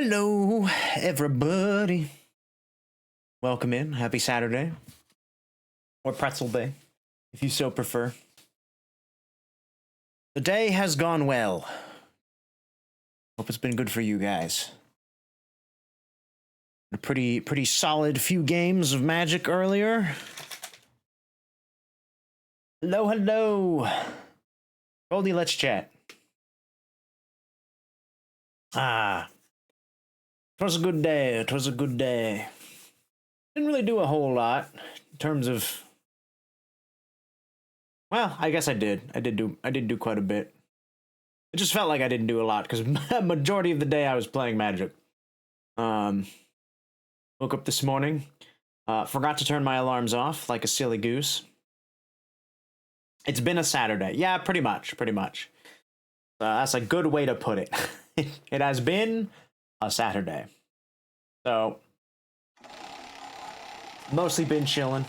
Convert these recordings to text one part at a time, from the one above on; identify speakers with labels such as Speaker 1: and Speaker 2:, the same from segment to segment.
Speaker 1: Hello, everybody. Welcome in. Happy Saturday. Or pretzel day, if you so prefer. The day has gone well. Hope it's been good for you guys. A pretty solid few games of Magic earlier. Hello. Goldie, let's chat. It was a good day. Didn't really do a whole lot in terms of. Well, I guess I did. I did do quite a bit. It just felt like I didn't do a lot because majority of the day I was playing Magic. Woke up this morning, forgot to turn my alarms off like a silly goose. It's been a Saturday. Yeah, pretty much. That's a good way to put it. It has been a Saturday. So, mostly been chilling.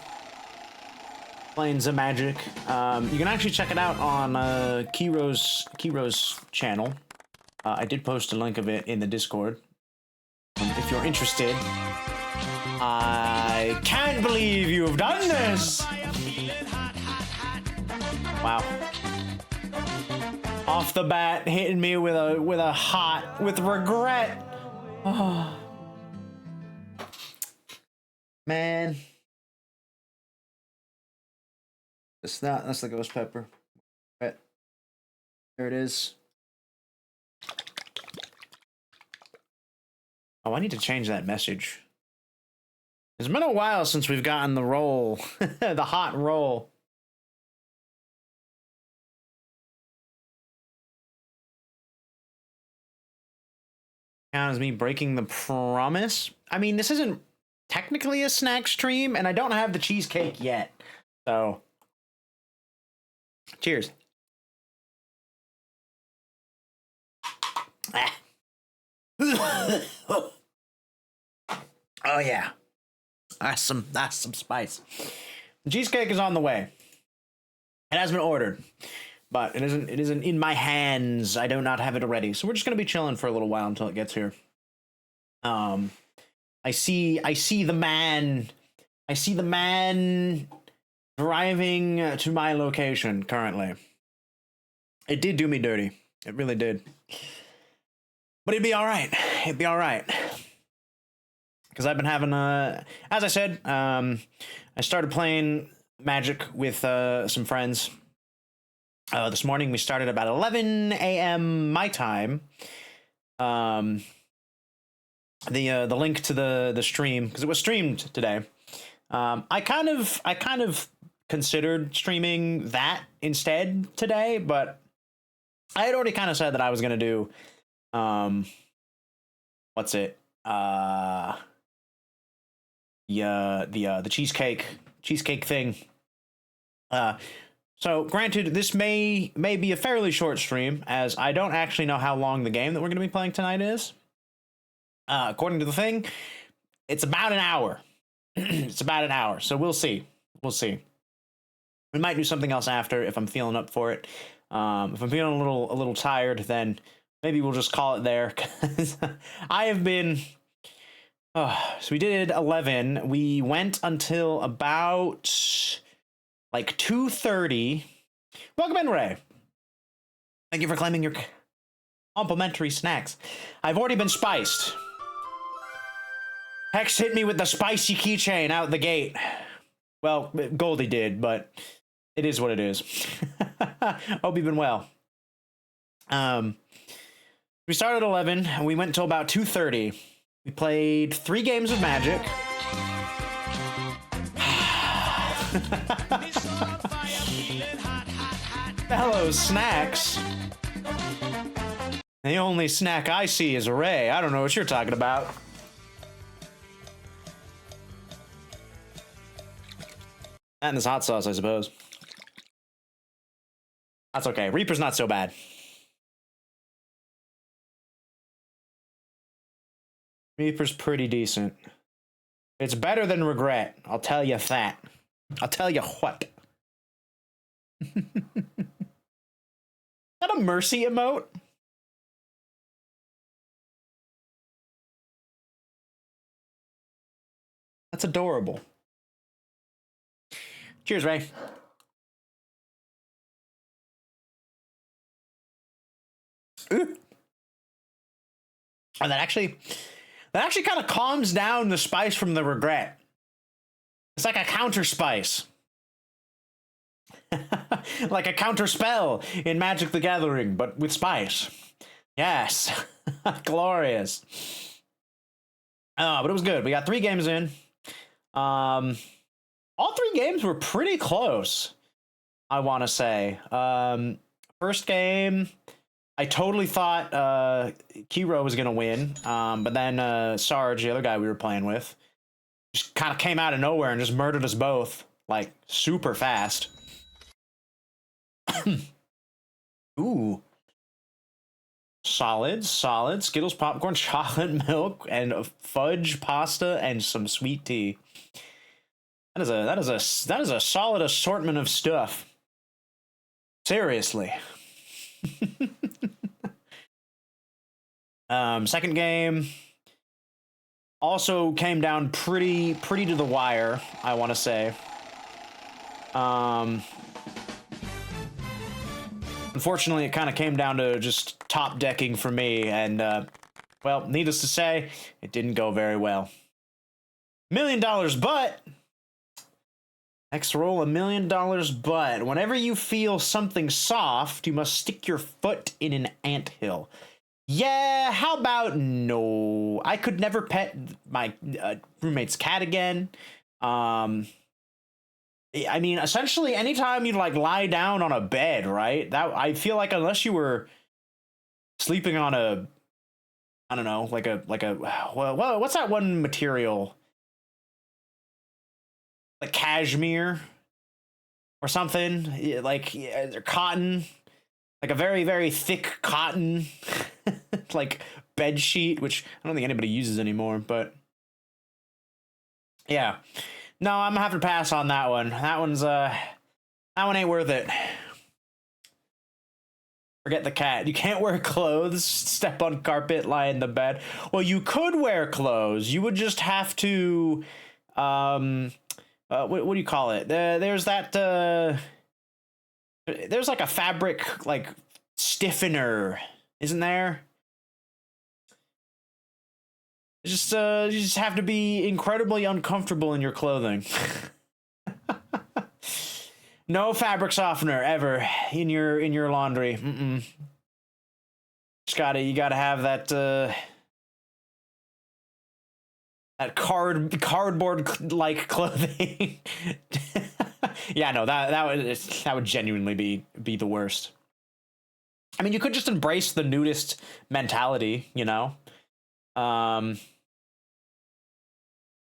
Speaker 1: Playing some Magic. You can actually check it out on Kiro's channel. I did post a link of it in the Discord. If you're interested. I can't believe you've done this! Wow. Off the bat, hitting me with regret. Oh. Man. That's the ghost pepper. Right. There it is. Oh, I need to change that message. It's been a while since we've gotten the roll. The hot roll. Count as me breaking the promise. I mean, this isn't technically a snack stream, and I don't have the cheesecake yet. So, cheers. Oh yeah, that's some spice. The cheesecake is on the way. It has been ordered, but it isn't in my hands. I do not have it already, so we're just gonna be chilling for a little while until it gets here. I see the man driving to my location currently. It did do me dirty. It really did. But it'd be all right. Because I've been having as I said, I started playing Magic with some friends. This morning we started about 11 a.m. my time. The link to the stream, because it was streamed today. I kind of considered streaming that instead today, but I had already kind of said that I was gonna do what's it? The cheesecake thing. So granted, this may be a fairly short stream, as I don't actually know how long the game that we're going to be playing tonight is. According to the thing, it's about an hour. It's about an hour, so we'll see. We might do something else after if I'm feeling up for it. If I'm feeling a little tired, then maybe we'll just call it there. I have been. So we did 11. We went until about like 2:30. Welcome in, Ray. Thank you for claiming your complimentary snacks. I've already been spiced. Hex hit me with the spicy keychain out the gate. Well, Goldie did, but it is what it is. Hope you've been well. We started at 11, and we went until about 2:30. We played 3 games of Magic. Hello, snacks. The only snack I see is Ray. I don't know what you're talking about. That and this hot sauce, I suppose. That's okay. Reaper's not so bad. Reaper's pretty decent. It's better than Regret. I'll tell you that. I'll tell you what. Is that a mercy emote? That's adorable. Cheers, Ray. Ooh. And that actually kind of calms down the spice from the regret. It's like a counter spice. Like a counter spell in Magic the Gathering, but with spice. Yes. Glorious. But it was good. We got 3 games in. All 3 games were pretty close, I want to say. First game, I totally thought Kiro was going to win, but then Sarge, the other guy we were playing with, just kind of came out of nowhere and just murdered us both, like, super fast. Ooh. Solid. Skittles, popcorn, chocolate milk, and fudge pasta, and some sweet tea. That is a solid assortment of stuff. Seriously. Second game also came down pretty to the wire, I want to say. Unfortunately, it kind of came down to just top decking for me, and well, needless to say, it didn't go very well. $1 million, but next roll, $1 million, but whenever you feel something soft, you must stick your foot in an anthill. Yeah, how about no? I could never pet my roommate's cat again. I mean, essentially, anytime you like lie down on a bed, right? That I feel like unless you were sleeping on a, I don't know, like a well, what's that one material? Like cashmere or something, like cotton, like a very thick cotton, like bed sheet, which I don't think anybody uses anymore. But yeah, no, I'm gonna have to pass on that one. That one ain't worth it. Forget the cat. You can't wear clothes, step on carpet, lie in the bed. Well, you could wear clothes. You would just have to, what do you call it? There's that, there's like a fabric, like, stiffener, isn't there? You just have to be incredibly uncomfortable in your clothing. No fabric softener ever in your laundry. You gotta have that that cardboard like clothing. Yeah, no, that would genuinely be the worst. I mean, you could just embrace the nudist mentality, you know.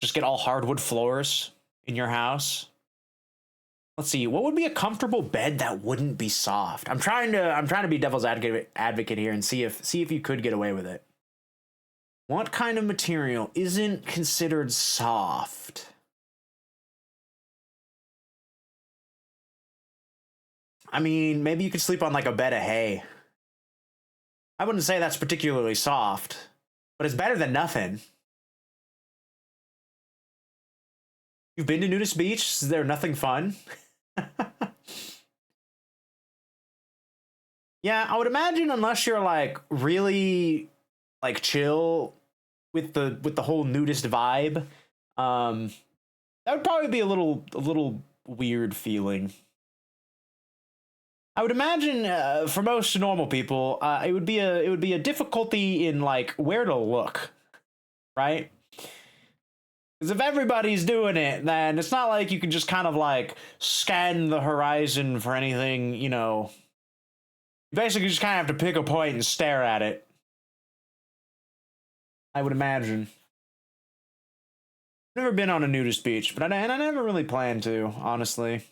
Speaker 1: Just get all hardwood floors in your house. Let's see, what would be a comfortable bed that wouldn't be soft? I'm trying to be devil's advocate here and see if you could get away with it. What kind of material isn't considered soft? I mean, maybe you could sleep on like a bed of hay. I wouldn't say that's particularly soft, but it's better than nothing. You've been to Nudist Beach? Is there nothing fun? Yeah, I would imagine unless you're like really like chill with the whole nudist vibe, that would probably be a little weird feeling. I would imagine for most normal people, it would be a difficulty in like where to look, right? Because if everybody's doing it, then it's not like you can just kind of like scan the horizon for anything, you know. You basically just kind of have to pick a point and stare at it. I would imagine. Never been on a nudist beach, but I never really plan to, honestly.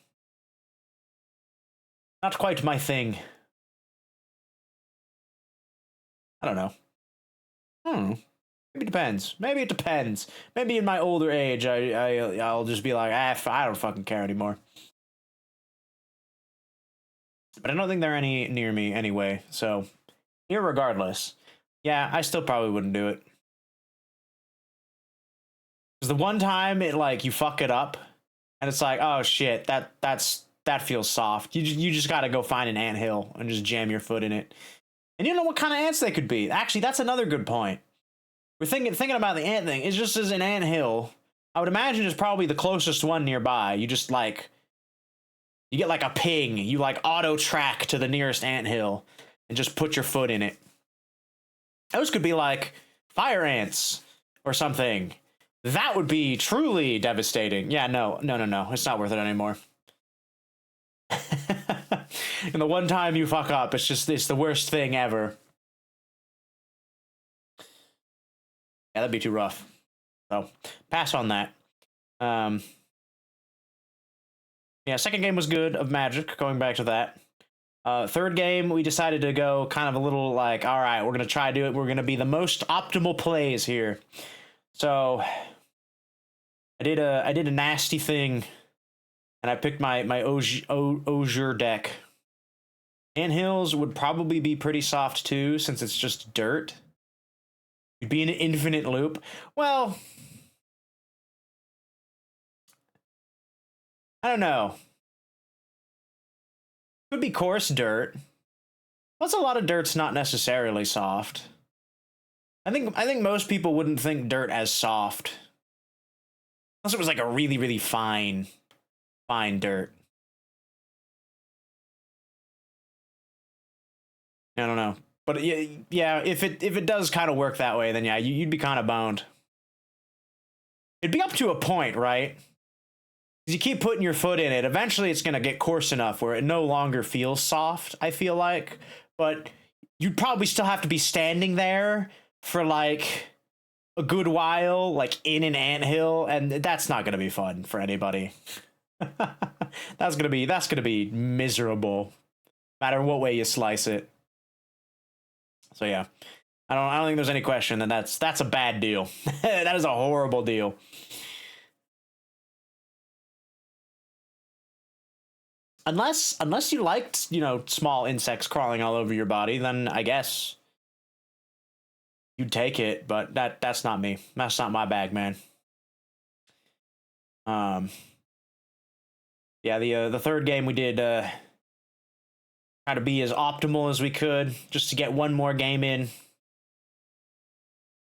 Speaker 1: Not quite my thing. I don't know. Maybe it depends. Maybe it depends. Maybe in my older age, I'll just be like, I don't fucking care anymore. But I don't think there are any near me anyway. So, irregardless, yeah, I still probably wouldn't do it. Because the one time it like you fuck it up, and it's like, oh shit, that feels soft. You just gotta go find an anthill and just jam your foot in it. And you don't know what kind of ants they could be. Actually, that's another good point. We're thinking about the ant thing. It's just as an anthill. I would imagine it's probably the closest one nearby. You just like you get like a ping. You like auto track to the nearest anthill and just put your foot in it. Those could be like fire ants or something. That would be truly devastating. Yeah, no. It's not worth it anymore. And the one time you fuck up, it's the worst thing ever. Yeah, that'd be too rough. So pass on that. Yeah, second game was good of Magic, going back to that. Third game, we decided to go kind of a little like, all right, we're going to try to do it. We're going to be the most optimal plays here. So I did a nasty thing, and I picked my Osier deck. Anthills would probably be pretty soft too, since it's just dirt. You'd be in an infinite loop. Well, I don't know. Could be coarse dirt. That's a lot of dirt's not necessarily soft. I think most people wouldn't think dirt as soft. Unless it was like a really, really fine dirt. I don't know. But yeah, if it does kind of work that way, then yeah, you'd be kind of boned. It'd be up to a point, right? Because you keep putting your foot in it, eventually it's going to get coarse enough where it no longer feels soft, I feel like. But you'd probably still have to be standing there for like a good while, like in an anthill, and that's not going to be fun for anybody. That's going to be miserable, no matter what way you slice it. So yeah, I don't think there's any question that that's a bad deal. That is a horrible deal. Unless you liked, small insects crawling all over your body, then I guess you'd take it, but that's not me. That's not my bag, man. Yeah, the third game we did try to be as optimal as we could just to get one more game in.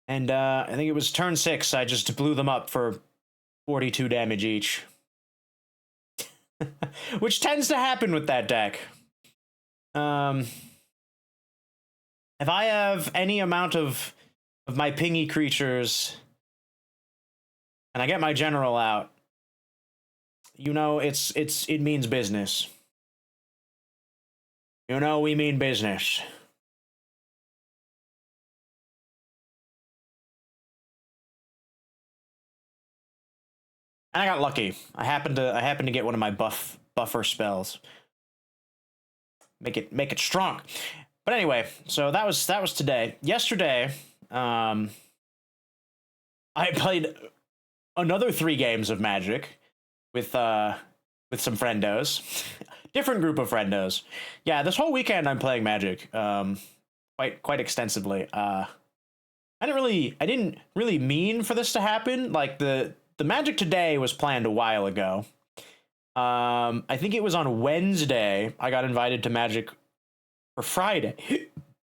Speaker 1: And I think it was turn 6, I just blew them up for 42 damage each. Which tends to happen with that deck. If I have any amount of my pingy creatures and I get my general out, it means business. We mean business. And I got lucky. I happened to get one of my buffer spells. Make it strong. But anyway, so that was today. Yesterday, I played another 3 games of Magic with some friendos. Different group of friendos. Yeah, this whole weekend I'm playing Magic quite extensively. I didn't really mean for this to happen. Like the Magic today was planned a while ago. I think it was on Wednesday I got invited to Magic for Friday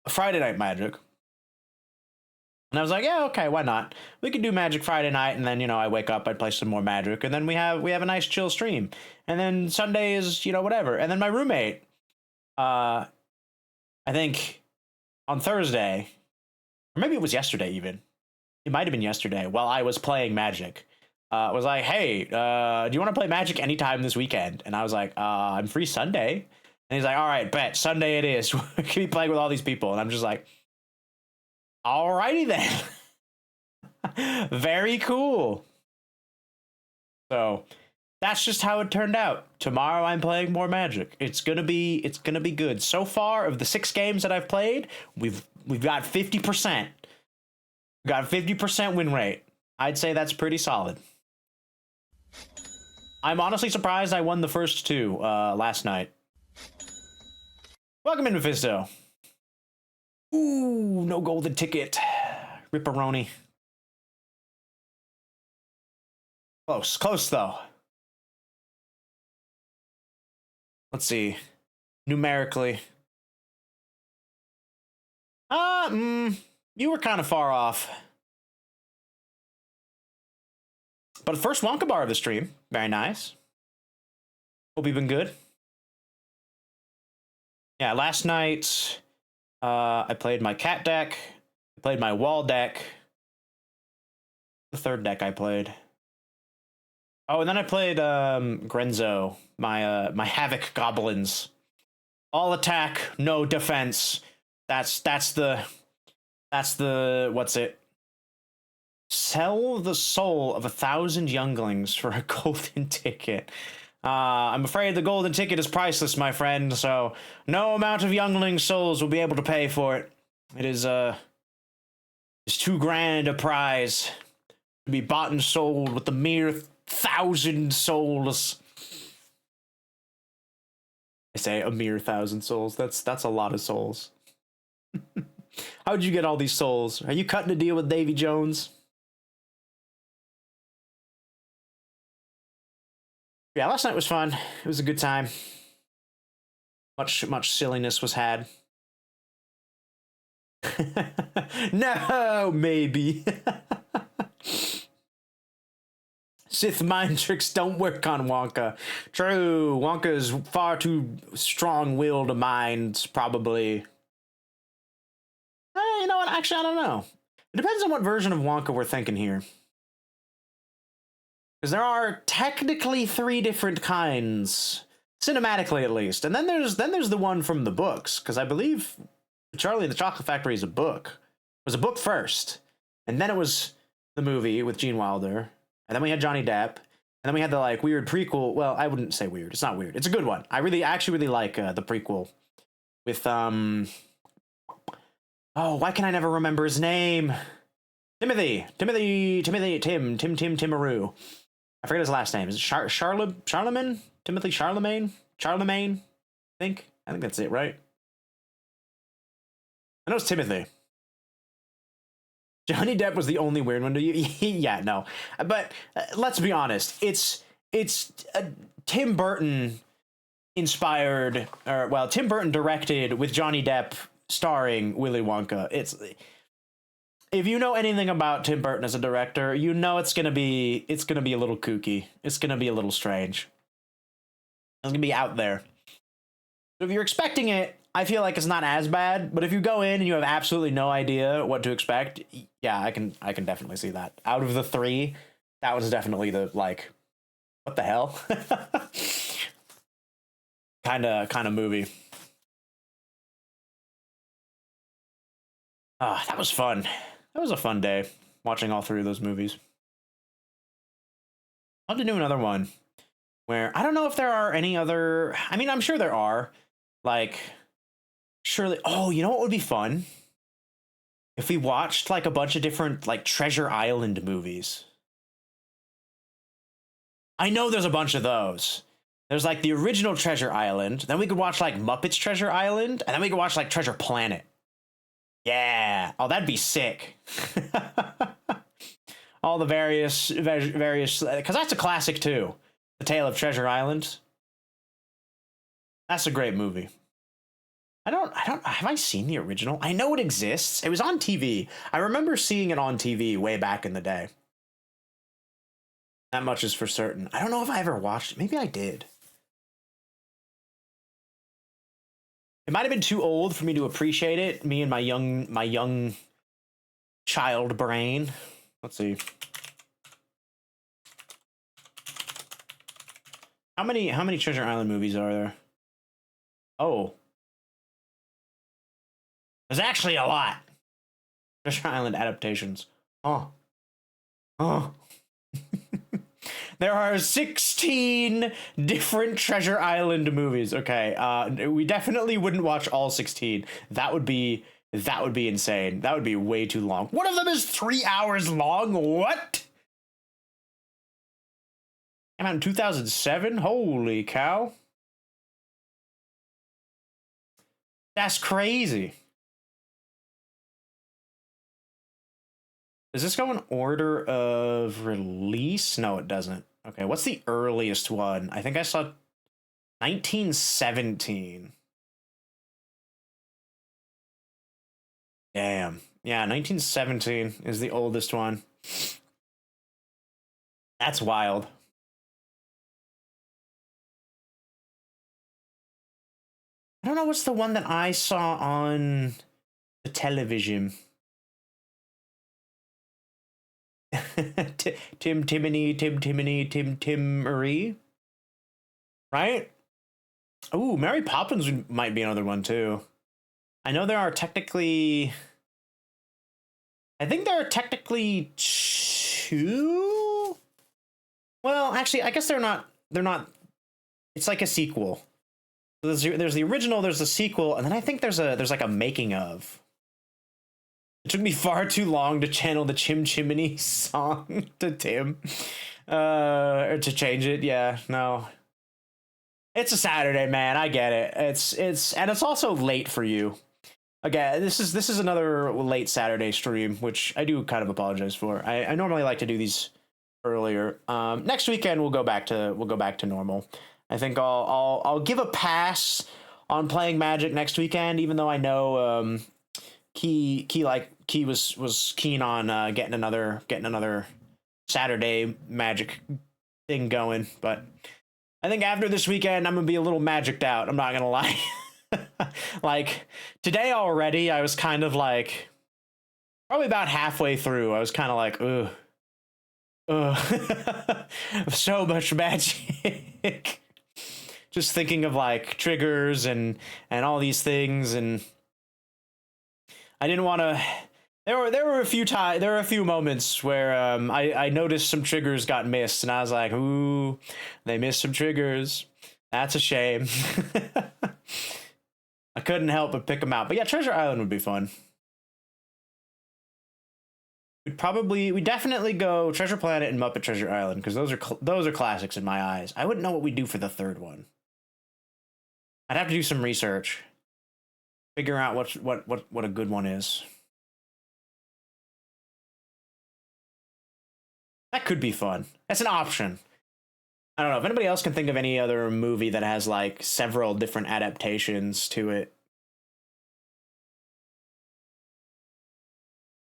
Speaker 1: night Magic. And I was like, yeah, okay, why not? We could do Magic Friday night, and then, I wake up, I'd play some more Magic, and then we have a nice chill stream. And then Sunday is, whatever. And then my roommate, I think on Thursday, or maybe it was yesterday even. It might have been yesterday while I was playing Magic. Was like, hey, do you want to play Magic anytime this weekend? And I was like, I'm free Sunday. And he's like, all right, bet, Sunday it is. We're be playing with all these people. And I'm just like, alrighty then. Very cool. So that's just how it turned out. Tomorrow I'm playing more Magic. It's gonna be good. So far, of the 6 games that I've played, we've got 50%. We got a 50% win rate. I'd say that's pretty solid. I'm honestly surprised I won the first 2 last night. Welcome in, Mephisto. Ooh, no golden ticket. Ripperoni. Close, close though. Let's see. Numerically. You were kind of far off. But the first Wonka bar of the stream. Very nice. Hope you've been good. Yeah, last night, I played my cat deck. I played my wall deck. The third deck I played. Oh, and then I played Grenzo, my Havoc Goblins. All attack, no defense. That's the what's it? Sell the soul of 1,000 younglings for a golden ticket. I'm afraid the golden ticket is priceless, my friend, so no amount of youngling souls will be able to pay for it. It is it's too grand a prize to be bought and sold with the mere 1,000 souls. I say a mere 1,000 souls. That's a lot of souls. How'd you get all these souls? Are you cutting a deal with Davy Jones? Yeah, last night was fun. It was a good time. Much silliness was had. No, maybe. Sith mind tricks don't work on Wonka. True, Wonka's far too strong-willed a mind, probably. You know what? Actually, I don't know. It depends on what version of Wonka we're thinking here. Because there are technically 3 different kinds, cinematically at least. And then there's the one from the books, because I believe Charlie and the Chocolate Factory is a book. It was a book first, and then it was the movie with Gene Wilder, and then we had Johnny Depp, and then we had the like weird prequel. Well, I wouldn't say weird. It's not weird. It's a good one. I actually really like the prequel with Oh, why can I never remember his name? Timaroo. I forget his last name. Is it Charlemagne? Timothy Charlemagne? Charlemagne? I think that's it, right? I know it's Timothy. Johnny Depp was the only weird one to you. Yeah, no. But let's be honest. It's Tim Burton inspired, or well, Tim Burton directed with Johnny Depp starring Willy Wonka. If you know anything about Tim Burton as a director, you know it's gonna be a little kooky. It's gonna be a little strange. It's gonna be out there. So if you're expecting it, I feel like it's not as bad. But if you go in and you have absolutely no idea what to expect, yeah, I can definitely see that. Out of the 3, that was definitely the like, what the hell, kind of movie. Ah, that was fun. That was a fun day watching all 3 of those movies. I'll have to do another one where I don't know if there are any other. I mean, I'm sure there are. Like, surely. Oh, you know what would be fun? If we watched like a bunch of different like Treasure Island movies. I know there's a bunch of those. There's like the original Treasure Island. Then we could watch like Muppets Treasure Island, and then we could watch like Treasure Planet. Yeah. Oh, that'd be sick. All the various, because that's a classic too. The Tale of Treasure Island. That's a great movie. Have I seen the original? I know it exists. It was on TV. I remember seeing it on TV way back in the day. That much is for certain. I don't know if I ever watched it. Maybe I did. It might have been too old for me to appreciate it. Me and my young child brain. Let's see. How many Treasure Island movies are there? Oh. There's actually a lot. Treasure Island adaptations. Oh. Oh. There are 16 different Treasure Island movies. Okay, we definitely wouldn't watch all 16. That would be insane. That would be way too long. One of them is 3 hours long. What? Came out in 2007. Holy cow! That's crazy. Does this go in order of release? No, it doesn't. Okay, what's the earliest one? I think I saw 1917. Damn. Yeah, 1917 is the oldest one. That's wild. I don't know what's the one that I saw on the television. Tim Timmery, right? Ooh, Mary Poppins might be another one too. I know there are technically. I think there are technically two. Well, actually, I guess they're not. They're not. It's like a sequel. There's the original. There's the sequel, and then I think there's like a making of. It took me far too long to channel the Chim Chimney song to Tim, or to change it. Yeah, no. It's a Saturday, man. I get it. And it's also late for you. Again, this is another late Saturday stream, which I do kind of apologize for. I normally like to do these earlier. Next weekend we'll go back to normal. I think I'll give a pass on playing Magic next weekend, even though I know Key was keen on getting another Saturday Magic thing going, but I think after this weekend I'm gonna be a little magicked out. I'm not gonna lie. Like today already, I was kind of like probably about halfway through. I was kind of like, so much magic. Just thinking of like triggers and all these things, and I didn't want to. There were a few moments where I noticed some triggers got missed, and I was like, ooh, they missed some triggers. That's a shame. I couldn't help but pick them out. But yeah, Treasure Island would be fun. We'd definitely go Treasure Planet and Muppet Treasure Island, because those are classics in my eyes. I wouldn't know what we'd do for the third one. I'd have to do some research, figure out what a good one is. That could be fun. That's an option. I don't know if anybody else can think of any other movie that has like several different adaptations to it.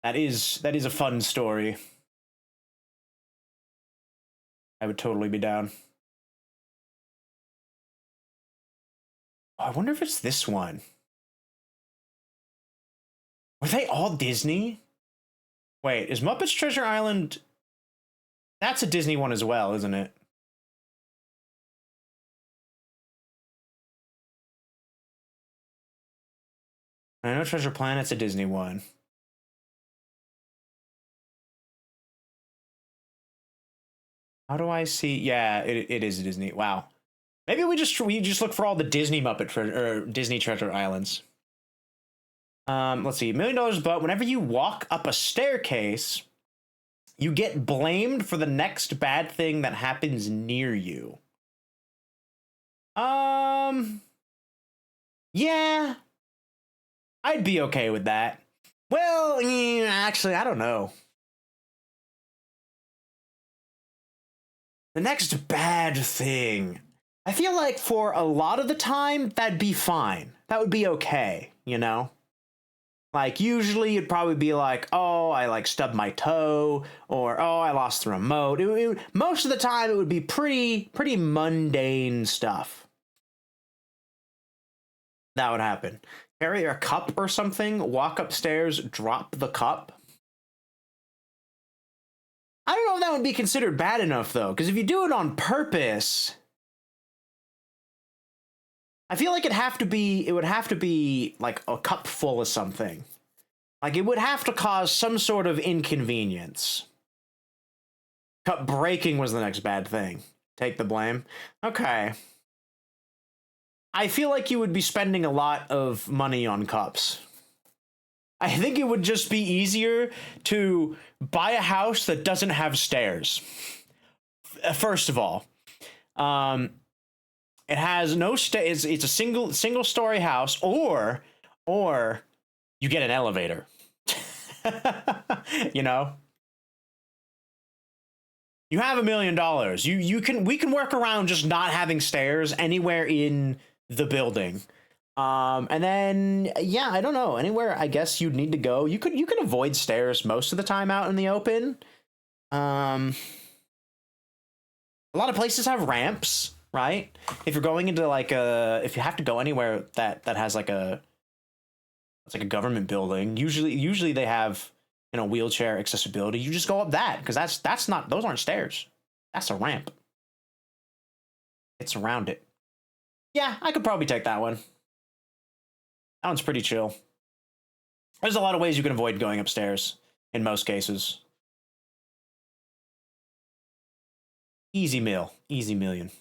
Speaker 1: That is a fun story. I would totally be down. Oh, I wonder if it's this one. Were they all Disney? Wait, is Muppets Treasure Island? That's a Disney one as well, isn't it? I know Treasure Planet's a Disney one. How do I see? Yeah, it is a Disney. Wow. Maybe we just look for all the Disney Disney Treasure Islands. Let's see. $1 million, but whenever you walk up a staircase, you get blamed for the next bad thing that happens near you. Yeah, I'd be okay with that. Well, actually, I don't know. The next bad thing. I feel like for a lot of the time, that'd be fine. That would be okay, you know? Like, usually it'd probably be like, oh, I like stubbed my toe, or oh, I lost the remote. Most of the time, it would be pretty mundane stuff. That would happen. Carry a cup or something, walk upstairs, drop the cup. I don't know if that would be considered bad enough, though, because if you do it on purpose, I feel like it would have to be like a cup full of something. Like it would have to cause some sort of inconvenience. Cup breaking was the next bad thing. Take the blame. Okay. I feel like you would be spending a lot of money on cups. I think it would just be easier to buy a house that doesn't have stairs. First of all, it has no stairs. It's a single story house, or you get an elevator. You know, You have $1 million. We can work around just not having stairs anywhere in the building. And then yeah, I don't know, anywhere I guess you'd need to go. You can avoid stairs most of the time out in the open. A lot of places have ramps, right? If you're going into like if you have to go anywhere that has like it's like a government building, usually they have, you know, wheelchair accessibility. You just go up that, because that's not, those aren't stairs. That's a ramp. It's around it. Yeah, I could probably take that one. That one's pretty chill. There's a lot of ways you can avoid going upstairs in most cases. Easy meal. Easy million. Of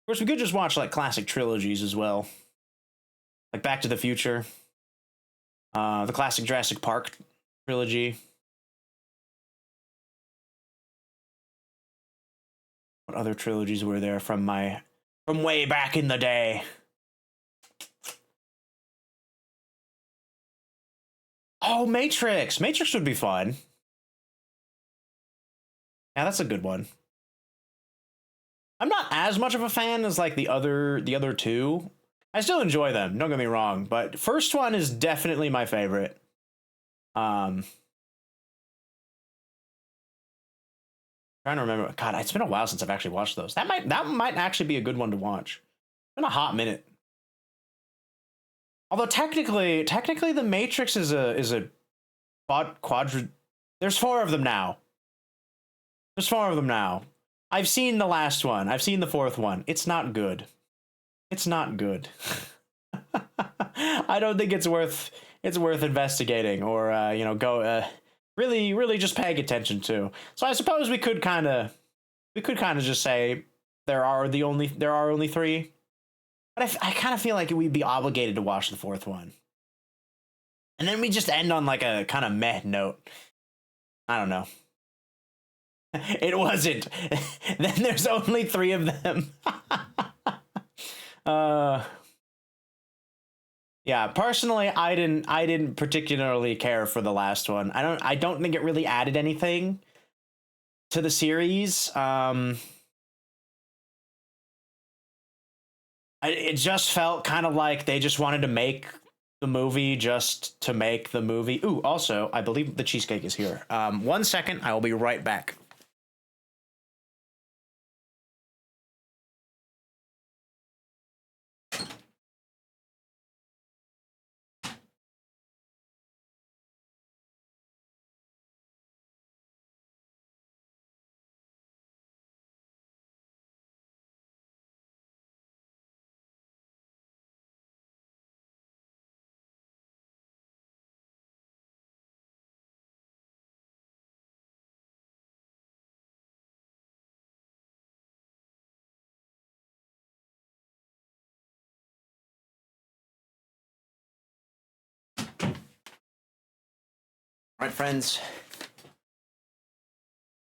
Speaker 1: course, we could just watch like classic trilogies as well. Like Back to the Future. The classic Jurassic Park trilogy. What other trilogies were there from way back in the day? Oh, Matrix. Matrix would be fun. Yeah, that's a good one. I'm not as much of a fan as like the other two. I still enjoy them, don't get me wrong, but first one is definitely my favorite. Trying to remember. God, it's been a while since I've actually watched those. That might actually be a good one to watch. It's been a hot minute. Although technically the Matrix is a quadra. There's 4 of them now. There's 4 of them now. I've seen the last one. I've seen the 4th one. It's not good. It's not good. I don't think it's worth investigating or you know, go really just paying attention to. So I suppose we could kind of just say there are only 3. But I kind of feel like we'd be obligated to watch the 4th one. And then we just end on like a kind of meh note. I don't know. It wasn't. Then there's only 3 of them. Yeah, personally, I didn't particularly care for the last one. I don't think it really added anything to the series. It just felt kind of like they just wanted to make the movie just to make the movie. Ooh, also, I believe the cheesecake is here. 1 second, I will be right back. All right, friends.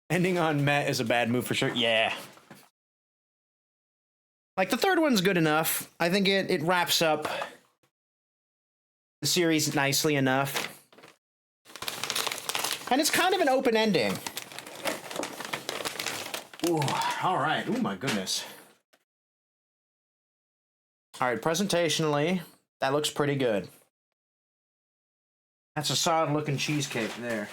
Speaker 1: Ending on meh is a bad move for sure. Yeah. Like, the 3rd one's good enough. I think it wraps up the series nicely enough. And it's kind of an open ending. Ooh, all right. Ooh, my goodness. All right, presentationally, that looks pretty good. That's a solid looking cheesecake there.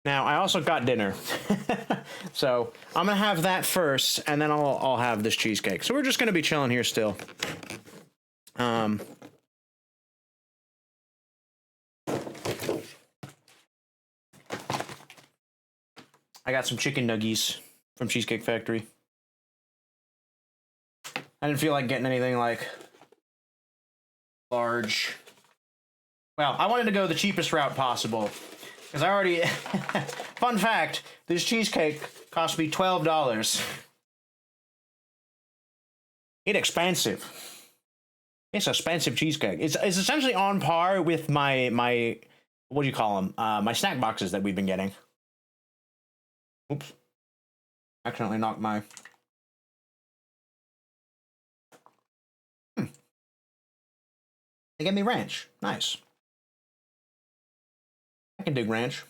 Speaker 1: Now, I also got dinner. So I'm gonna have that first, and then I'll have this cheesecake. So we're just gonna be chilling here still. I got some chicken nuggies from Cheesecake Factory. I didn't feel like getting anything like large. Well, I wanted to go the cheapest route possible. Because I already... Fun fact, this cheesecake cost me $12. It's expensive. It's expensive cheesecake. It's essentially on par with my what do you call them? My snack boxes that we've been getting. Oops. Accidentally knocked my They gave me ranch. Nice. I can dig ranch.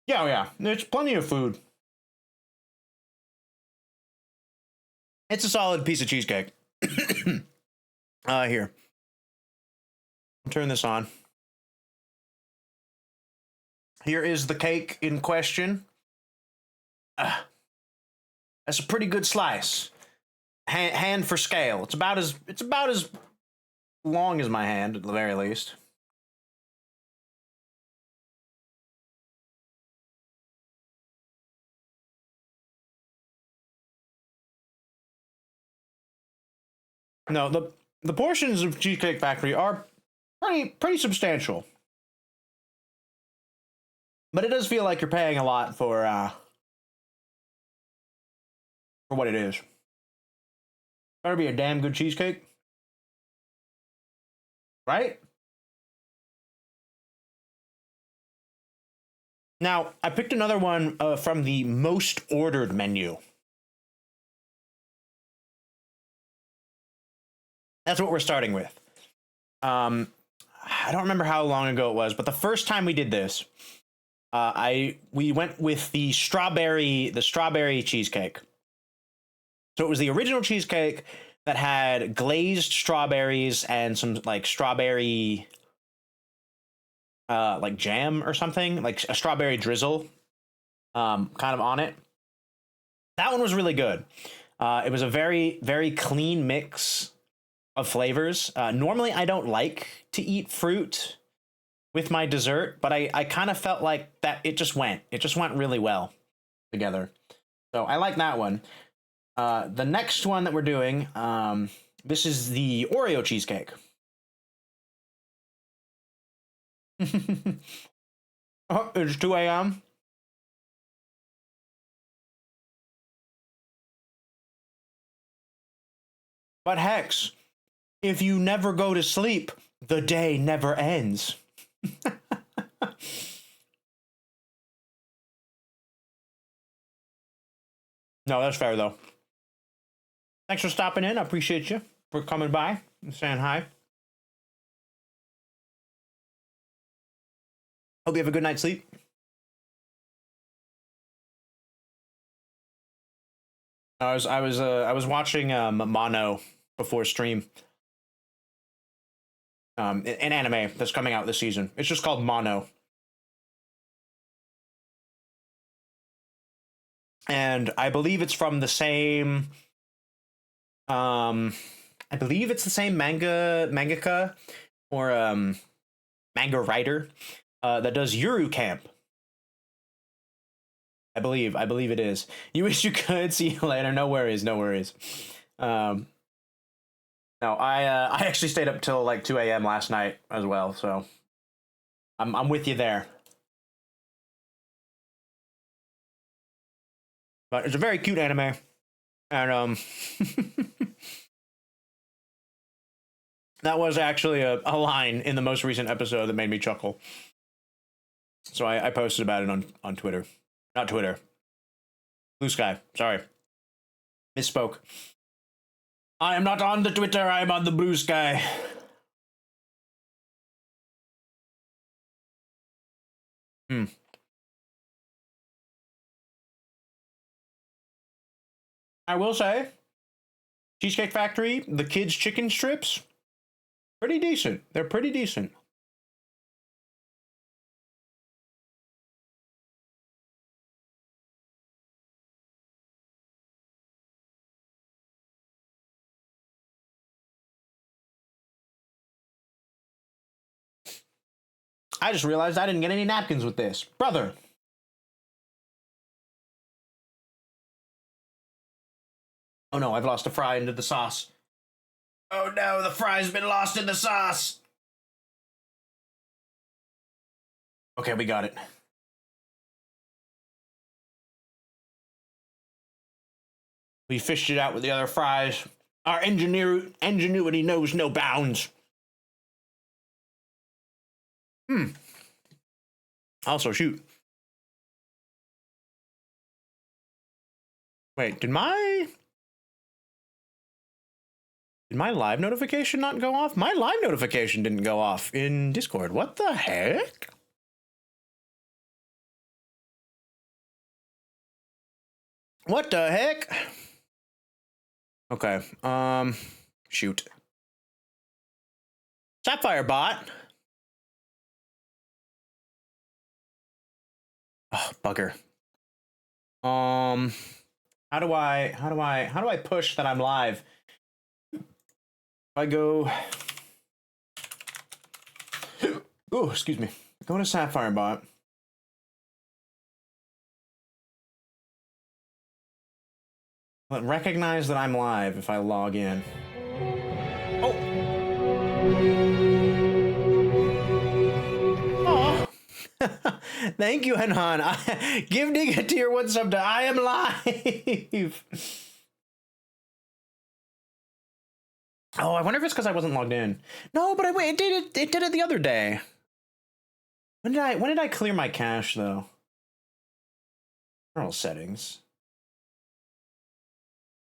Speaker 1: Yeah, oh yeah. There's plenty of food. It's a solid piece of cheesecake. Here. I'll turn this on. Here is the cake in question. That's a pretty good slice. Hand for scale. It's about as long as my hand at the very least. No, the portions of Cheesecake Factory are pretty substantial. But it does feel like you're paying a lot for what it is. Better be a damn good cheesecake. Right? Now, I picked another one from the most ordered menu. That's what we're starting with. I don't remember how long ago it was, but the first time we did this, we went with the strawberry cheesecake. So it was the original cheesecake that had glazed strawberries and some like strawberry like jam or something, like a strawberry drizzle kind of on it. That one was really good. It was a very, very clean mix of flavors. Normally, I don't like to eat fruit with my dessert, but I kind of felt like that it just went really well together. So I like that one. The next one that we're doing, this is the Oreo cheesecake. Oh, it's 2 a.m. But Hex, if you never go to sleep, the day never ends. No, that's fair, though. Thanks for stopping in. I appreciate you for coming by and saying hi. Hope you have a good night's sleep. I was watching Mono before stream. An anime that's coming out this season. It's just called Mono. And I believe it's from the same I believe it's the same mangaka or manga writer that does Yuru Camp. I believe it is. You wish you could. See you later. No worries. No, I actually stayed up till like 2 a.m. last night as well, so I'm with you there. But it's a very cute anime, and that was actually a line in the most recent episode that made me chuckle. So I posted about it on Twitter. Not Twitter. Blue Sky. Sorry. Misspoke. I am not on the Twitter, I am on the Blue Sky. I will say, Cheesecake Factory, the kids' chicken strips, pretty decent. They're pretty decent. I just realized I didn't get any napkins with this. Brother. Oh no, I've lost a fry into the sauce. Oh no, the fry's been lost in the sauce. Okay, we got it. We fished it out with the other fries. Our ingenuity knows no bounds. Also, shoot. Wait, did my live notification not go off? My live notification didn't go off in Discord. What the heck? What the heck? Okay, shoot. Sapphire bot. Oh, bugger. How do I push that I'm live? I go. Oh, excuse me. Go to Sapphire bot. Recognize that I'm live if I log in. Oh. Oh. Thank you, Hanan. Give Dig a tier 1 sub to I am live. Oh, I wonder if it's because I wasn't logged in. No, but it did it the other day. When did I clear my cache though? General settings.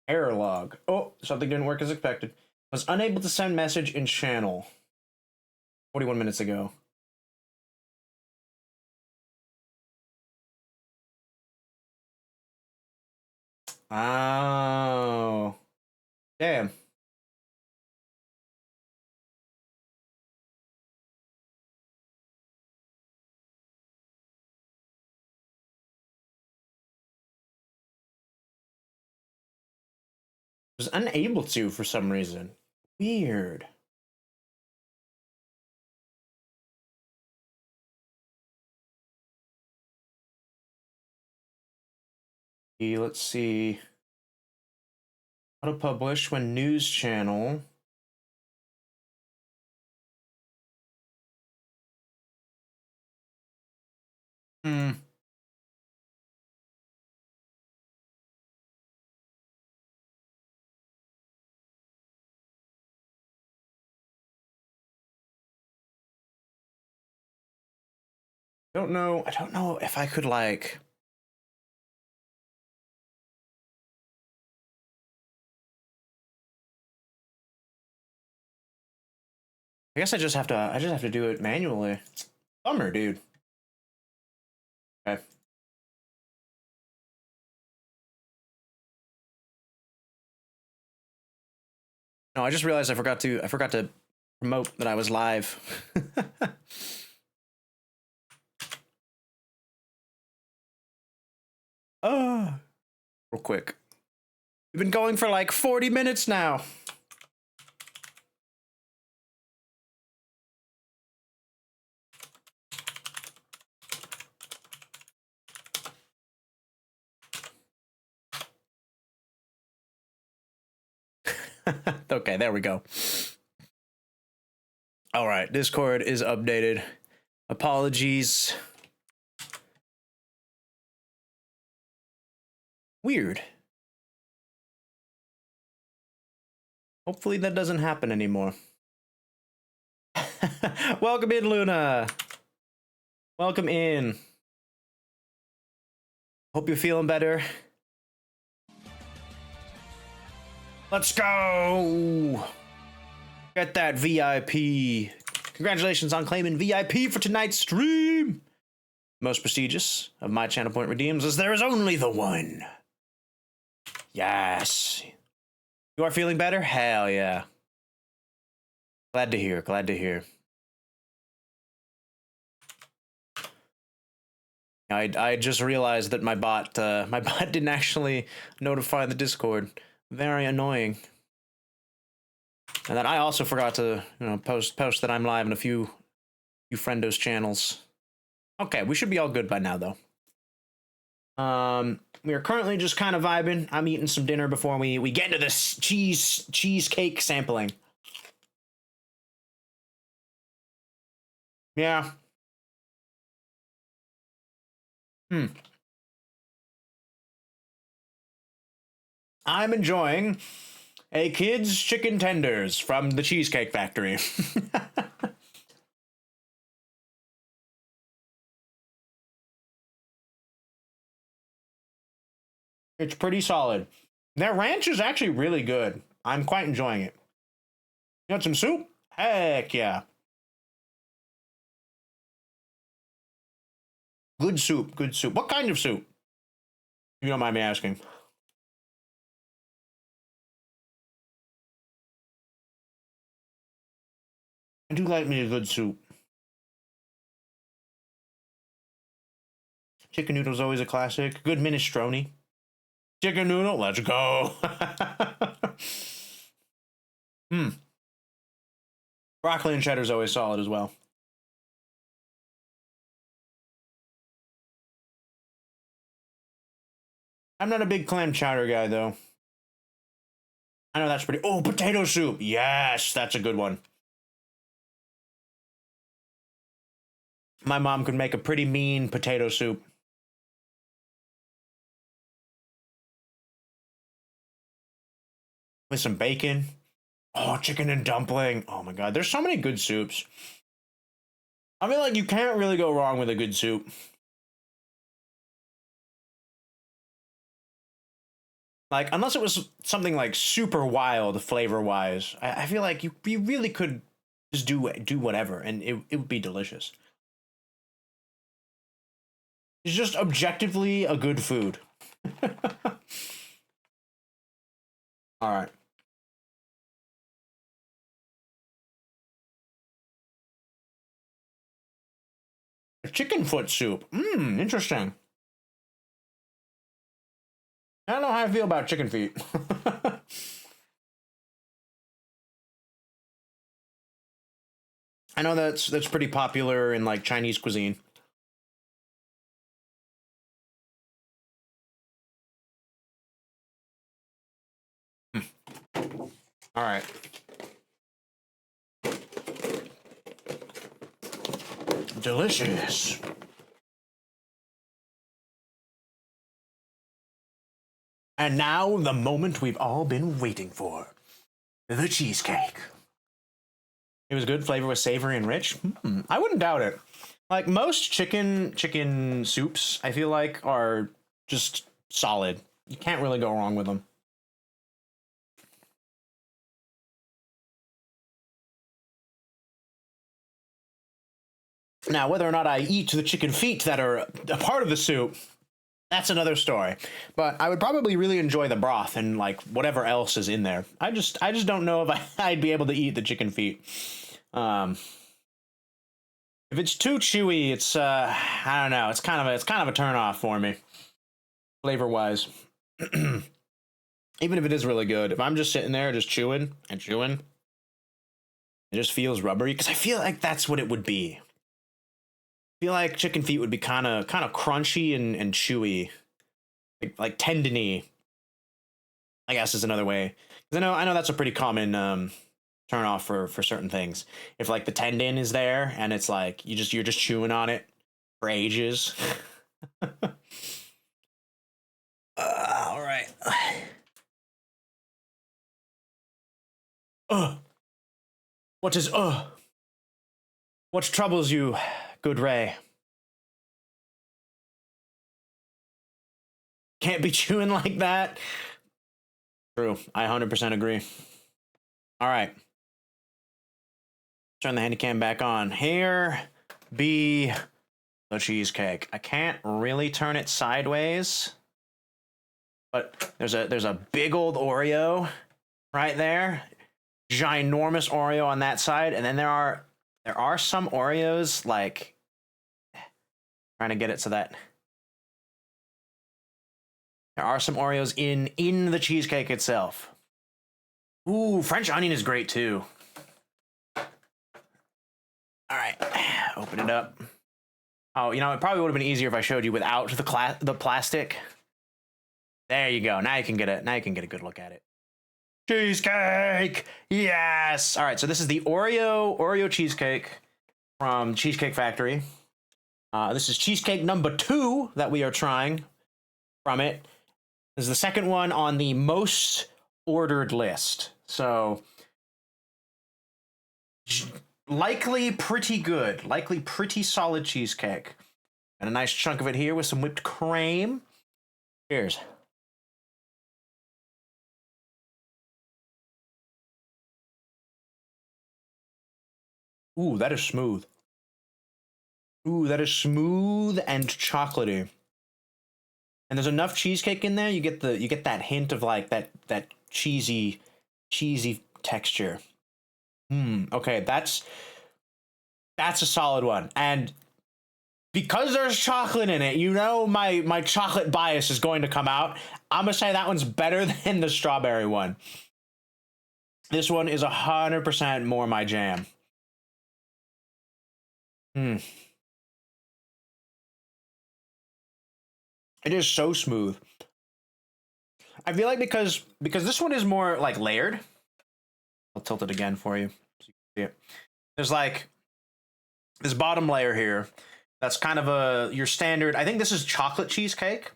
Speaker 1: Error log. Oh, something didn't work as expected. Was unable to send message in channel. 41 minutes ago. Oh. Damn. Was unable to for some reason. Weird. Let's see. Auto publish when news channel. I don't know if I could like. I guess I just have to do it manually. Bummer, dude. Okay. No, I just realized I forgot to promote that I was live. Oh, real quick. We've been going for like 40 minutes now. Okay, there we go. All right, Discord is updated. Apologies. Weird. Hopefully that doesn't happen anymore. Welcome in, Luna. Welcome in. Hope you're feeling better. Let's go. Get that VIP. Congratulations on claiming VIP for tonight's stream. Most prestigious of my channel point redeems, as there is only the one. Yes. You are feeling better? Hell yeah. Glad to hear, glad to hear. I just realized that my bot didn't actually notify the Discord. Very annoying. And that I also forgot to, post that I'm live in a few friendos channels. Okay, we should be all good by now though. We are currently just kind of vibing. I'm eating some dinner before we get into this cheesecake sampling. Yeah. I'm enjoying a kid's chicken tenders from the Cheesecake Factory. It's pretty solid. Their ranch is actually really good. I'm quite enjoying it. You want some soup? Heck yeah. Good soup, good soup. What kind of soup? If you don't mind me asking. I do like me a good soup. Chicken noodle's always a classic. Good minestrone. Chicken noodle, let's go. Hmm. Broccoli and cheddar's always solid as well. I'm not a big clam chowder guy, though. I know that's pretty... Oh, potato soup. Yes, that's a good one. My mom could make a pretty mean potato soup. With some bacon. Oh, chicken and dumpling. Oh my god, there's so many good soups. I feel like you can't really go wrong with a good soup. Like, unless it was something like super wild flavor-wise, I feel like you really could just do whatever, and it would be delicious. It's just objectively a good food. All right. Chicken foot soup. Interesting. I don't know how I feel about chicken feet. I know that's pretty popular in like Chinese cuisine. All right. Delicious. And now the moment we've all been waiting for. The cheesecake. It was good, flavor was savory and rich. I wouldn't doubt it. Like most chicken soups, I feel like are just solid. You can't really go wrong with them. Now, whether or not I eat the chicken feet that are a part of the soup, that's another story. But I would probably really enjoy the broth and like whatever else is in there. I just don't know if I'd be able to eat the chicken feet. If it's too chewy, it's I don't know. It's kind of a turn off for me, flavor wise. Even if it is really good, if I'm just sitting there just chewing and chewing, it just feels rubbery because I feel like that's what it would be. I feel like chicken feet would be kind of crunchy and chewy, like tendony. I guess is another way. 'Cause I know that's a pretty common turn off for certain things. If like the tendon is there and it's like you're just chewing on it for ages. All right. What is what troubles you, good Ray? Can't be chewing like that. True. I 100% agree. All right. Turn the handycam back on. Here be the cheesecake. I can't really turn it sideways, but there's a big old Oreo right there. Ginormous Oreo on that side, and then there are some Oreos like trying to get it so that there are some Oreos in the cheesecake itself. Ooh, French onion is great too. All right, open it up. Oh, you know, it probably would have been easier if I showed you without the plastic. There you go. Now you can get it. Now you can get a good look at it. Cheesecake! Yes! All right, so this is the Oreo cheesecake from Cheesecake Factory. This is cheesecake number 2 that we are trying from it. This is the second one on the most ordered list. So, likely pretty good. Likely pretty solid cheesecake. And a nice chunk of it here with some whipped cream. Cheers. Ooh, that is smooth. Ooh, that is smooth and chocolatey. And there's enough cheesecake in there. You get that hint of like that cheesy texture. Okay, that's a solid one. And because there's chocolate in it, you know my chocolate bias is going to come out. I'm gonna say that one's better than the strawberry one. This one is 100% more my jam. It is so smooth. I feel like because this one is more like layered. I'll tilt it again for you so you can see it. There's like this bottom layer here. That's kind of your standard. I think this is chocolate cheesecake.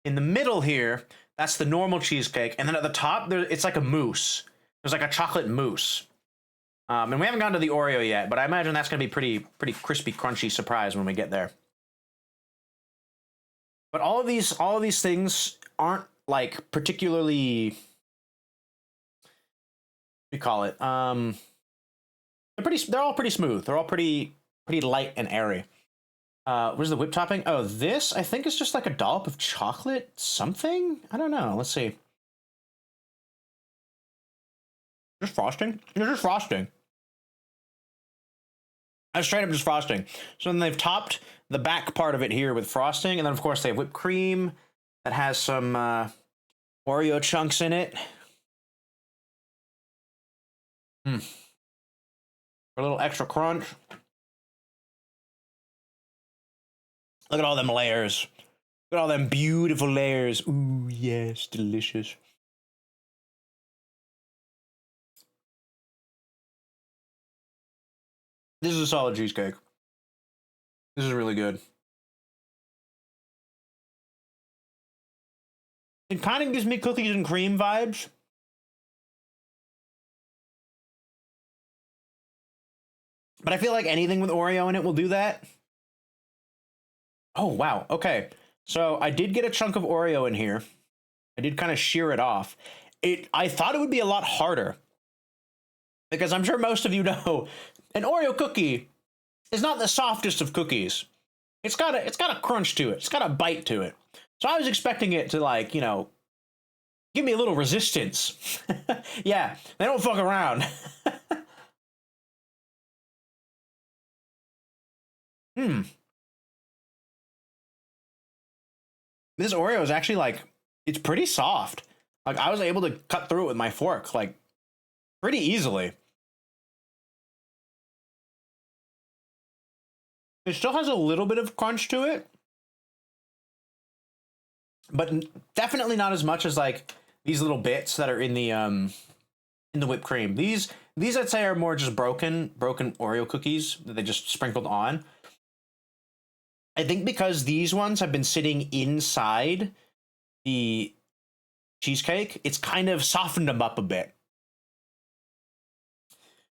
Speaker 1: In the middle here, that's the normal cheesecake, and then at the top, it's like a mousse. There's like a chocolate mousse. And we haven't gotten to the Oreo yet, but I imagine that's gonna be pretty crispy, crunchy surprise when we get there. But all of these things aren't like particularly. What do you call it? They're all pretty smooth. They're all pretty light and airy. Where's the whipped topping? Oh, this I think is just like a dollop of chocolate something. I don't know. Let's see. Just frosting? It's just frosting. That's straight up just frosting. So then they've topped the back part of it here with frosting, and then of course they have whipped cream that has some Oreo chunks in it. For a little extra crunch. Look at all them layers. Look at all them beautiful layers. Ooh, yes, delicious. This is a solid cheesecake. This is really good. It kind of gives me cookies and cream vibes. But I feel like anything with Oreo in it will do that. Oh, wow. Okay. So I did get a chunk of Oreo in here. I did kind of shear it off. I thought it would be a lot harder. Because I'm sure most of you know, an Oreo cookie is not the softest of cookies. It's got a crunch to it. It's got a bite to it. So I was expecting it to, like, you know, give me a little resistance. Yeah, they don't fuck around. This Oreo is actually like, it's pretty soft. Like I was able to cut through it with my fork, like pretty easily. It still has a little bit of crunch to it, but definitely not as much as like these little bits that are in the whipped cream. These I'd say are more just broken Oreo cookies that they just sprinkled on. I think because these ones have been sitting inside the cheesecake, it's kind of softened them up a bit.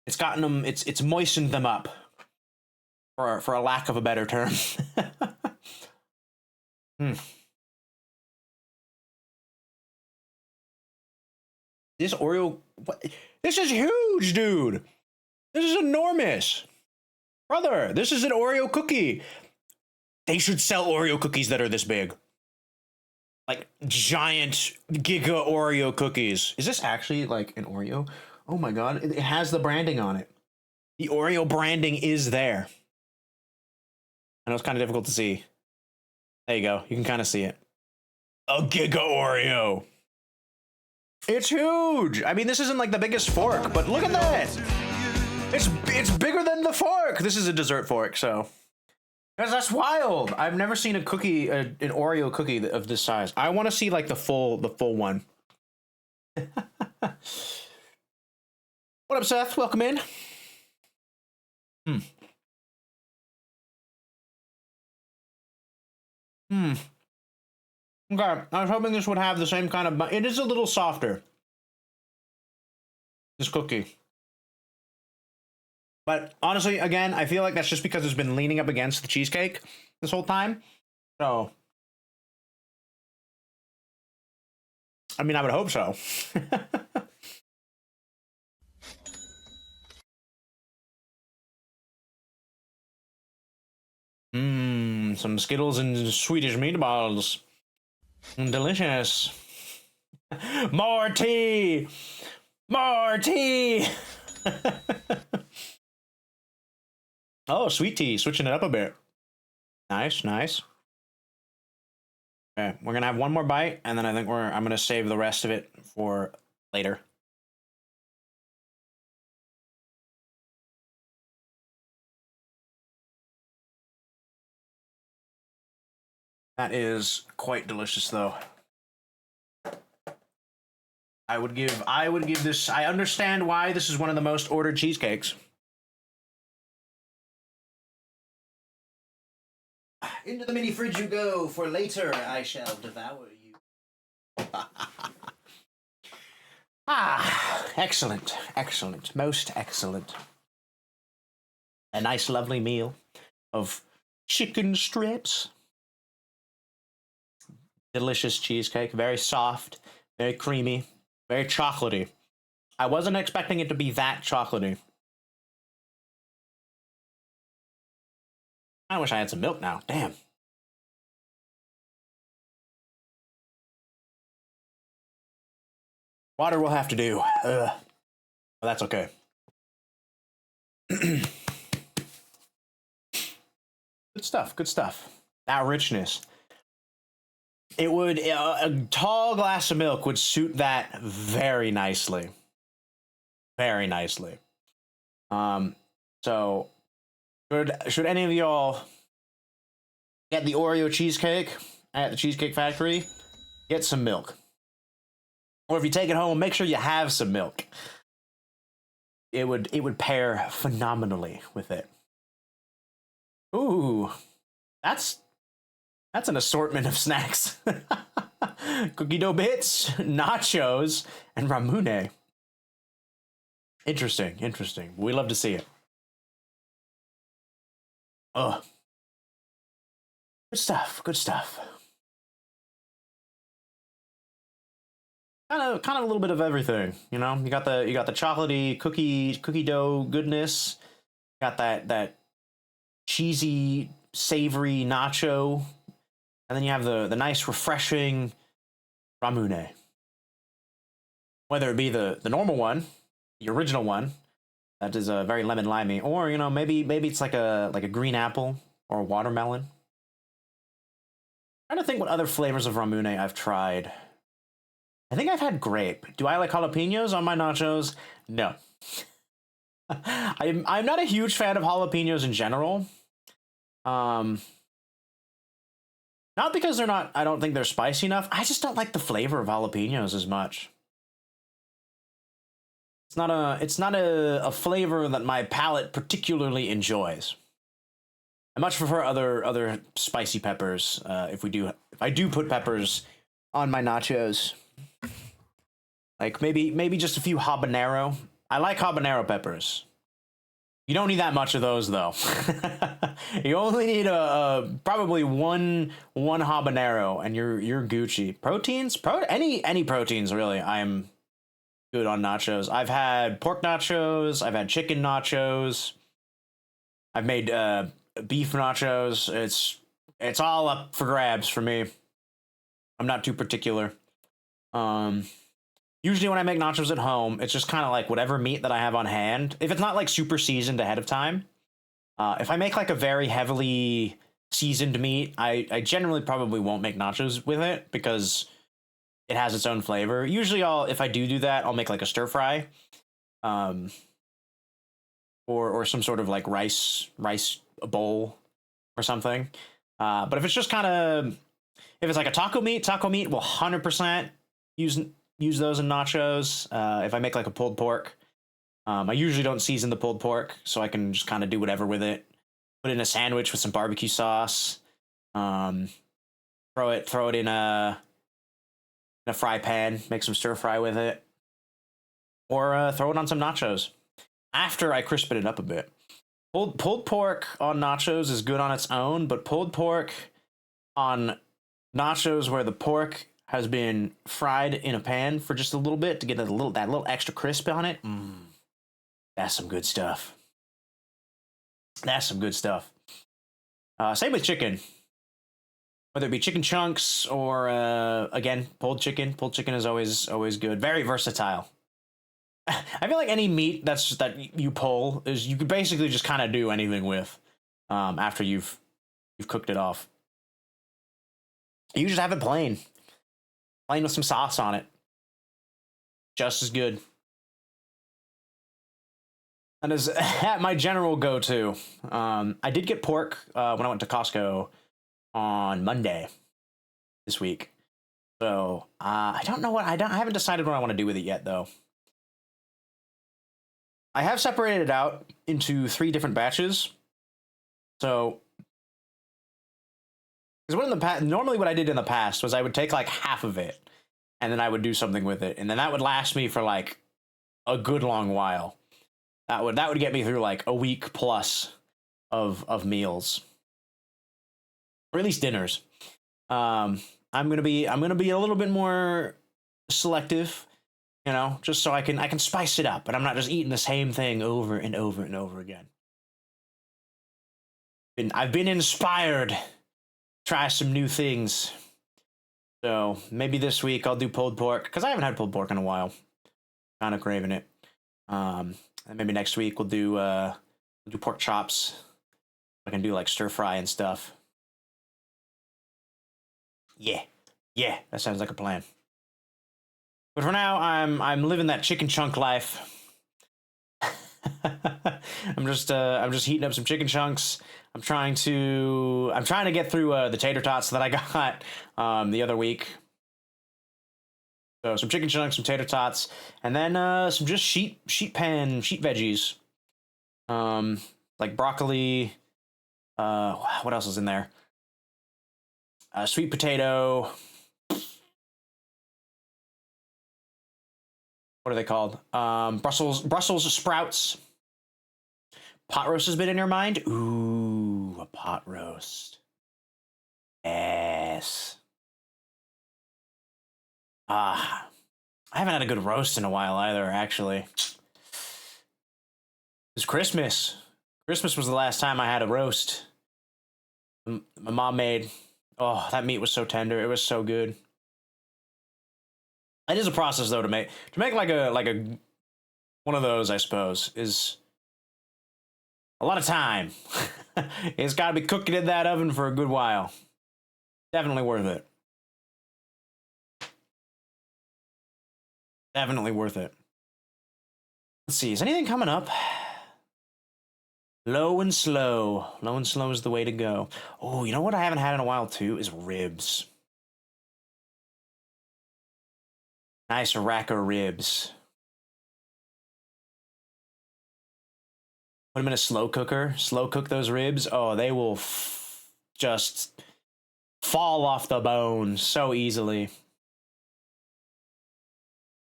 Speaker 1: It's gotten them, it's moistened them up, for a lack of a better term. This Oreo, this is huge, dude. This is enormous. Brother, this is an Oreo cookie. They should sell Oreo cookies that are this big. Like giant giga Oreo cookies. Is this actually like an Oreo? Oh my god, it has the branding on it. The Oreo branding is there. I know it's kind of difficult to see. There you go. You can kind of see it. A giga Oreo. It's huge. I mean, this isn't like the biggest fork, but look at that. It's bigger than the fork. This is a dessert fork, so. That's wild. I've never seen a cookie, an Oreo cookie of this size. I want to see like the full one. What up, Seth? Welcome in. Okay, I was hoping this would have the same kind of. It is a little softer. This cookie. But honestly, again, I feel like that's just because it's been leaning up against the cheesecake this whole time. So, I mean, I would hope so. Some Skittles and Swedish meatballs. Delicious. More tea! More tea! Oh, sweet tea, switching it up a bit. Nice, nice. Okay, we're gonna have one more bite, and then I think I'm gonna save the rest of it for later. That is quite delicious, though. I would give this. I understand why this is one of the most ordered cheesecakes. Into the mini fridge you go, for later I shall devour you. Ah, excellent, excellent, most excellent. A nice, lovely meal of chicken strips. Delicious cheesecake, very soft, very creamy, very chocolatey. I wasn't expecting it to be that chocolatey. I wish I had some milk now. Damn. Water will have to do. Ugh. But that's okay. Good stuff. Good stuff. That richness. It would a tall glass of milk would suit that very nicely. Very nicely. So should any of y'all get the Oreo cheesecake at the Cheesecake Factory, get some milk. Or if you take it home, make sure you have some milk. It would pair phenomenally with it. Ooh, that's an assortment of snacks. Cookie dough bits, nachos, and ramune. Interesting, interesting. We love to see it. Ugh. Good stuff, good stuff. Kind of a little bit of everything, you know. You got the chocolatey cookie dough goodness. Got that cheesy, savory nacho, and then you have the nice, refreshing ramune. Whether it be the normal one, the original one, that is a very lemon limey, or you know maybe it's like a green apple or a watermelon. I'm trying to think what other flavors of ramune I've tried. I think I've had grape. Do I like jalapenos on my nachos? No. I'm not a huge fan of jalapenos in general. Not because they're not. I don't think they're spicy enough. I just don't like the flavor of jalapenos as much. It's not a flavor that my palate particularly enjoys. I much prefer other spicy peppers. If I do put peppers on my nachos. Like maybe just a few habanero. I like habanero peppers. You don't need that much of those though. You only need probably one habanero and you're Gucci. Proteins, any proteins really. I'm good on nachos. I've had pork nachos. I've had chicken nachos. I've made beef nachos. It's all up for grabs for me. I'm not too particular. Usually when I make nachos at home, it's just kind of like whatever meat that I have on hand. If it's not like super seasoned ahead of time, if I make like a very heavily seasoned meat, I generally probably won't make nachos with it because it has its own flavor. Usually if I do that, I'll make like a stir fry, or some sort of like rice bowl or something. But if it's just if it's like a taco meat will 100% use those in nachos. If I make like a pulled pork, I usually don't season the pulled pork, so I can just kind of do whatever with it. Put it in a sandwich with some barbecue sauce. Throw it in a fry pan, make some stir fry with it, or throw it on some nachos after I crispen it up a bit. Pulled pork on nachos is good on its own, but pulled pork on nachos where the pork has been fried in a pan for just a little bit to get that little extra crisp on it. That's some good stuff. That's some good stuff. Same with chicken. whether it be chicken chunks or again pulled chicken. Pulled chicken is always good. Very versatile. I feel like any meat that you pull is you could basically just kind of do anything with after you've cooked it off. You just have it plain with some sauce on it, just as good. And as my general go-to, I did get pork when I went to Costco on Monday this week. So I don't know I haven't decided what I want to do with it yet, though. I have separated it out into 3 different batches. So, because normally what I did in the past was I would take like half of it, and then I would do something with it, and then that would last me for like a good long while. That would get me through like a week plus of meals, or at least dinners. I'm gonna be a little bit more selective, just so I can spice it up, and I'm not just eating the same thing over and over and over again. I've been inspired to try some new things. So maybe this week I'll do pulled pork, because I haven't had pulled pork in a while. Kind of craving it. And maybe next week we'll do pork chops. I can do like stir fry and stuff. Yeah, that sounds like a plan. But for now, I'm living that chicken chunk life. I'm just heating up some chicken chunks. I'm trying to get through the tater tots that I got the other week. So some chicken chunks, some tater tots, and then some just sheet veggies. Like broccoli. What else is in there? Sweet potato. What are they called? Brussels sprouts. Pot roast has been in your mind? Ooh, a pot roast. Yes. I haven't had a good roast in a while either, actually. It's Christmas. Christmas was the last time I had a roast. My mom made. Oh, that meat was so tender. It was so good. It is a process though to make like a one of those, I suppose, is a lot of time. It's got to be cooking in that oven for a good while. Definitely worth it. Definitely worth it. Let's see, is anything coming up? Low and slow. Low and slow is the way to go. Oh, you know what I haven't had in a while too is ribs. Nice rack of ribs. Put them in a slow cooker. Slow cook those ribs. Oh, they will just fall off the bone so easily.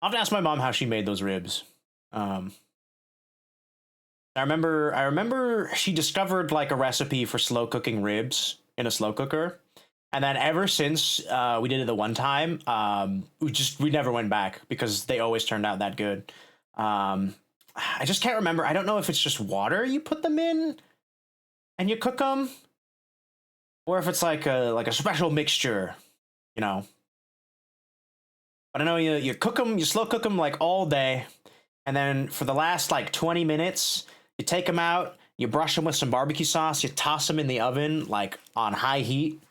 Speaker 1: I'll have to ask my mom how she made those ribs. I remember she discovered like a recipe for slow cooking ribs in a slow cooker. And then ever since we did it the one time, we never went back because they always turned out that good. I just can't remember. I don't know if it's just water you put them in and you cook them, or if it's like a special mixture, But I know you cook them, you slow cook them like all day, and then for the last like 20 minutes, you take them out, you brush them with some barbecue sauce, you toss them in the oven like on high heat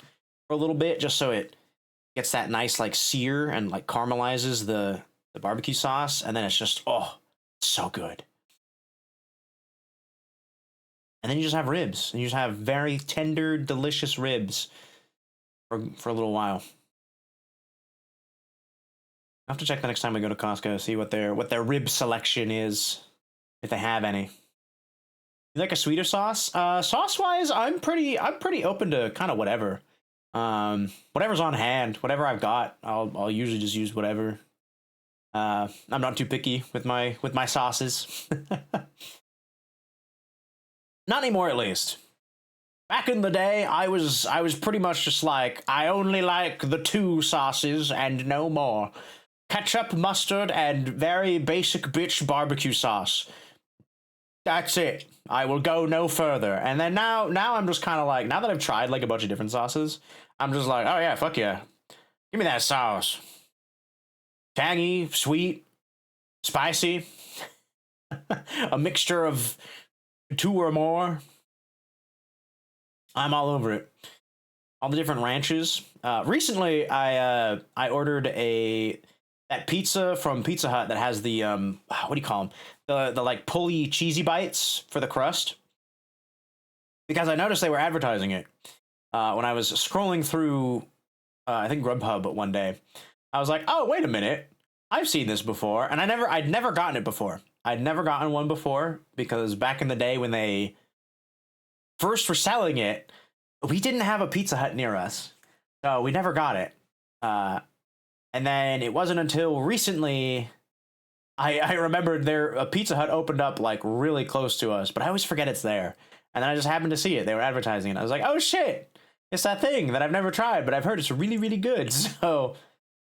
Speaker 1: for a little bit, just so it gets that nice like sear and like caramelizes the barbecue sauce, and then it's just so good. And then you just have ribs, and you just have very tender, delicious ribs for a little while. I'll have to check the next time we go to Costco, see what their rib selection is, if they have any. You like a sweeter sauce? Sauce wise, I'm pretty open to kind of whatever. Whatever's on hand, whatever I've got, I'll usually just use whatever. I'm not too picky with my sauces. Not anymore, at least. Back in the day, I was pretty much just like, I only like the 2 sauces and no more. Ketchup, mustard, and very basic bitch barbecue sauce. That's it. I will go no further. And then now I'm just kind of like, now that I've tried like a bunch of different sauces, I'm just like, oh yeah, fuck yeah. Give me that sauce. Tangy, sweet, spicy, a mixture of two or more. I'm all over it. All the different ranches. Recently, I ordered that pizza from Pizza Hut that has the what do you call them? The like pulley cheesy bites for the crust. Because I noticed they were advertising it when I was scrolling through, I think Grubhub one day. I was like, oh wait a minute, I've seen this before, and I'd never gotten it before. I'd never gotten one before because back in the day when they first were selling it, we didn't have a Pizza Hut near us, so we never got it. And then it wasn't until recently I remembered a Pizza Hut opened up like really close to us, but I always forget it's there. And then I just happened to see it. They were advertising it. I was like, oh shit, it's that thing that I've never tried, but I've heard it's really, really good. So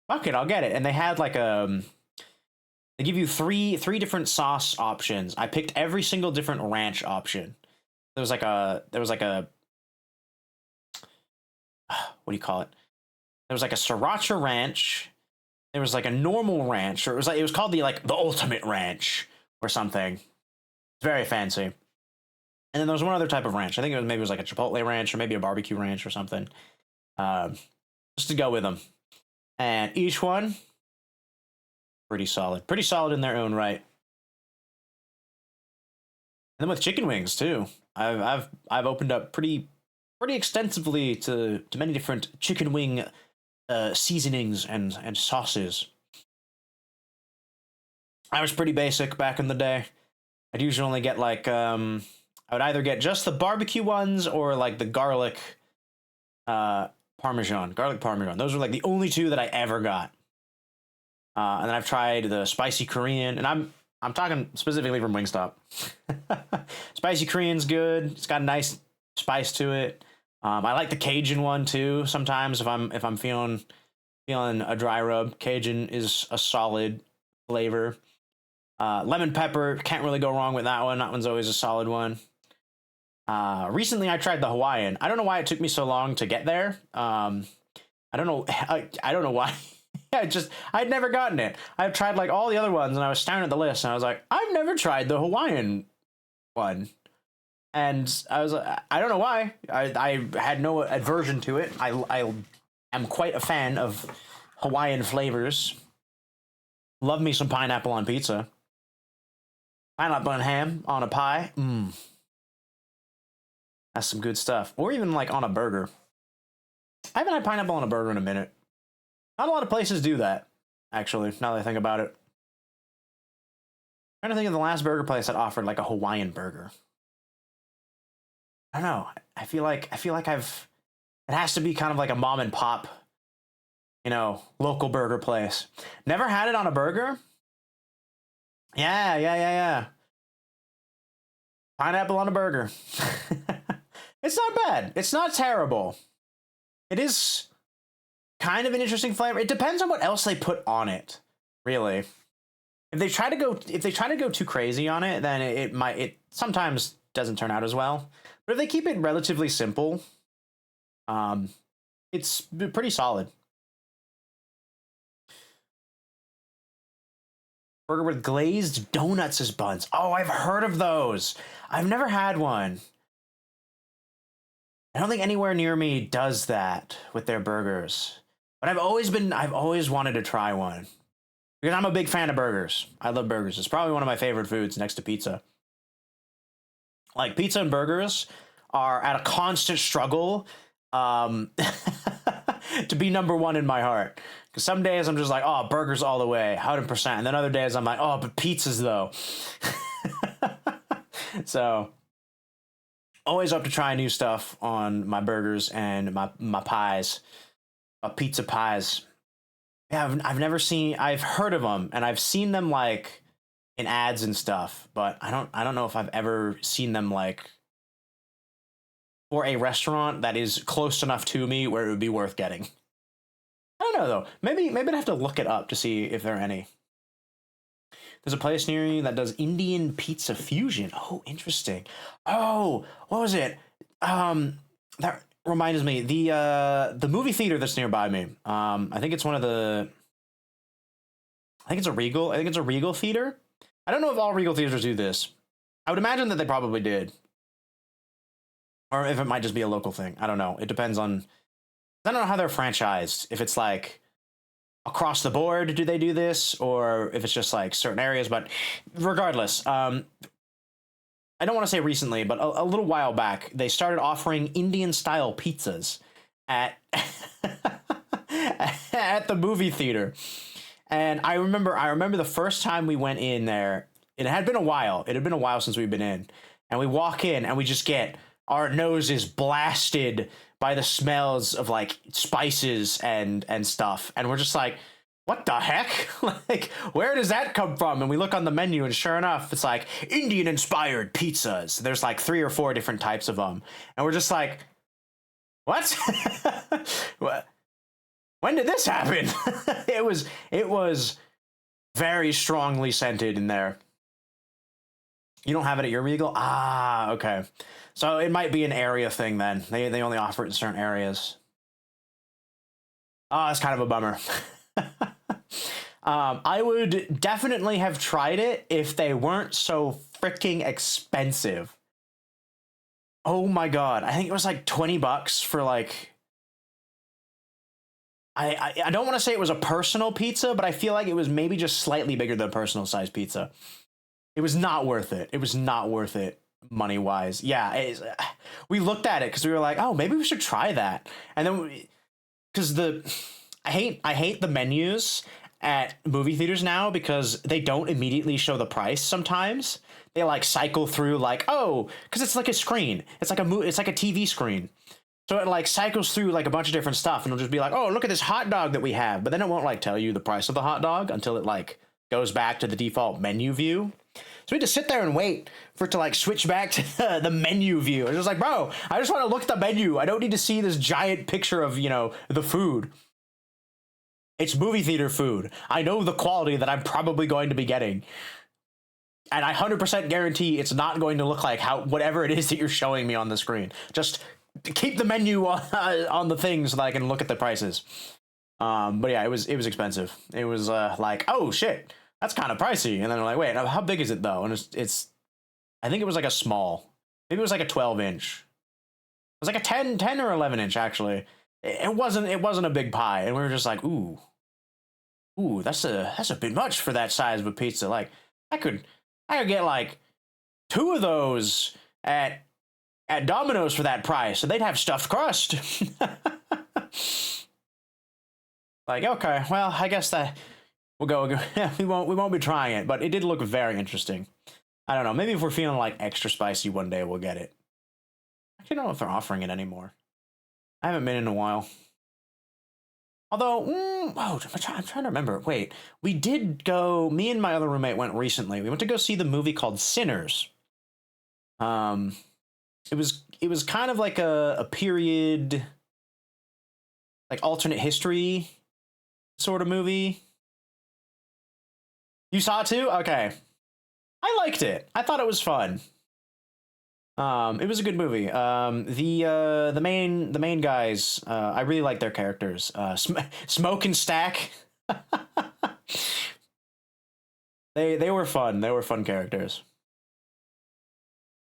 Speaker 1: fuck it, I'll get it. And they had like they give you three different sauce options. I picked every single different ranch option. There was like a what do you call it? There was like a sriracha ranch. There was like a normal ranch, or it was called the ultimate ranch or something. It's very fancy. And then there was one other type of ranch. I think maybe it was like a chipotle ranch or maybe a barbecue ranch or something. Just to go with them. And each one pretty solid in their own right. And then with chicken wings too. I've opened up pretty extensively to many different chicken wing seasonings and sauces. I was pretty basic back in the day. I'd usually only get I would either get just the barbecue ones or like the garlic parmesan. Those were like the only two that I ever got. And then I've tried the spicy Korean, and I'm talking specifically from Wingstop. Spicy Korean's good. It's got a nice spice to it. I like the Cajun one too. Sometimes if I'm feeling a dry rub, Cajun is a solid flavor. Lemon pepper, can't really go wrong with that one. That one's always a solid one. Recently I tried the Hawaiian. I don't know why it took me so long to get there. I don't know. I don't know why. I'd never gotten it. I've tried like all the other ones, and I was staring at the list, and I was like, I've never tried the Hawaiian one. And I was I don't know why. I had no aversion to it. I am quite a fan of Hawaiian flavors. Love me some pineapple on pizza. Pineapple and ham on a pie. That's some good stuff. Or even like on a burger. I haven't had pineapple on a burger in a minute. Not a lot of places do that, actually, now that I think about it. I'm trying to think of the last burger place that offered like a Hawaiian burger. I don't know. I feel like it has to be kind of like a mom and pop, local burger place. Never had it on a burger? Yeah. Pineapple on a burger. It's not bad. It's not terrible. It is kind of an interesting flavor. It depends on what else they put on it, really. If they try to go too crazy on it, then it sometimes doesn't turn out as well. But if they keep it relatively simple, it's pretty solid. Burger with glazed donuts as buns. Oh, I've heard of those. I've never had one. I don't think anywhere near me does that with their burgers. But I've always wanted to try one. Because I'm a big fan of burgers. I love burgers. It's probably one of my favorite foods next to pizza. Like, pizza and burgers are at a constant struggle to be number one in my heart. Because some days I'm just like, oh, burgers all the way, 100%. And then other days I'm like, oh, but pizzas though. So, always up to try new stuff on my burgers and my pies. Pizza pies. Yeah, I've heard of them, and I've seen them like in ads and stuff, but I don't know if I've ever seen them like for a restaurant that is close enough to me where it would be worth getting. I don't know though. Maybe I'd have to look it up to see if there are any. There's a place near you that does Indian pizza fusion. Oh, interesting. Oh, what was it? reminds me, the movie theater that's nearby me. I think it's one of the. I think it's a Regal. I think it's a Regal theater. I don't know if all Regal theaters do this. I would imagine that they probably did, or if it might just be a local thing. I don't know. It depends on. I don't know how they're franchised. If it's like across the board, do they do this, or if it's just like certain areas? But regardless, I don't want to say recently, but a little while back, they started offering Indian style pizzas at at the movie theater. And I remember the first time we went in there, it had been a while. It had been a while since we've been in. And we walk in and we just get our noses blasted by the smells of like spices and stuff. And we're just like, what the heck? Like, where does that come from? And we look on the menu, and sure enough, it's like Indian inspired pizzas. There's like 3 or 4 different types of them. And we're just like, what? What? When did this happen? it was very strongly scented in there. You don't have it at your Regal? Ah, okay. So it might be an area thing then. They only offer it in certain areas. Oh, that's kind of a bummer. I would definitely have tried it if they weren't so freaking expensive. Oh my god. I think it was like $20 for like... I don't want to say it was a personal pizza, but I feel like it was maybe just slightly bigger than a personal size pizza. It was not worth it. It was not worth it money wise. Yeah, we looked at it because we were like, oh, maybe we should try that. And then because I hate the menus at movie theaters now because they don't immediately show the price sometimes. They like cycle through like, oh, because it's like a screen. It's like a TV screen. So it like cycles through like a bunch of different stuff, and it'll just be like, oh, look at this hot dog that we have. But then it won't like tell you the price of the hot dog until it like goes back to the default menu view. So we had to sit there and wait for it to like switch back to the menu view. It's just like, bro, I just want to look at the menu. I don't need to see this giant picture of, you know, the food. It's movie theater food. I know the quality that I'm probably going to be getting. And I 100% guarantee it's not going to look like whatever it is that you're showing me on the screen. Just keep the menu on the thing so that I can look at the prices. But yeah, it was expensive. It was like, oh shit, that's kind of pricey. And then I'm like, wait, how big is it though? And it's I think it was like a small. Maybe it was like a 12-inch. It was like a 10 or 11-inch actually. It wasn't a big pie, and we were just like, ooh, that's a bit much for that size of a pizza. Like I could get like 2 of those at Domino's for that price, and they'd have stuffed crust. Like, okay, well, I guess that we'll go. We won't be trying it, but it did look very interesting. I don't know. Maybe if we're feeling like extra spicy one day, we'll get it. I don't know if they're offering it anymore. I haven't been in a while. Although, I'm trying to remember. Wait, we did go. Me and my other roommate went recently. We went to go see the movie called Sinners. It was kind of like a period, like alternate history sort of movie. You saw it too? Okay. I liked it. I thought it was fun. It was a good movie. The main guys, I really like their characters. Smoke and Stack. They were fun. They were fun characters.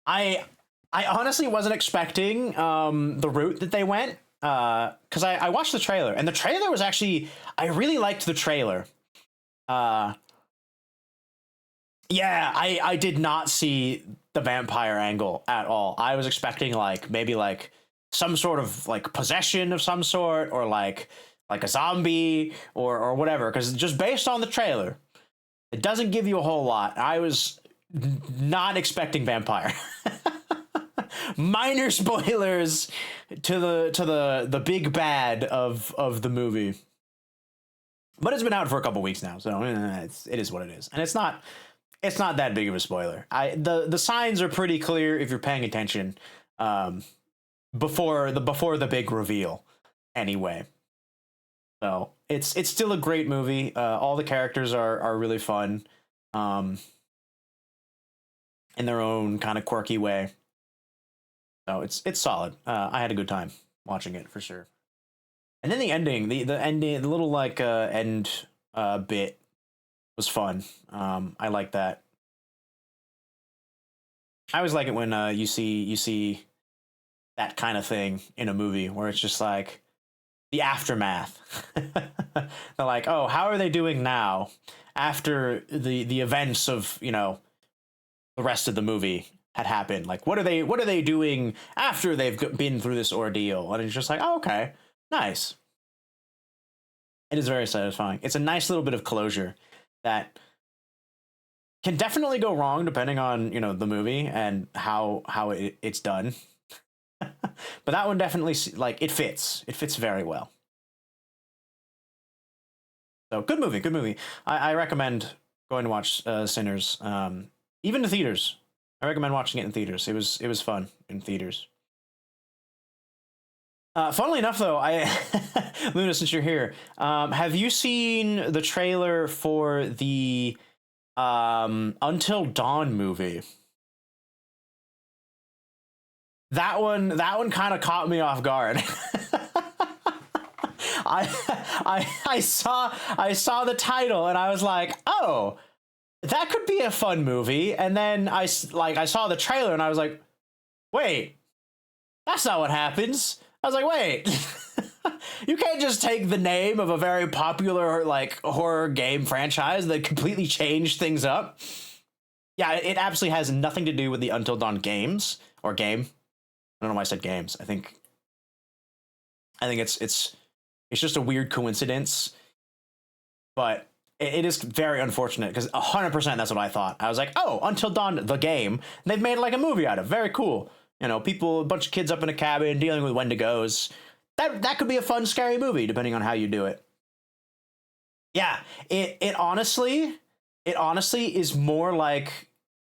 Speaker 1: I honestly wasn't expecting the route that they went, because I watched the trailer, and the trailer was actually, I really liked the trailer. Yeah, I did not see the vampire angle at all. I was expecting like maybe like some sort of like possession of some sort, or like a zombie or whatever, because just based on the trailer, it doesn't give you a whole lot. I was not expecting vampire. Minor spoilers to the big bad of the movie. But it's been out for a couple weeks now, so it is what it is. And it's not that big of a spoiler. The signs are pretty clear if you're paying attention, before the big reveal anyway. So it's still a great movie. All the characters are really fun, in their own kind of quirky way. So it's solid. I had a good time. watching it for sure. And then the ending, the ending, the little like end bit was fun. I like that. I always like it when you see that kind of thing in a movie where it's just like the aftermath. They're like, oh, how are they doing now after the events of, you know, the rest of the movie had happened? Like, what are they doing after they've been through this ordeal? And it's just like, oh, okay, nice. It is very satisfying. It's a nice little bit of closure that can definitely go wrong depending on, you know, the movie and how it's done. But that one definitely, like, it fits very well. So good movie, good movie. I recommend going to watch Sinners, even in theaters. I recommend watching it in theaters. It was fun in theaters. Funnily enough, though, Luna, since you're here, have you seen the trailer for the Until Dawn movie? That one kind of caught me off guard. I saw the title and I was like, oh, that could be a fun movie. And then I saw the trailer and I was like, wait, that's not what happens. I was like, wait, you can't just take the name of a very popular like horror game franchise that completely changed things up. Yeah, it absolutely has nothing to do with the Until Dawn games or game. I don't know why I said games. I think it's just a weird coincidence, but it is very unfortunate because 100% that's what I thought. I was like, oh, Until Dawn, the game. And they've made like a movie out of it. Very cool. You know, people, a bunch of kids up in a cabin dealing with Wendigos. That could be a fun, scary movie depending on how you do it. Yeah, it honestly is more like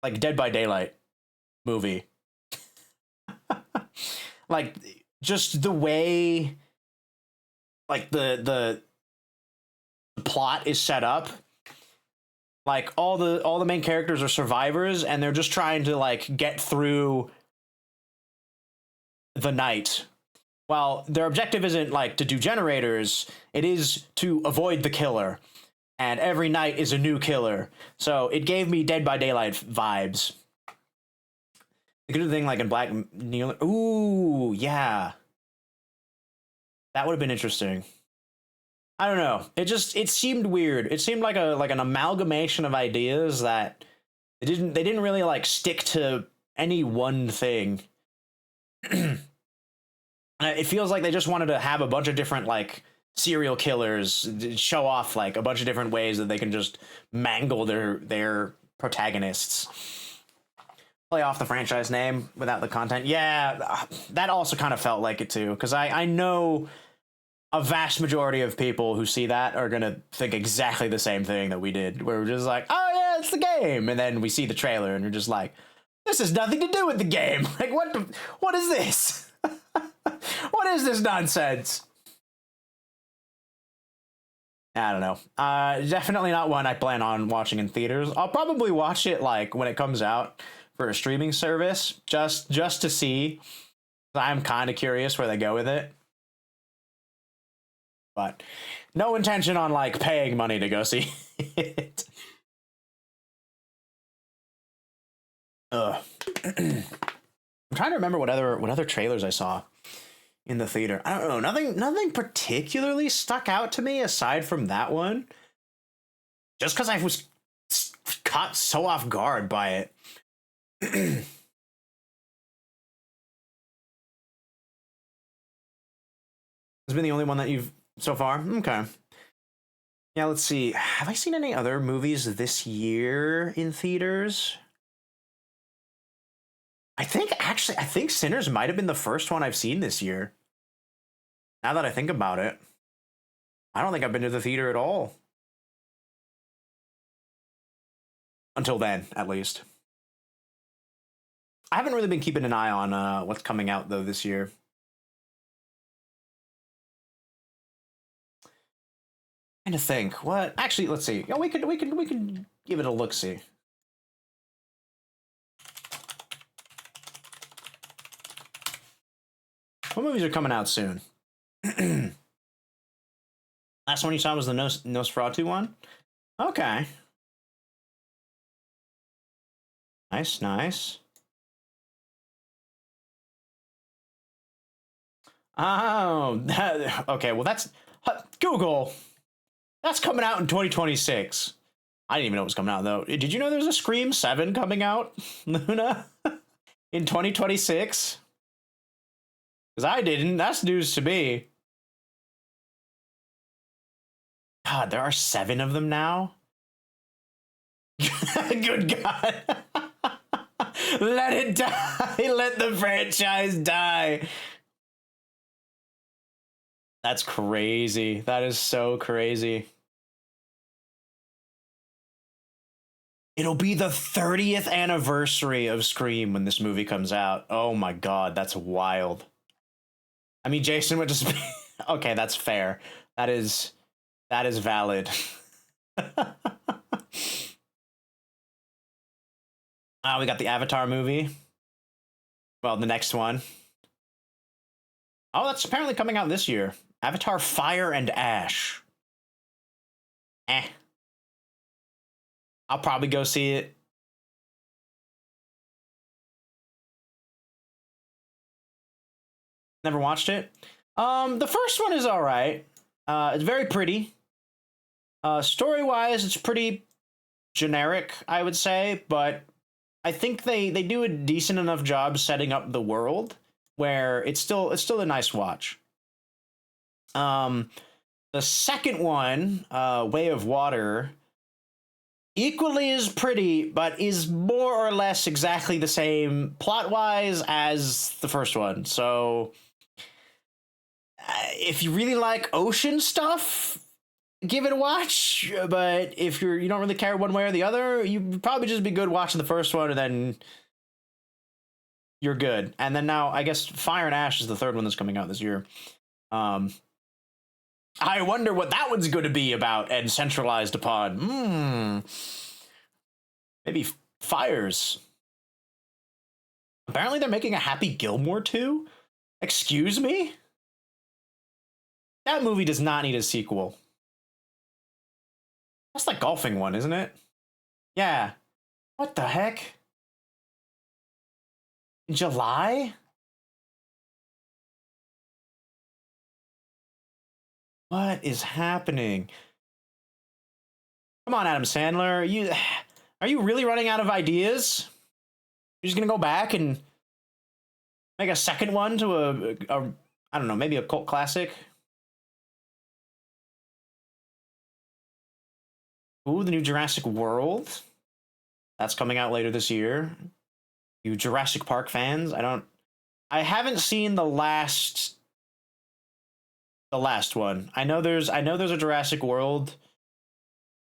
Speaker 1: Dead by Daylight movie. Like just the way like the plot is set up, like all the main characters are survivors and they're just trying to like get through the night. Well, their objective isn't like to do generators, it is to avoid the killer, and every night is a new killer. So it gave me Dead by Daylight vibes. The good thing like in Black Neil. Ooh, yeah, that would have been interesting. I don't know. It seemed weird. It seemed like an amalgamation of ideas that they didn't really like stick to any one thing. It feels like they just wanted to have a bunch of different like serial killers show off like a bunch of different ways that they can just mangle their protagonists. Play off the franchise name without the content. Yeah, that also kind of felt like it too, because I know a vast majority of people who see that are gonna think exactly the same thing that we did, where we're just like, oh yeah, it's the game, and then we see the trailer and you're just like, this has nothing to do with the game. Like what is this? What is this nonsense? I don't know. Definitely not one I plan on watching in theaters. I'll probably watch it like when it comes out for a streaming service, just to see. I'm kind of curious where they go with it. But no intention on like paying money to go see it. Ugh. I'm trying to remember what other trailers I saw in the theater. I don't know. Nothing particularly stuck out to me aside from that one. Just because I was caught so off guard by it. Has been the only one that you've so far? Okay. Yeah, let's see. Have I seen any other movies this year in theaters? I think Sinners might have been the first one I've seen this year. Now that I think about it. I don't think I've been to the theater at all. Until then, at least. I haven't really been keeping an eye on what's coming out though this year. Trying to think. What? Actually, let's see. Yeah, we could give it a look see. What movies are coming out soon? Last one you saw was the Nosferatu one? Okay. Nice, nice. Oh, okay. Well, that's Google. That's coming out in 2026. I didn't even know it was coming out though. Did you know there's a Scream 7 coming out, Luna, in 2026? Because I didn't. That's news to me. God, there are 7 of them now. Good God. Let it die. Let the franchise die. That's crazy. That is so crazy. It'll be the 30th anniversary of Scream when this movie comes out. Oh my God, that's wild. I mean, Jason would just be... Okay, that's fair. That is valid. We got the Avatar movie. Well, the next one. Oh, that's apparently coming out this year. Avatar Fire and Ash. I'll probably go see it. Never watched it. The first one is all right. It's very pretty. Story-wise, it's pretty generic, I would say, but I think they do a decent enough job setting up the world where it's still a nice watch. The second one, Way of Water, equally as pretty, but is more or less exactly the same plot-wise as the first one. So, if you really like ocean stuff, give it a watch. But if you don't really care one way or the other, you'd probably just be good watching the first one, and then you're good. And then now, I guess Fire and Ash is the third one that's coming out this year. I wonder what that one's going to be about and centralized upon. Maybe fires. Apparently they're making a Happy Gilmore 2? Excuse me? That movie does not need a sequel. That's the golfing one, isn't it? Yeah. What the heck? In July? What is happening? Come on, Adam Sandler. Are you really running out of ideas? You're just gonna go back and make a second one to a I don't know, maybe a cult classic? Ooh, the new Jurassic World. That's coming out later this year. You Jurassic Park fans? I haven't seen the last one. I know there's a Jurassic World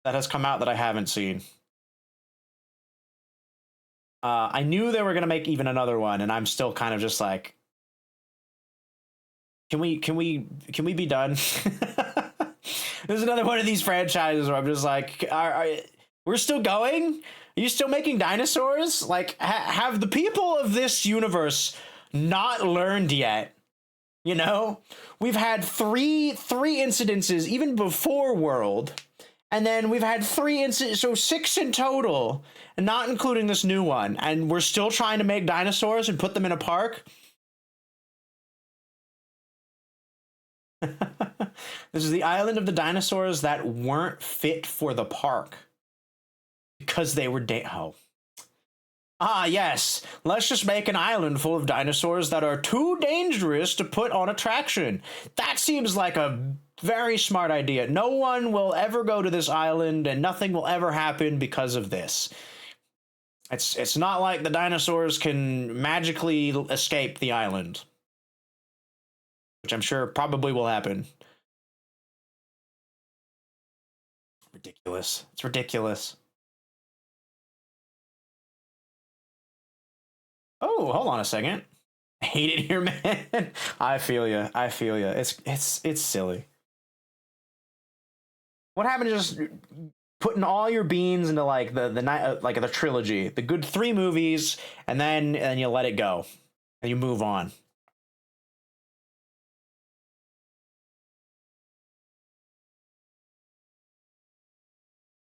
Speaker 1: that has come out that I haven't seen. I knew they were gonna make even another one, and I'm still kind of just like, can we be done? There's another one of these franchises where I'm just like, we're still going? Are you still making dinosaurs? Like, have the people of this universe not learned yet? You know, we've had three incidences even before World, and then we've had 3 incidents, so 6 in total, and not including this new one. And we're still trying to make dinosaurs and put them in a park. This is the island of the dinosaurs that weren't fit for the park because they were Ah, yes. Let's just make an island full of dinosaurs that are too dangerous to put on attraction. That seems like a very smart idea. No one will ever go to this island, and nothing will ever happen because of this. It's not like the dinosaurs can magically escape the island, which I'm sure probably will happen. Ridiculous. It's ridiculous. Oh, hold on a second. I hate it here, man. I feel you. I feel you. It's silly. What happened to just putting all your beans into like the trilogy, the good 3 movies, and then you let it go and you move on?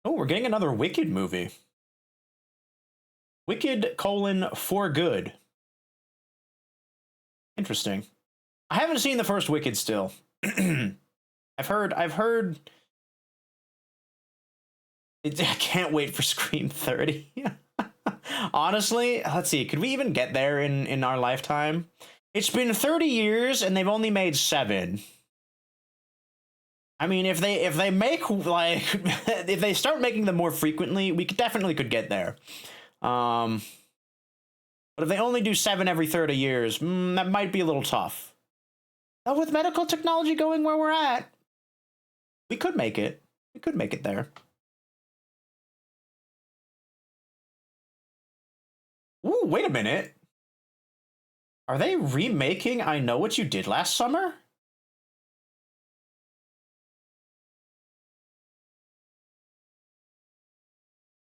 Speaker 1: Oh, we're getting another Wicked movie. Wicked colon for good. Interesting. I haven't seen the first Wicked still. I've heard I can't wait for Scream 30. Honestly, let's see. Could we even get there in our lifetime? It's been 30 years and they've only made 7. I mean, if they make like if they start making them more frequently, we definitely could get there. Um, but if they only do 7 every 30 years, that might be a little tough. But with medical technology going where we're at, we could make it. We could make it there. Ooh, wait a minute. Are they remaking I Know What You Did Last Summer?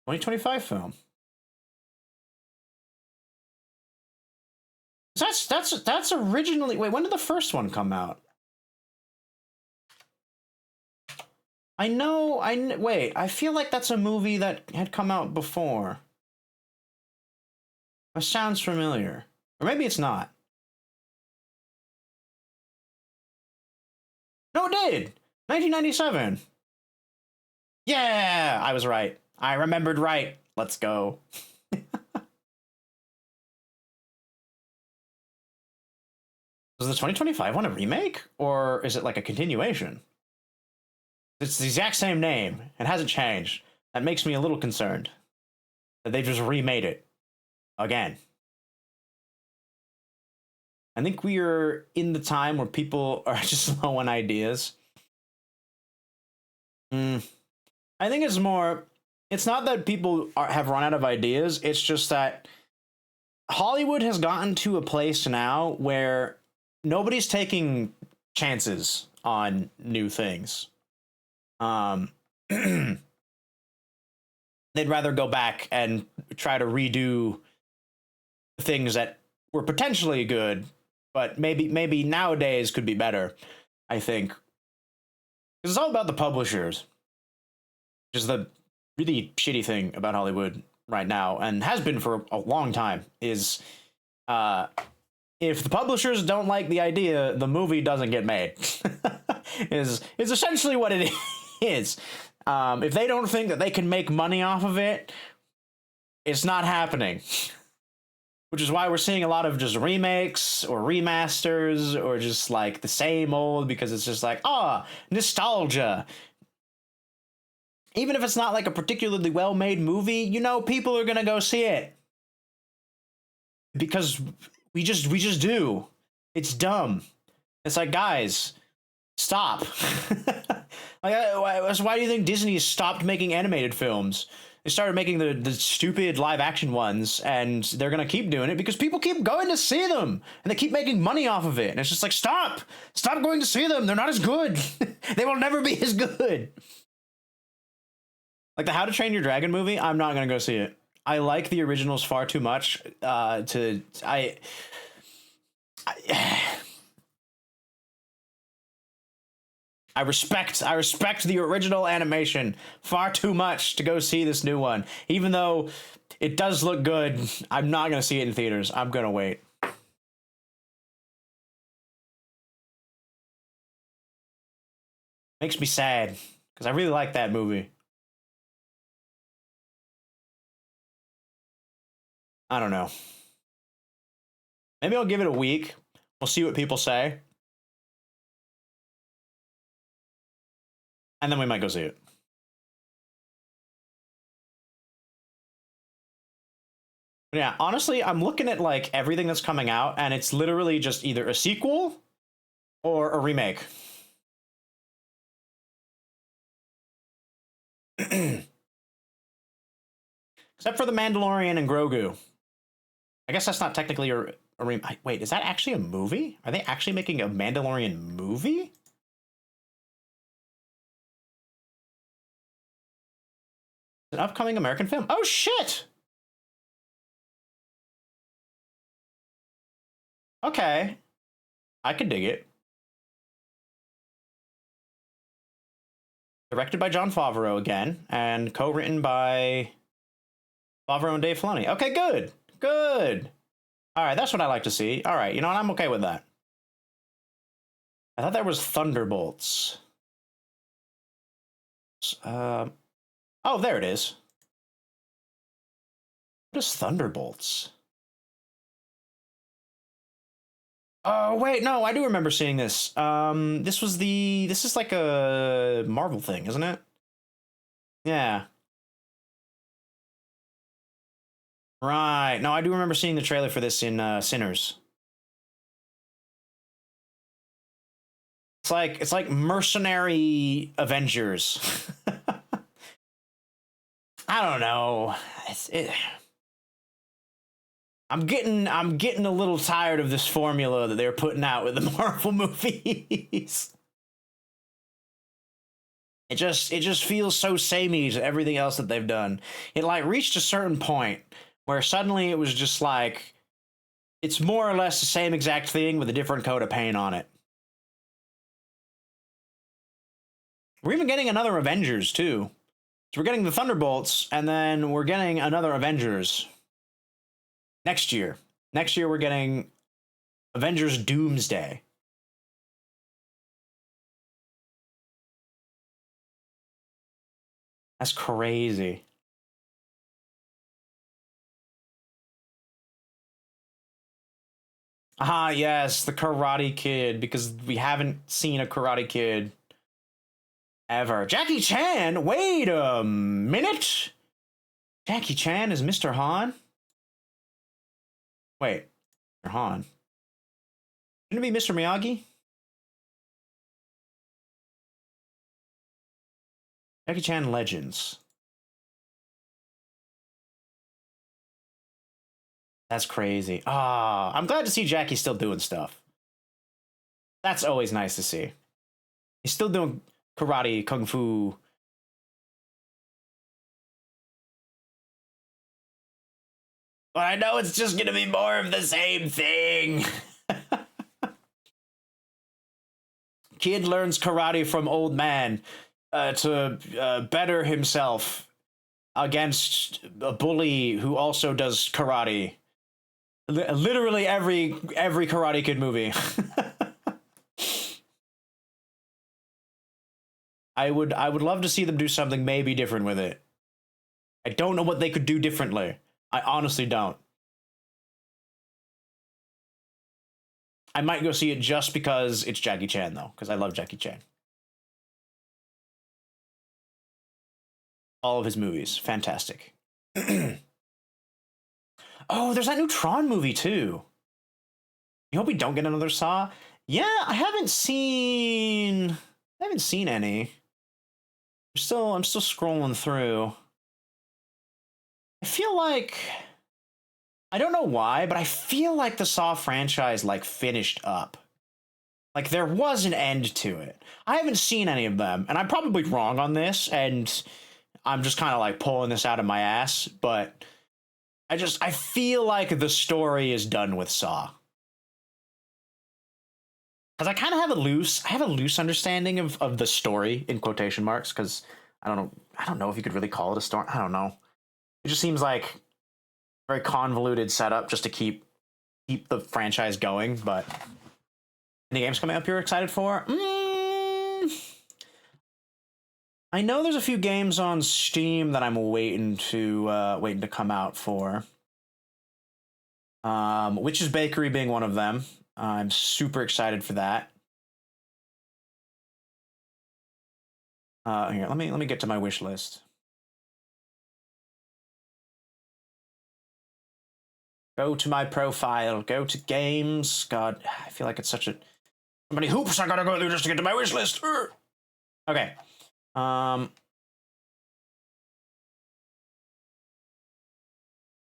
Speaker 1: 2025 film. That's originally, wait, when did the first one come out? Wait, I feel like that's a movie that had come out before. That sounds familiar. Or maybe it's not. No, it did! 1997! Yeah! I was right. I remembered right. Let's go. Was the 2025 one a remake? Or is it like a continuation? It's the exact same name. It hasn't changed. That makes me a little concerned. That they've just remade it. Again. I think we are in the time where people are just low on ideas. I think it's more, it's not that people have run out of ideas, it's just that Hollywood has gotten to a place now where nobody's taking chances on new things. They'd rather go back and try to redo things that were potentially good, but maybe nowadays could be better, I think. It's all about the publishers, which is the really shitty thing about Hollywood right now, and has been for a long time, is if the publishers don't like the idea, the movie doesn't get made. is essentially what it is. If they don't think that they can make money off of it, it's not happening. Which is why we're seeing a lot of just remakes or remasters or just like the same old, because it's just like, nostalgia. Even if it's not like a particularly well-made movie, you know, people are gonna go see it. Because we just do. It's dumb. It's like, guys, stop. Why do you think Disney stopped making animated films? They started making the stupid live action ones, and they're gonna keep doing it because people keep going to see them, and they keep making money off of it. And it's just like, stop going to see them. They're not as good. They will never be as good. Like the How to Train Your Dragon movie, I'm not gonna go see it. I like the originals far too much. I respect the original animation far too much to go see this new one. Even though it does look good, I'm not going to see it in theaters. I'm going to wait. Makes me sad because I really like that movie. I don't know. Maybe I'll give it a week. We'll see what people say. And then we might go see it. But yeah, honestly, I'm looking at like everything that's coming out, and it's literally just either a sequel or a remake. Except for The Mandalorian and Grogu. I guess that's not technically a wait, is that actually a movie? Are they actually making a Mandalorian movie? An upcoming American film? Oh shit! Okay. I could dig it. Directed by Jon Favreau again, and co-written by Favreau and Dave Filoni. Okay, good. Good. All right, that's what I like to see. All right, you know what? I'm okay with that. I thought that was Thunderbolts. Oh, there it is. What is Thunderbolts? Oh, wait, no, I do remember seeing this. This is like a Marvel thing, isn't it? Yeah. Right. No, I do remember seeing the trailer for this in Sinners. It's like mercenary Avengers. I don't know. I'm getting a little tired of this formula that they're putting out with the Marvel movies. It just feels so samey to everything else that they've done. It like reached a certain point where suddenly it was just like it's more or less the same exact thing with a different coat of paint on it. We're even getting another Avengers too. So we're getting the Thunderbolts, and then we're getting another Avengers next year. Next year we're getting Avengers Doomsday. That's crazy. Ah, yes, the Karate Kid, because we haven't seen a Karate Kid ever. Jackie Chan? Wait a minute. Jackie Chan is Mr. Han? Wait, Mr. Han. Shouldn't it be Mr. Miyagi? Jackie Chan Legends. That's crazy. Ah, I'm glad to see Jackie still doing stuff. That's always nice to see. He's still doing karate, kung fu. But I know it's just gonna be more of the same thing. Kid learns karate from old man to better himself against a bully who also does karate. Literally every Karate Kid movie. I would love to see them do something maybe different with it. I don't know what they could do differently. I honestly don't. I might go see it just because it's Jackie Chan though, because I love Jackie Chan. All of his movies, fantastic. Oh, there's that new Tron movie too. You hope we don't get another Saw? Yeah, I haven't seen any. I'm still scrolling through. I feel like I don't know why, but I feel like the Saw franchise like finished up. Like there was an end to it. I haven't seen any of them, and I'm probably wrong on this, and I'm just kind of like pulling this out of my ass, but I feel like the story is done with Saw. Because I kind of have a loose understanding of the story in quotation marks, because I don't know if you could really call it a story. I don't know. It just seems like a very convoluted setup just to keep the franchise going, but any games coming up you're excited for? I know there's a few games on Steam that I'm waiting to come out for. Witch's Bakery being one of them. I'm super excited for that. Here, let me get to my wish list. Go to my profile. Go to games. God, I feel like it's such a how many hoops I gotta go through just to get to my wish list. Okay.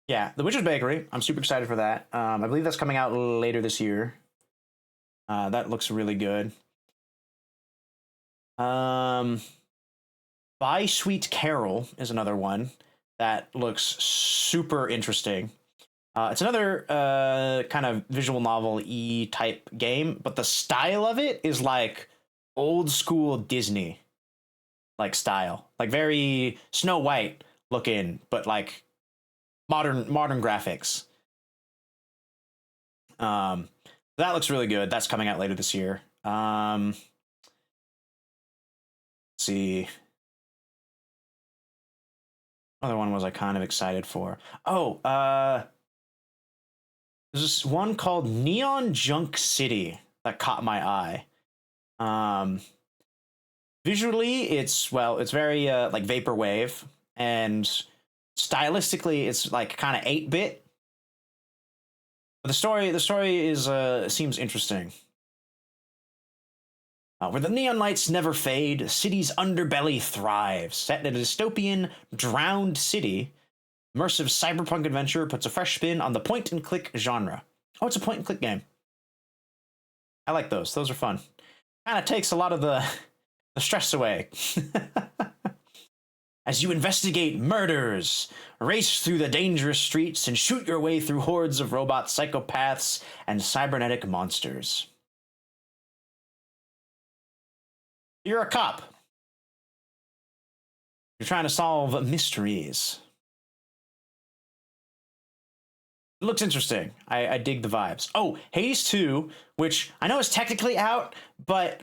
Speaker 1: Yeah, The Witch's Bakery. I'm super excited for that. I believe that's coming out later this year. That looks really good. Buy Sweet Carol is another one that looks super interesting. It's another kind of visual novel-y type game, but the style of it is like old school Disney. like style, like very Snow White looking, but like modern graphics. Um, that looks really good. That's coming out later this year. Let's see. Other one was I kind of excited for. Oh, there's this one called Neon Junk City that caught my eye. Um, visually, it's very like vaporwave, and stylistically, it's like kind of 8-bit. But the story is seems interesting. Where the neon lights never fade, a city's underbelly thrives. Set in a dystopian, drowned city, immersive cyberpunk adventure puts a fresh spin on the point-and-click genre. Oh, it's a point-and-click game. I like those. Those are fun. Kind of takes a lot of the stress away. As you investigate murders, race through the dangerous streets, and shoot your way through hordes of robot psychopaths and cybernetic monsters. You're a cop. You're trying to solve mysteries. It looks interesting. I dig the vibes. Oh, Hades 2, which I know is technically out, but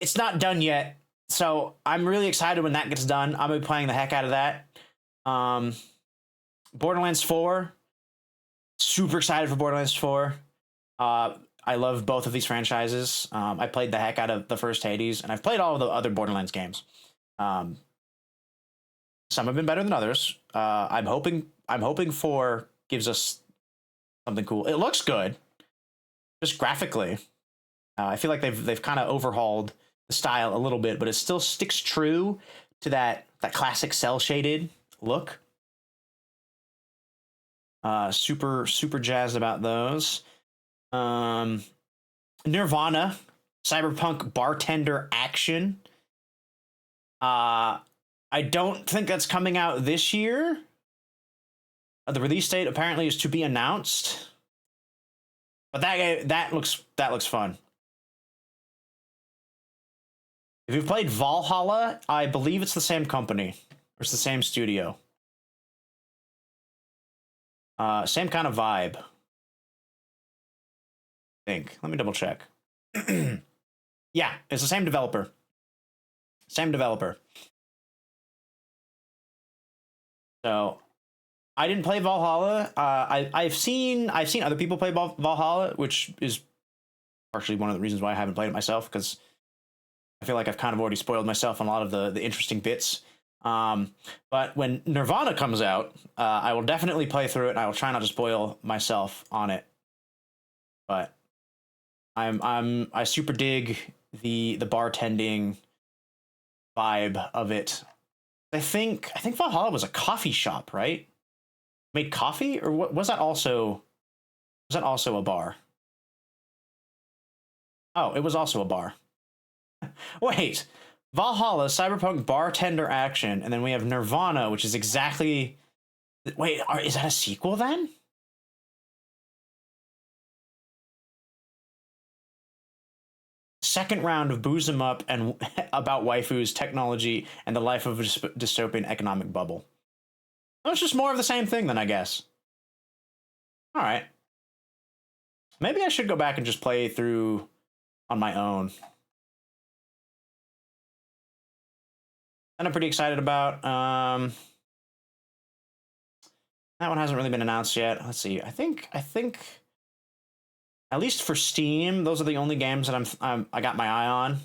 Speaker 1: it's not done yet. So I'm really excited when that gets done. I'm gonna be playing the heck out of that. Borderlands 4. Super excited for Borderlands 4. I love both of these franchises. I played the heck out of the first Hades, and I've played all of the other Borderlands games. Some have been better than others. I'm hoping 4 gives us something cool. It looks good, just graphically. I feel like they've kind of overhauled the style a little bit, but it still sticks true to that classic cell shaded look. Super jazzed about those. Nirvana, cyberpunk bartender action. I don't think that's coming out this year. The release date apparently is to be announced. But that looks fun. If you've played Valhalla, I believe it's the same company. Or it's the same studio. Same kind of vibe. I think. Let me double check. Yeah, it's the same developer. Same developer. So I didn't play Valhalla. I've seen other people play Valhalla, which is partially one of the reasons why I haven't played it myself, because I feel like I've kind of already spoiled myself on a lot of the interesting bits. But when Nirvana comes out, I will definitely play through it, and I will try not to spoil myself on it. But I super dig the bartending vibe of it. I think Valhalla was a coffee shop, right? Made coffee, or what was that also? Was that also a bar? Oh, it was also a bar. Wait, Valhalla, cyberpunk bartender action, and then we have Nirvana, which is exactly. Wait, is that a sequel then? Second round of Booze 'em Up and about waifus, technology, and the life of a dystopian economic bubble. Oh, it's just more of the same thing then, I guess. All right. Maybe I should go back and just play through on my own. And I'm pretty excited about. That one hasn't really been announced yet. Let's see. I think at least for Steam, those are the only games that I got my eye on. Of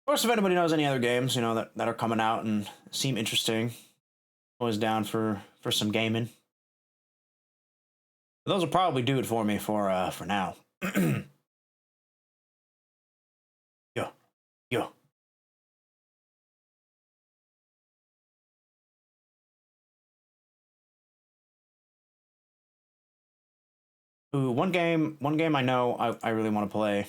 Speaker 1: course, if anybody knows any other games, that are coming out and seem interesting, always down for some gaming. But those will probably do it for me for now. Yo. Ooh, one game I know I really want to play.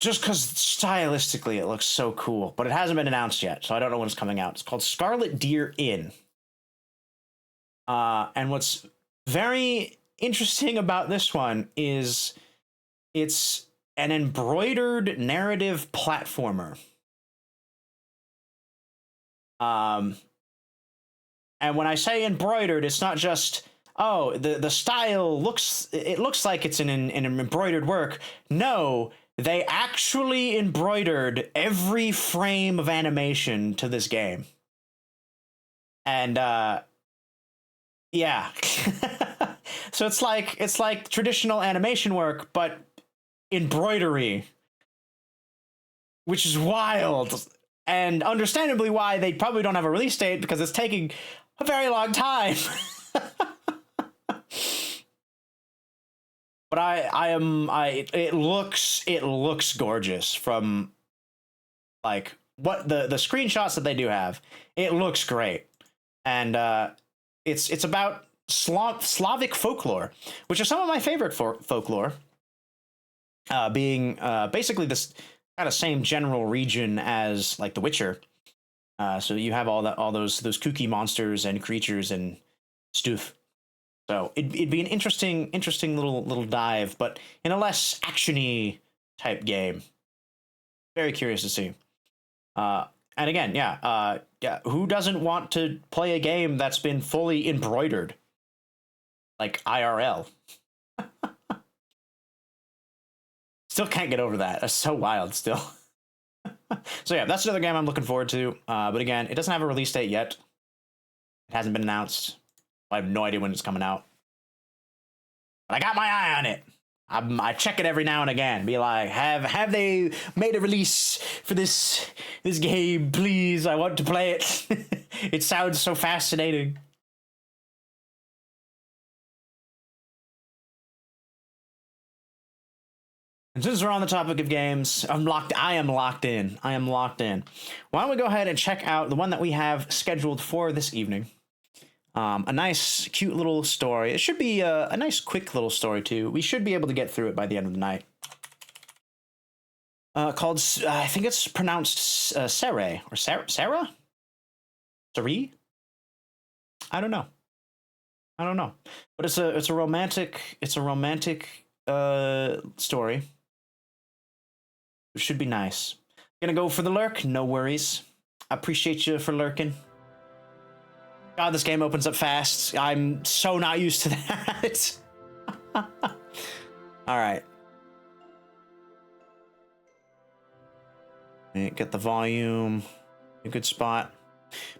Speaker 1: Just because stylistically it looks so cool, but it hasn't been announced yet, so I don't know when it's coming out. It's called Scarlet Deer Inn. And what's very interesting about this one is it's an embroidered narrative platformer. And when I say embroidered, it's not just, oh, the style looks like it's an embroidered work. No, they actually embroidered every frame of animation to this game. And yeah. So it's like traditional animation work, but embroidery, which is wild. And understandably why they probably don't have a release date, because it's taking a very long time. But it looks gorgeous from like what the screenshots that they do have. It looks great. And it's about Slavic folklore, which are some of my favorite folklore, being basically this kind of same general region as like The Witcher. So you have all those kooky monsters and creatures and stuff. So it'd be an interesting little dive, but in a less actiony type game. Very curious to see. And again, yeah, who doesn't want to play a game that's been fully embroidered, like IRL? Still can't get over that. That's so wild still. So yeah, that's another game I'm looking forward to. But again, it doesn't have a release date yet. It hasn't been announced. I have no idea when it's coming out. But I got my eye on it. I check it every now and again. Be like, have they made a release for this game? Please, I want to play it. It sounds so fascinating. And since we're on the topic of games, I am locked in. Why don't we go ahead and check out the one that we have scheduled for this evening? A nice, cute little story. It should be a nice, quick little story, too. We should be able to get through it by the end of the night. Called, I think it's pronounced Serre, or Serre? Serre? I don't know. But it's a romantic story. It should be nice. Gonna go for the lurk? No worries. I appreciate you for lurking. God, this game opens up fast. I'm so not used to that. All right. Get the volume. A good spot.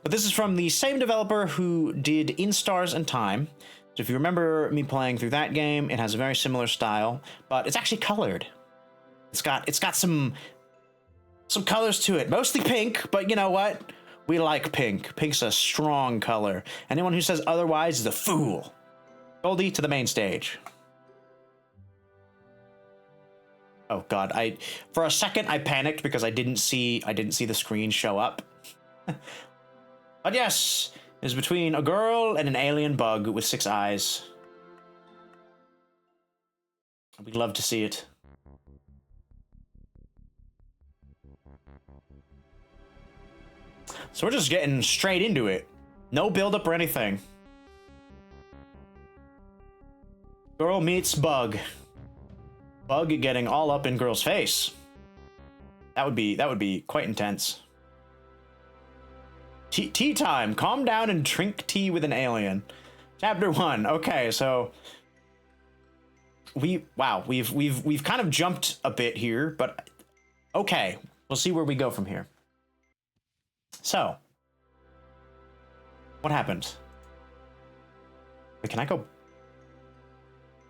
Speaker 1: But this is from the same developer who did Instars and Time. So if you remember me playing through that game, it has a very similar style, but it's actually colored. It's got some colors to it, mostly pink, but you know what? We like pink. Pink's a strong color. Anyone who says otherwise is a fool. Goldie, to the main stage. Oh God, for a second I panicked because I didn't see the screen show up. But yes, it's between a girl and an alien bug with 6 eyes. We'd love to see it. So we're just getting straight into it. No build-up or anything. Girl meets bug. Bug getting all up in girl's face. That would be quite intense. Tea time. Calm down and drink tea with an alien. Chapter 1. Okay, so we've kind of jumped a bit here, but okay, we'll see where we go from here. So, what happened? Wait, can I go?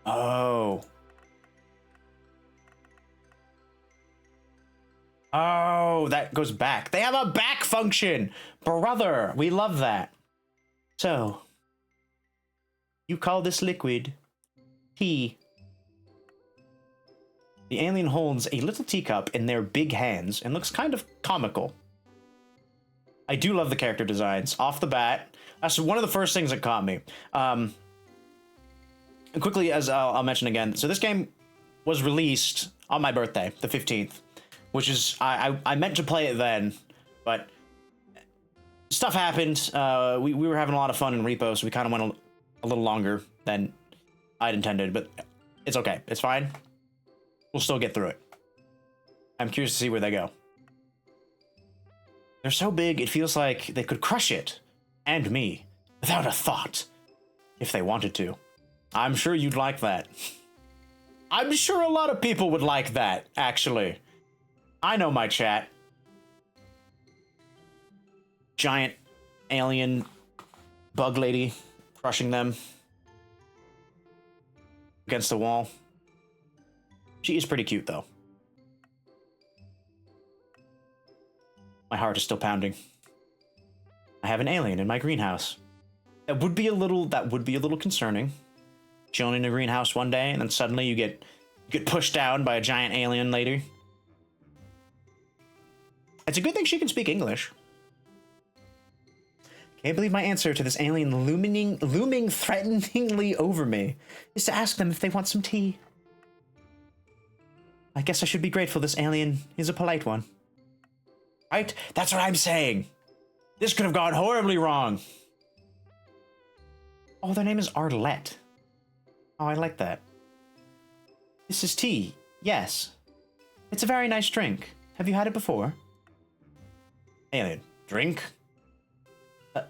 Speaker 1: Oh. Oh, that goes back. They have a back function! Brother, we love that. So, you call this liquid tea. The alien holds a little teacup in their big hands and looks kind of comical. I do love the character designs. Off the bat, that's one of the first things that caught me. Quickly, as I'll mention again, so this game was released on my birthday, the 15th, which is, I meant to play it then, but stuff happened. We were having a lot of fun in repo, so we kind of went a little longer than I'd intended, but it's okay. It's fine. We'll still get through it. I'm curious to see where they go. They're so big, it feels like they could crush it. And me. Without a thought. If they wanted to. I'm sure you'd like that. I'm sure a lot of people would like that, actually. I know my chat. Giant alien bug lady crushing them against the wall. She is pretty cute, though. My heart is still pounding. I have an alien in my greenhouse. That would be a little concerning. Chilling in a greenhouse one day, and then suddenly you get pushed down by a giant alien later. It's a good thing she can speak English. Can't believe my answer to this alien looming threateningly over me is to ask them if they want some tea. I guess I should be grateful this alien is a polite one. Right? That's what I'm saying. This could have gone horribly wrong. Oh, their name is Arlette. Oh, I like that. This is tea. Yes. It's a very nice drink. Have you had it before? Alien. Drink?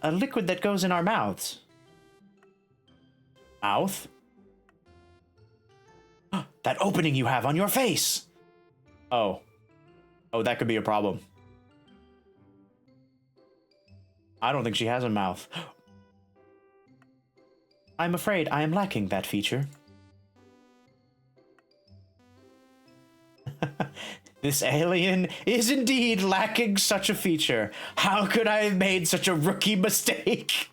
Speaker 1: A liquid that goes in our mouths. Mouth? That opening you have on your face! Oh. Oh, that could be a problem. I don't think she has a mouth. I'm afraid I am lacking that feature. This alien is indeed lacking such a feature. How could I have made such a rookie mistake?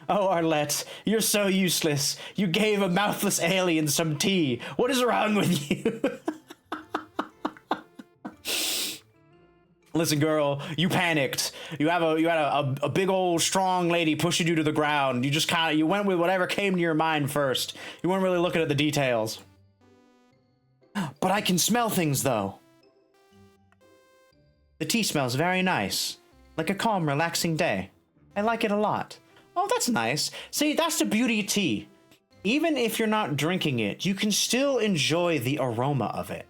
Speaker 1: Oh, Arlette, you're so useless. You gave a mouthless alien some tea. What is wrong with you? Listen, girl, you panicked. You had a big old strong lady pushing you to the ground. You just you went with whatever came to your mind first. You weren't really looking at the details. But I can smell things, though. The tea smells very nice. Like a calm, relaxing day. I like it a lot. Oh, that's nice. See, that's the beauty of tea. Even if you're not drinking it, you can still enjoy the aroma of it.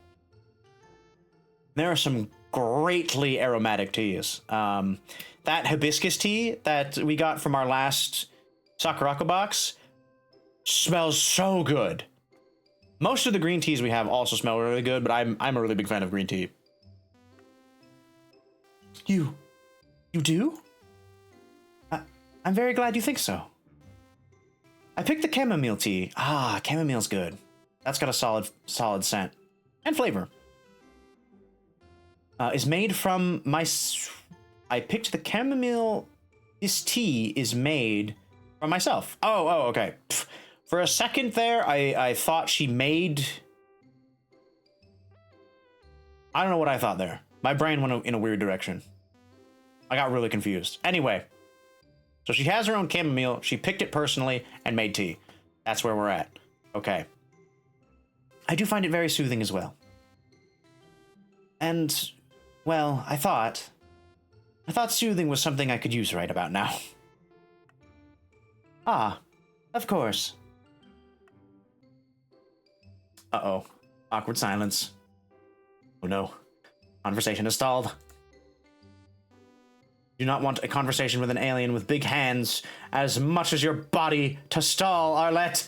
Speaker 1: There are some greatly aromatic teas. That hibiscus tea that we got from our last Sakurako box smells so good. Most of the green teas we have also smell really good, but I'm a really big fan of green tea. You do? I'm very glad you think so. I picked the chamomile tea. Ah, chamomile's good. That's got a solid scent and flavor. Is made from I picked the chamomile. This tea is made from myself. Oh, okay. Pfft. For a second there, I thought she made... I don't know what I thought there. My brain went in a weird direction. I got really confused. Anyway, so she has her own chamomile. She picked it personally and made tea. That's where we're at. Okay. I do find it very soothing as well. And, well, I thought soothing was something I could use right about now. Ah, of course. Uh-oh. Awkward silence. Oh no. Conversation is stalled. Do not want a conversation with an alien with big hands as much as your body to stall, Arlette.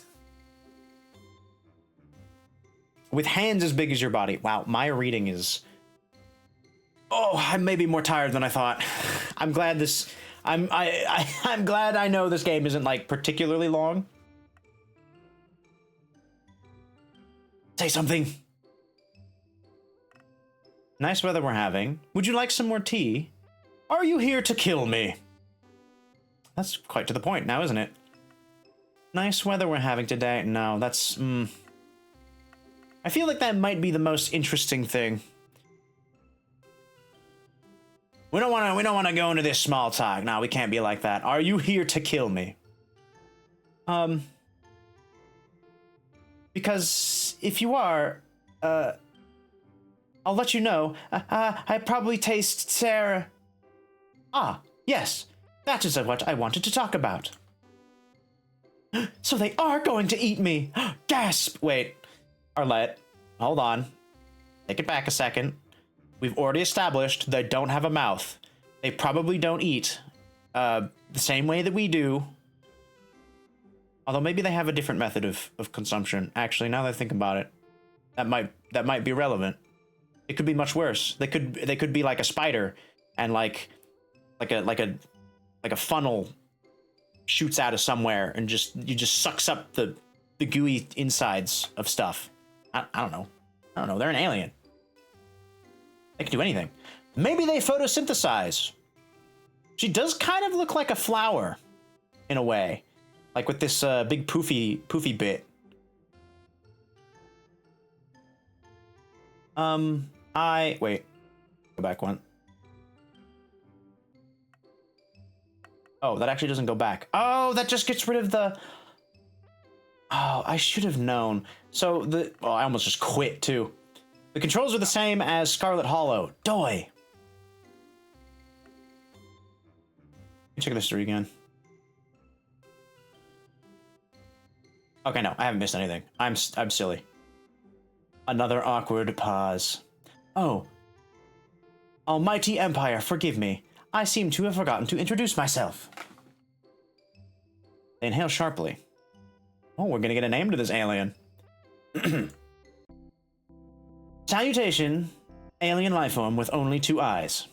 Speaker 1: With hands as big as your body. Wow, my reading is... Oh, I may be more tired than I thought. I'm glad I'm glad I know this game isn't, like, particularly long. Say something. Nice weather we're having. Would you like some more tea? Are you here to kill me? That's quite to the point now, isn't it? Nice weather we're having today. No, that's... I feel like that might be the most interesting thing. We don't want to go into this small talk. No, we can't be like that. Are you here to kill me? Because if you are, I'll let you know. I probably taste Serre. Ah, yes. That is what I wanted to talk about. So they are going to eat me. Gasp. Wait, Arlette, hold on. take it back a second. We've already established they don't have a mouth. They probably don't eat the same way that we do. Although maybe they have a different method of consumption. Actually, now that I think about it, that might be relevant. It could be much worse. They could be like a spider, and like a funnel shoots out of somewhere and you just sucks up the gooey insides of stuff. I don't know. I don't know. They're an alien. They can do anything. Maybe they photosynthesize. She does kind of look like a flower, in a way, like with this big poofy bit. Wait. Go back one. Oh, that actually doesn't go back. Oh, that just gets rid of the... Oh, I should have known. So I almost just quit too. The controls are the same as Scarlet Hollow. Doy. Check this through again. Okay, no, I haven't missed anything. I'm silly. Another awkward pause. Oh. Almighty Empire, forgive me. I seem to have forgotten to introduce myself. They inhale sharply. Oh, we're gonna get a name to this alien. Salutation, alien lifeform with only 2 eyes.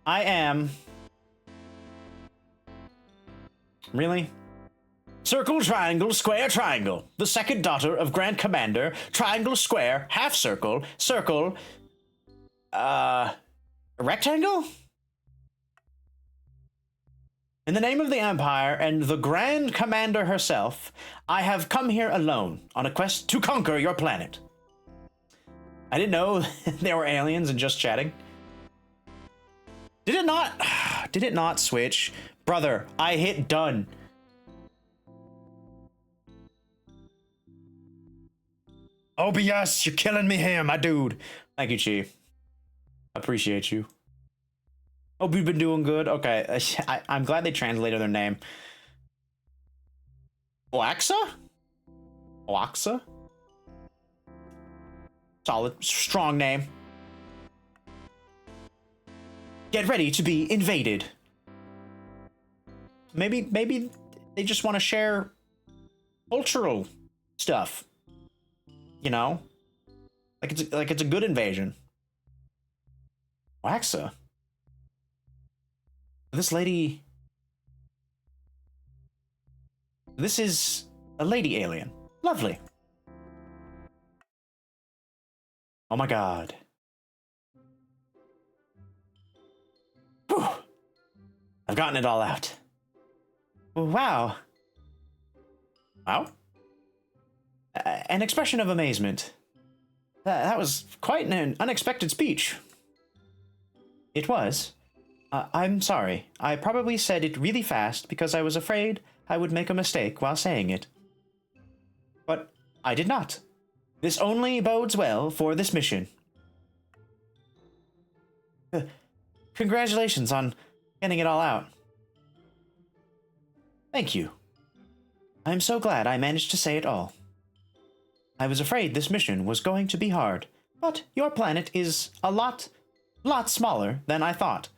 Speaker 1: I am... Really? Circle, triangle, square, triangle. The second daughter of Grand Commander, triangle, square, half circle, circle, rectangle? In the name of the Empire and the Grand Commander herself, I have come here alone on a quest to conquer your planet. I didn't know there were aliens and just chatting. Did it not switch? Brother, I hit done. OBS, you're killing me here, my dude. Thank you, Chief. Appreciate you. Hope you've been doing good. Okay, I'm glad they translated their name. Oaxa? Oaxa? Solid, strong name. Get ready to be invaded. Maybe they just want to share cultural stuff. You know? Like it's a good invasion. Oaxa. This lady... This is a lady alien. Lovely. Oh my god. Whew. I've gotten it all out. Wow. Wow? An expression of amazement. That was quite an unexpected speech. It was. I'm sorry. I probably said it really fast because I was afraid I would make a mistake while saying it. But I did not. This only bodes well for this mission. Congratulations on getting it all out. Thank you. I'm so glad I managed to say it all. I was afraid this mission was going to be hard, but your planet is a lot smaller than I thought.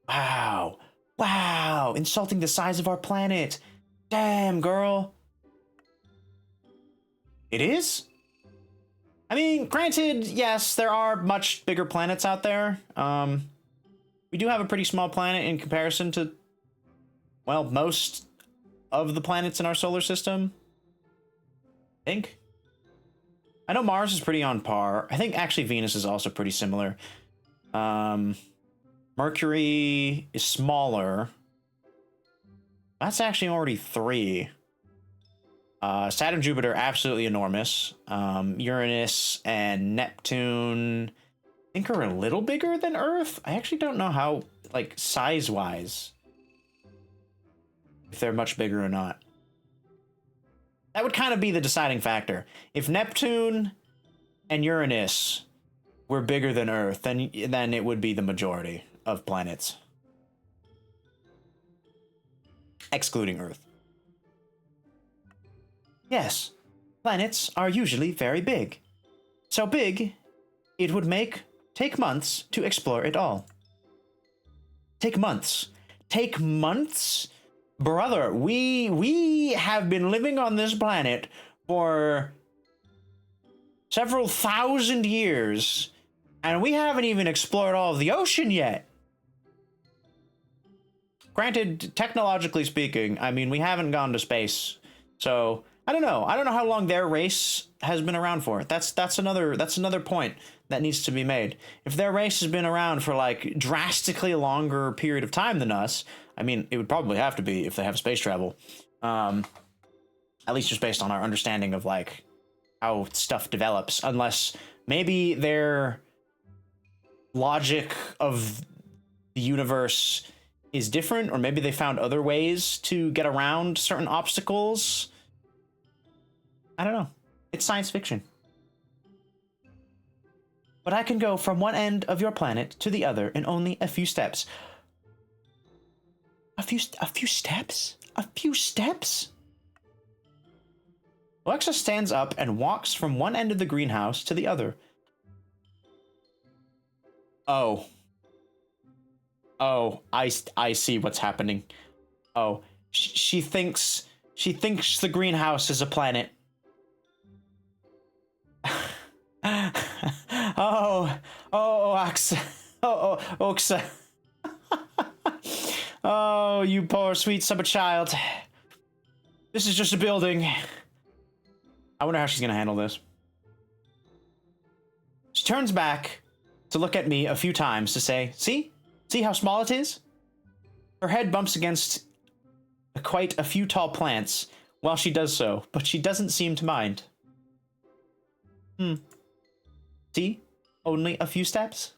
Speaker 1: Wow. Wow. Insulting the size of our planet. Damn, girl. It is? I mean, granted, yes, there are much bigger planets out there. We do have a pretty small planet in comparison to, well, most of the planets in our solar system. I think. I know Mars is pretty on par. I think actually Venus is also pretty similar. Mercury is smaller. That's actually already 3. Saturn, Jupiter, absolutely enormous. Uranus and Neptune, I think, are a little bigger than Earth. I actually don't know how, like, size-wise, if they're much bigger or not. That would kind of be the deciding factor. If Neptune and Uranus were bigger than Earth, then it would be the majority of planets. Excluding Earth. Yes, planets are usually very big. so big, it would take months to explore it all. Take months. Take months? Brother, we have been living on this planet for several thousand years, and we haven't even explored all of the ocean yet. Granted, technologically speaking, I mean, we haven't gone to space, so I don't know. I don't know how long their race has been around for. That's another point that needs to be made. If their race has been around for like drastically longer period of time than us, I mean, it would probably have to be if they have space travel. At least just based on our understanding of like how stuff develops, unless maybe their logic of the universe is different, or maybe they found other ways to get around certain obstacles. I don't know. It's science fiction. But I can go from one end of your planet to the other in only a few steps. A few steps? A few steps? Alexa stands up and walks from one end of the greenhouse to the other. Oh. Oh, I see what's happening. Oh, she thinks the greenhouse is a planet. Oxa. Oxa. Oh, you poor sweet summer child. This is just a building. I wonder how she's gonna handle this. She turns back to look at me a few times to say, see? See how small it is? Her head bumps against quite a few tall plants while she does so, but she doesn't seem to mind. See? Only a few steps?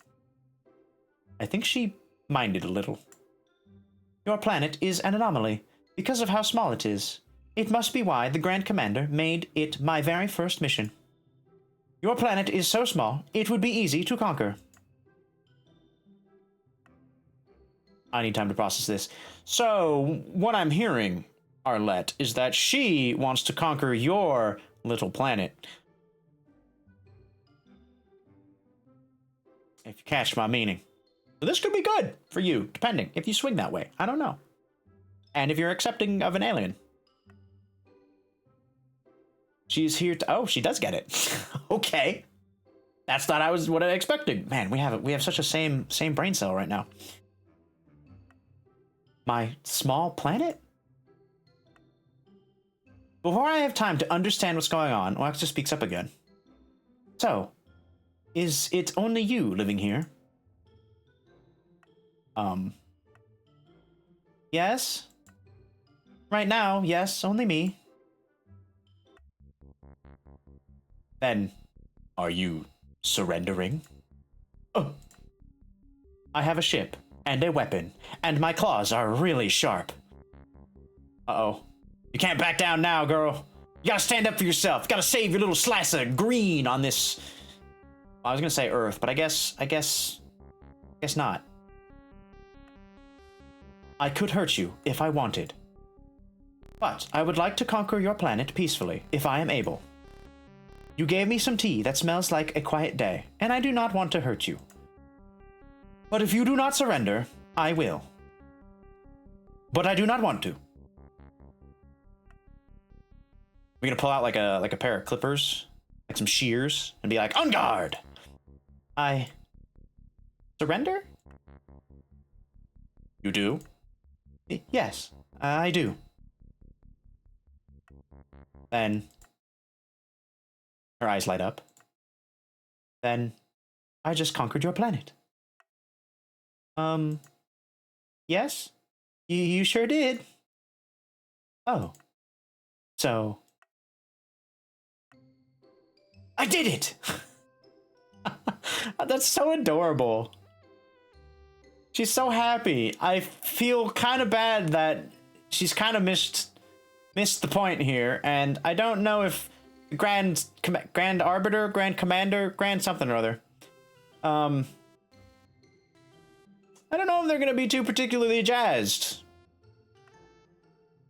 Speaker 1: I think she minded a little. Your planet is an anomaly because of how small it is. It must be why the Grand Commander made it my very first mission. Your planet is so small, it would be easy to conquer. I need time to process this. So, what I'm hearing, Arlette, is that she wants to conquer your little planet. If you catch my meaning. So this could be good for you, depending if you swing that way. I don't know. And if you're accepting of an alien. She's here to... Oh, she does get it. Okay. That's not what I expected. Man, we have such a same brain cell right now. My small planet? Before I have time to understand what's going on, Alexa speaks up again. So, is it only you living here? Yes? Right now, yes, only me. Then, are you surrendering? Oh. I have a ship, and a weapon, and my claws are really sharp. Uh-oh. You can't back down now, girl. You gotta stand up for yourself. You gotta save your little slice of green on this... Well, I was gonna say Earth, but I guess not. I could hurt you if I wanted. But I would like to conquer your planet peacefully, if I am able. You gave me some tea that smells like a quiet day, and I do not want to hurt you. But if you do not surrender, I will. But I do not want to. We're gonna pull out like a pair of clippers, like some shears, and be like, on guard! I... surrender? You do? Yes, I do. Then... her eyes light up. Then, I just conquered your planet. Yes? You sure did. Oh. So... I did it! That's so adorable. She's so happy. I feel kind of bad that she's kind of missed the point here, and I don't know if Grand Arbiter, Grand Commander, Grand something or other. I don't know if they're gonna be too particularly jazzed.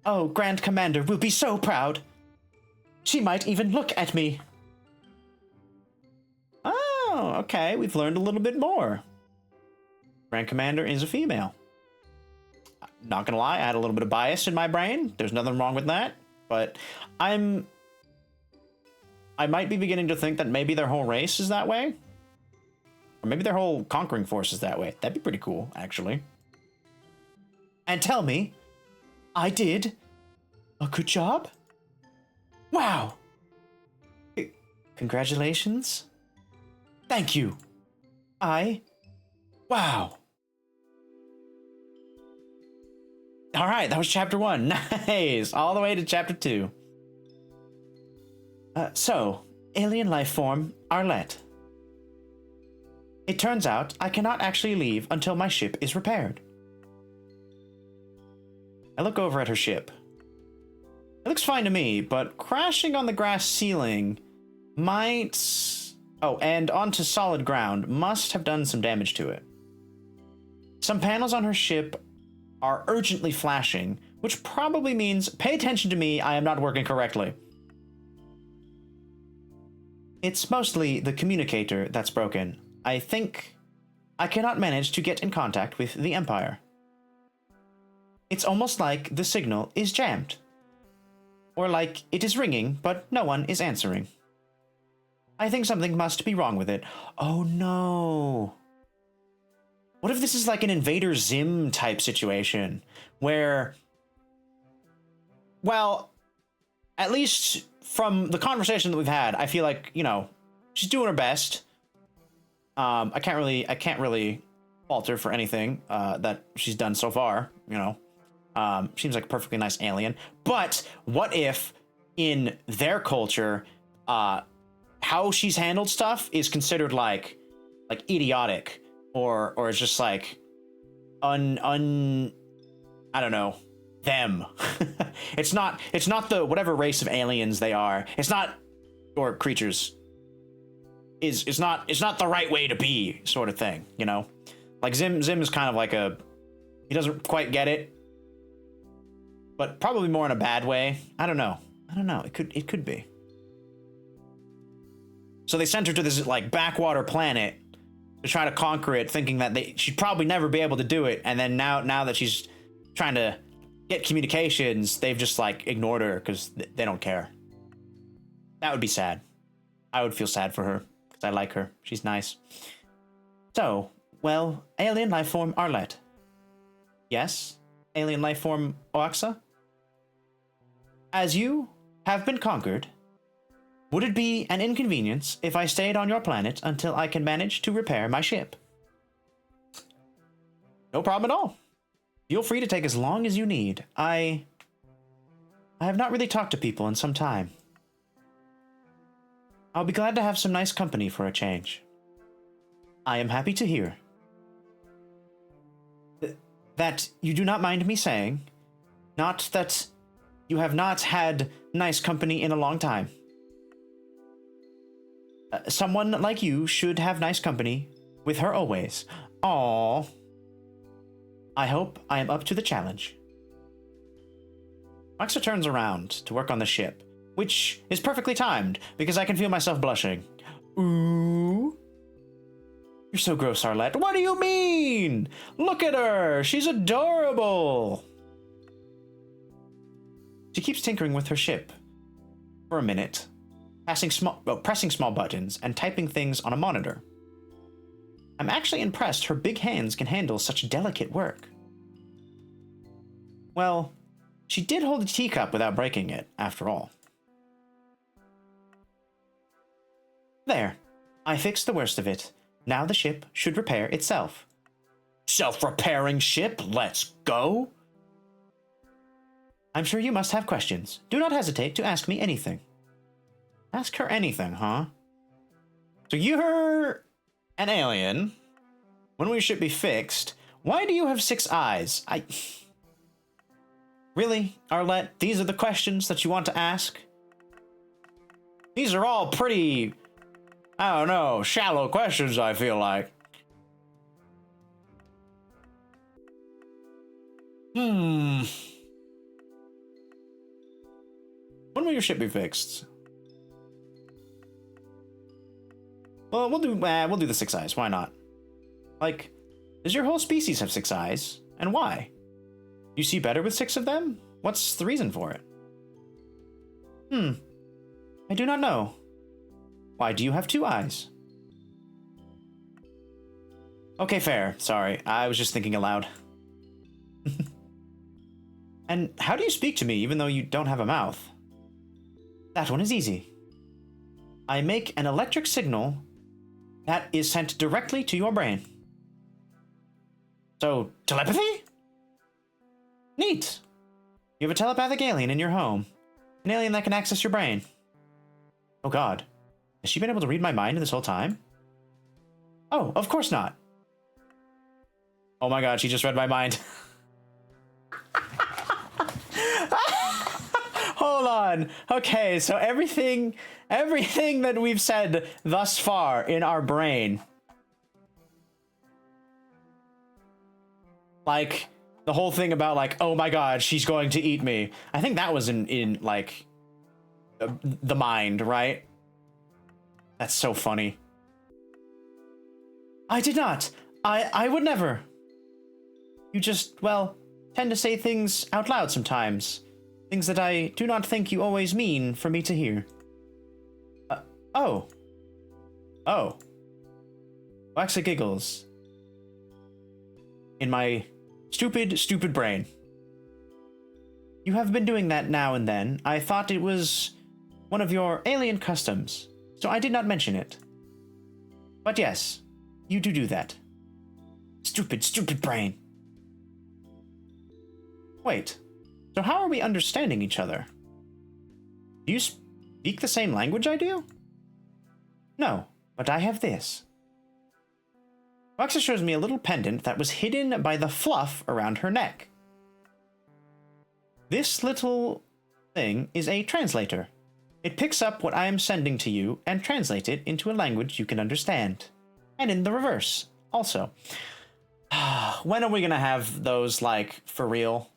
Speaker 1: Oh, Grand Commander will be so proud. She might even look at me. Oh, okay, we've learned a little bit more. Grand Commander is a female. Not gonna lie, I had a little bit of bias in my brain. There's nothing wrong with that. But I might be beginning to think that maybe their whole race is that way. Or maybe their whole conquering force is that way. That'd be pretty cool, actually. And tell me, I did a good job? Wow. Congratulations. Thank you. Wow. All right, that was chapter 1. Nice. All the way to chapter 2. So, alien life form, Arlette. It turns out I cannot actually leave until my ship is repaired. I look over at her ship. It looks fine to me, but crashing on the grass ceiling might... Oh, and onto solid ground must have done some damage to it. Some panels on her ship are urgently flashing, which probably means, pay attention to me, I am not working correctly. It's mostly the communicator that's broken. I think I cannot manage to get in contact with the Empire. It's almost like the signal is jammed. Or like it is ringing, but no one is answering. I think something must be wrong with it. Oh no. What if this is like an Invader Zim type situation? Where, well, at least from the conversation that we've had, I feel like, you know, she's doing her best. I can't really fault her for anything that she's done so far, you know. Seems like a perfectly nice alien. But what if in their culture, how she's handled stuff is considered like idiotic or it's just like I don't know, them. It's not the whatever race of aliens they are. It's not, or creatures. It's not the right way to be sort of thing, you know? Like Zim is kind of like he doesn't quite get it. But probably more in a bad way. I don't know. It could be. So they sent her to this like backwater planet to try to conquer it, thinking that she'd probably never be able to do it. And then now that she's trying to get communications, they've just like ignored her because they don't care. That would be sad. I would feel sad for her because I like her. She's nice. So, well, alien life form Arlette. Yes, alien life form Oaxa. As you have been conquered, would it be an inconvenience if I stayed on your planet until I can manage to repair my ship? No problem at all. Feel free to take as long as you need. I have not really talked to people in some time. I'll be glad to have some nice company for a change. I am happy to hear. That you do not mind me saying. Not that you have not had nice company in a long time. Someone like you should have nice company with her always. Aww. I hope I am up to the challenge. Oaxa turns around to work on the ship, which is perfectly timed because I can feel myself blushing. Ooh. You're so gross, Arlette. What do you mean? Look at her. She's adorable. She keeps tinkering with her ship for a minute, pressing small buttons and typing things on a monitor. I'm actually impressed her big hands can handle such delicate work. Well, she did hold a teacup without breaking it, after all. There. I fixed the worst of it. Now the ship should repair itself. Self-repairing ship? Let's go! I'm sure you must have questions. Do not hesitate to ask me anything. Ask her anything, huh? So you're an alien. When will your ship be fixed? Why do you have 6 eyes? Really, Arlette? These are the questions that you want to ask? These are all pretty, I don't know, shallow questions, I feel like. When will your ship be fixed? we'll do the 6 eyes. Why not? Like, does your whole species have 6 eyes? And why? You see better with 6 of them? What's the reason for it? I do not know. Why do you have 2 eyes? Okay, fair. Sorry, I was just thinking aloud. And how do you speak to me even though you don't have a mouth? That one is easy. I make an electric signal that is sent directly to your brain. So, telepathy? Neat. You have a telepathic alien in your home. An alien that can access your brain. Oh god. Has she been able to read my mind this whole time? Oh, of course not. Oh my god, she just read my mind. Hold on. Okay, so everything that we've said thus far in our brain, like the whole thing about like, oh my god, she's going to eat me. I think that was in like the mind, right? That's so funny. I did not. I would never. You just, well, tend to say things out loud sometimes. Things that I do not think you always mean for me to hear. Oh. Waxa giggles. In my stupid brain. You have been doing that now and then. I thought it was one of your alien customs, so I did not mention it. But yes, you do that. Stupid brain. Wait, so how are we understanding each other? Do you speak the same language I do? No, but I have this. Waxa shows me a little pendant that was hidden by the fluff around her neck. This little thing is a translator. It picks up what I am sending to you and translates it into a language you can understand. And in the reverse, also. When are we gonna have those, like, for real?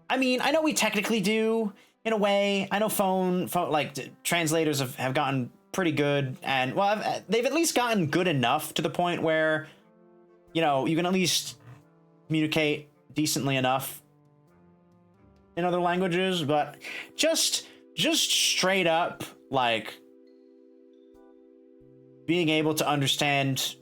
Speaker 1: I mean, I know we technically do, in a way. I know phone translators have gotten pretty good, and, well, they've at least gotten good enough to the point where, you know, you can at least communicate decently enough in other languages, but just straight up, like, being able to understand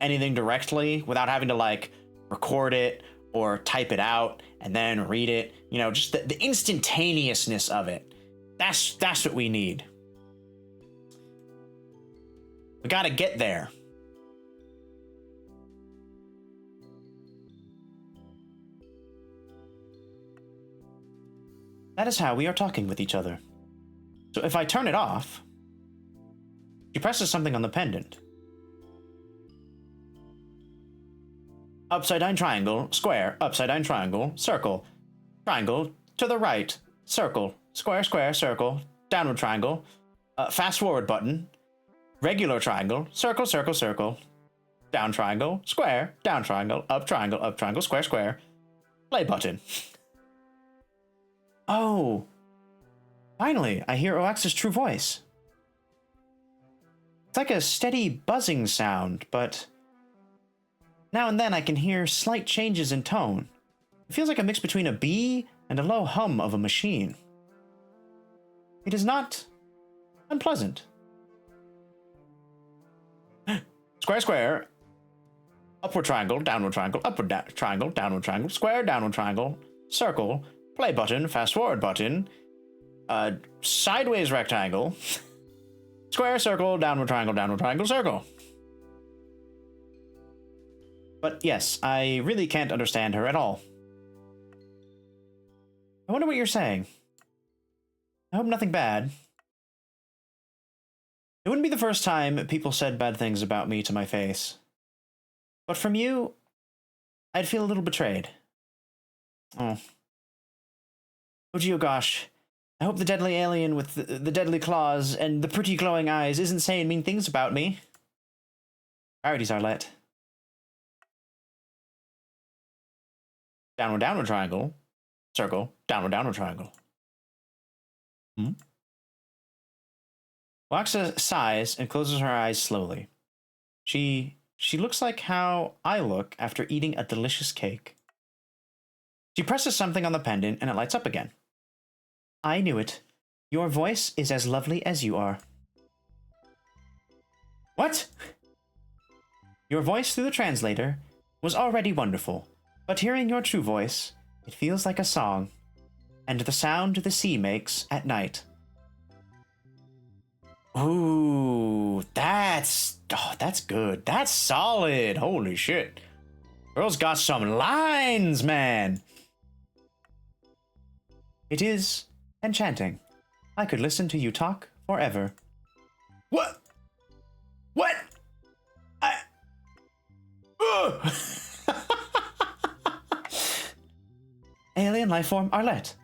Speaker 1: anything directly without having to, like, record it or type it out and then read it, you know, just the instantaneousness of it. That's what we need. We gotta get there. That is how we are talking with each other. So if I turn it off, she presses something on the pendant. Upside down triangle, square, upside down triangle, circle, triangle, to the right, circle, square, square, circle, downward triangle, fast forward button, regular triangle, circle, circle, circle, down triangle, square, up triangle, square, square, play button. Oh, finally, I hear Oax's true voice. It's like a steady buzzing sound, but now and then I can hear slight changes in tone. It feels like a mix between a bee and a low hum of a machine. It is not unpleasant. Square, square, upward triangle, downward triangle, triangle, downward triangle, square, downward triangle, circle, play button, fast forward button, sideways rectangle, square, circle, downward triangle, circle. But yes, I really can't understand her at all. I wonder what you're saying. I hope nothing bad. It wouldn't be the first time people said bad things about me to my face. But from you, I'd feel a little betrayed. Oh. Oh, gee, oh gosh. I hope the deadly alien with the deadly claws and the pretty glowing eyes isn't saying mean things about me. Priorities, Arlette. Downward triangle. Circle. Downward triangle. Waxa sighs and closes her eyes slowly. She looks like how I look after eating a delicious cake. She presses something on the pendant and it lights up again. I knew it. Your voice is as lovely as you are. What? Your voice through the translator was already wonderful, but hearing your true voice, it feels like a song, and the sound the sea makes at night. Ooh, that's good. That's solid. Holy shit. Girl's got some lines, man. It is enchanting. I could listen to you talk forever. What? What? Alien lifeform Arlette,